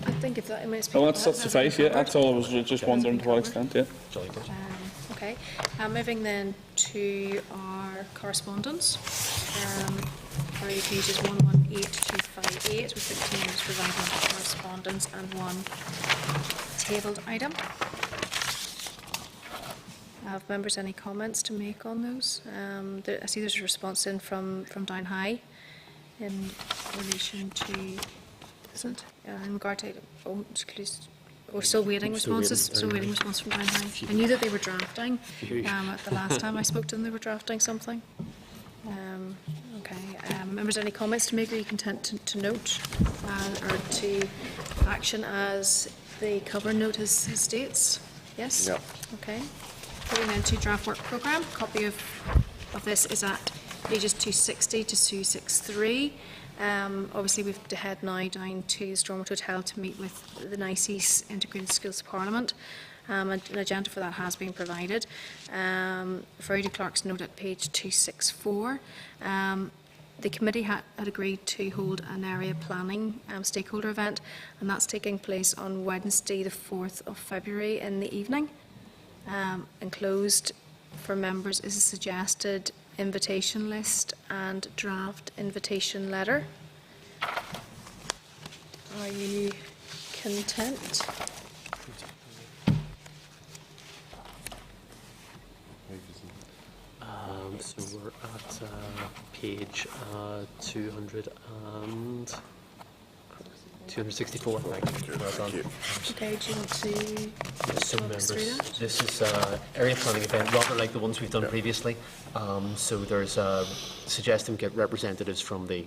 I think if that, it's that's suffice, yeah. That's all I was just wondering to what extent, yeah. Jolly good. Okay. Moving then to our correspondence. Our pages 118258 with 15 minutes provided for correspondence and one tabled item. Have members any comments to make on those? I see there's a response in from Down High in relation to, isn't in regard to, we're still waiting responses. Still waiting response from Down High. I knew that they were drafting. At the last time I spoke to them, they were drafting something. Okay. Members, any comments to make? Are you content to note or to action as the cover note states? Yes. Yeah. Okay. Moving then to draft work programme. Copy of this is at pages 260 to 263. Obviously, we've to head now down to Stormont Hotel to meet with the NICE's Integrated Skills Parliament. An agenda for that has been provided. Referring to Clark's note at page 264, the committee had agreed to hold an area planning stakeholder event, and that's taking place on Wednesday, the 4th of February in the evening. Enclosed for members is a suggested invitation list and draft invitation letter. Are you content? So we're at page 264. Thank you. Well done. Okay, do you want to So talk us through members, that? this is area planning event, rather like the ones we've done previously. So there's suggesting get representatives from the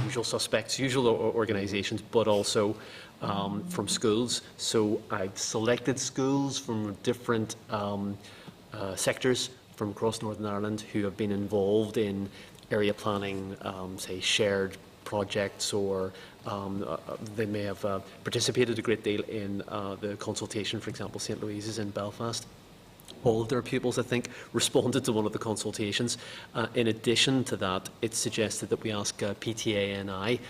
usual suspects, usual organisations, but also from schools. So I've selected schools from different sectors from across Northern Ireland who have been involved in area planning, say shared projects, or they may have participated a great deal in the consultation. For example, St Louise's in Belfast. All of their pupils, I think, responded to one of the consultations. In addition to that, it's suggested that we ask PTANI,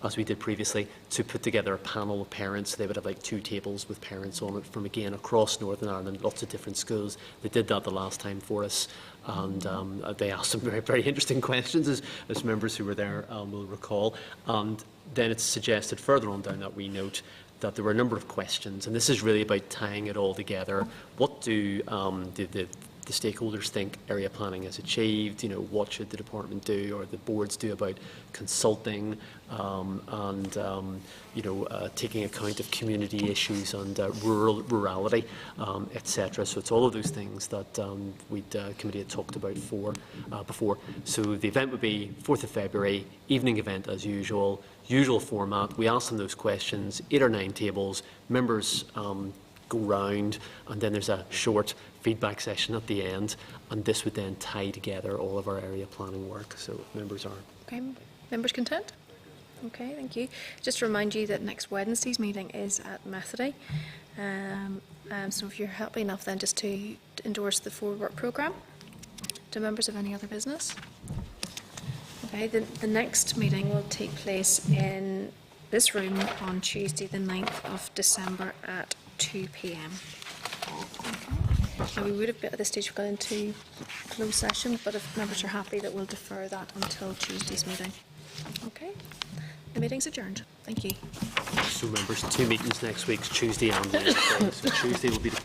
as we did previously, to put together a panel of parents. They would have like 2 tables with parents on it from, again, across Northern Ireland, lots of different schools. They did that the last time for us, and they asked some very, very interesting questions, as members who were there will recall. And then it's suggested further on down that we note that there were a number of questions, and this is really about tying it all together. What do the the stakeholders think area planning is achieved, what should the department do or the boards do about consulting and taking account of community issues and rurality, etc. So it's all of those things that committee had talked about before. So the event would be 4th of February, evening event as usual format. We ask them those questions, 8 or 9 tables, members go round, and then there's a short feedback session at the end, and this would then tie together all of our area planning work. So members are. Okay, members content? Okay, thank you. Just to remind you that next Wednesday's meeting is at Methody. So if you're happy enough then just to endorse the forward work programme. Do members have any other business? Okay, the next meeting will take place in this room on Tuesday the 9th of December at 2 p.m. Now we would have, at this stage, got into closed session, but if members are happy, that we'll defer that until Tuesday's meeting. Okay, the meeting's adjourned. Thank you. So members, 2 meetings next week, Tuesday and Wednesday. So Tuesday will be the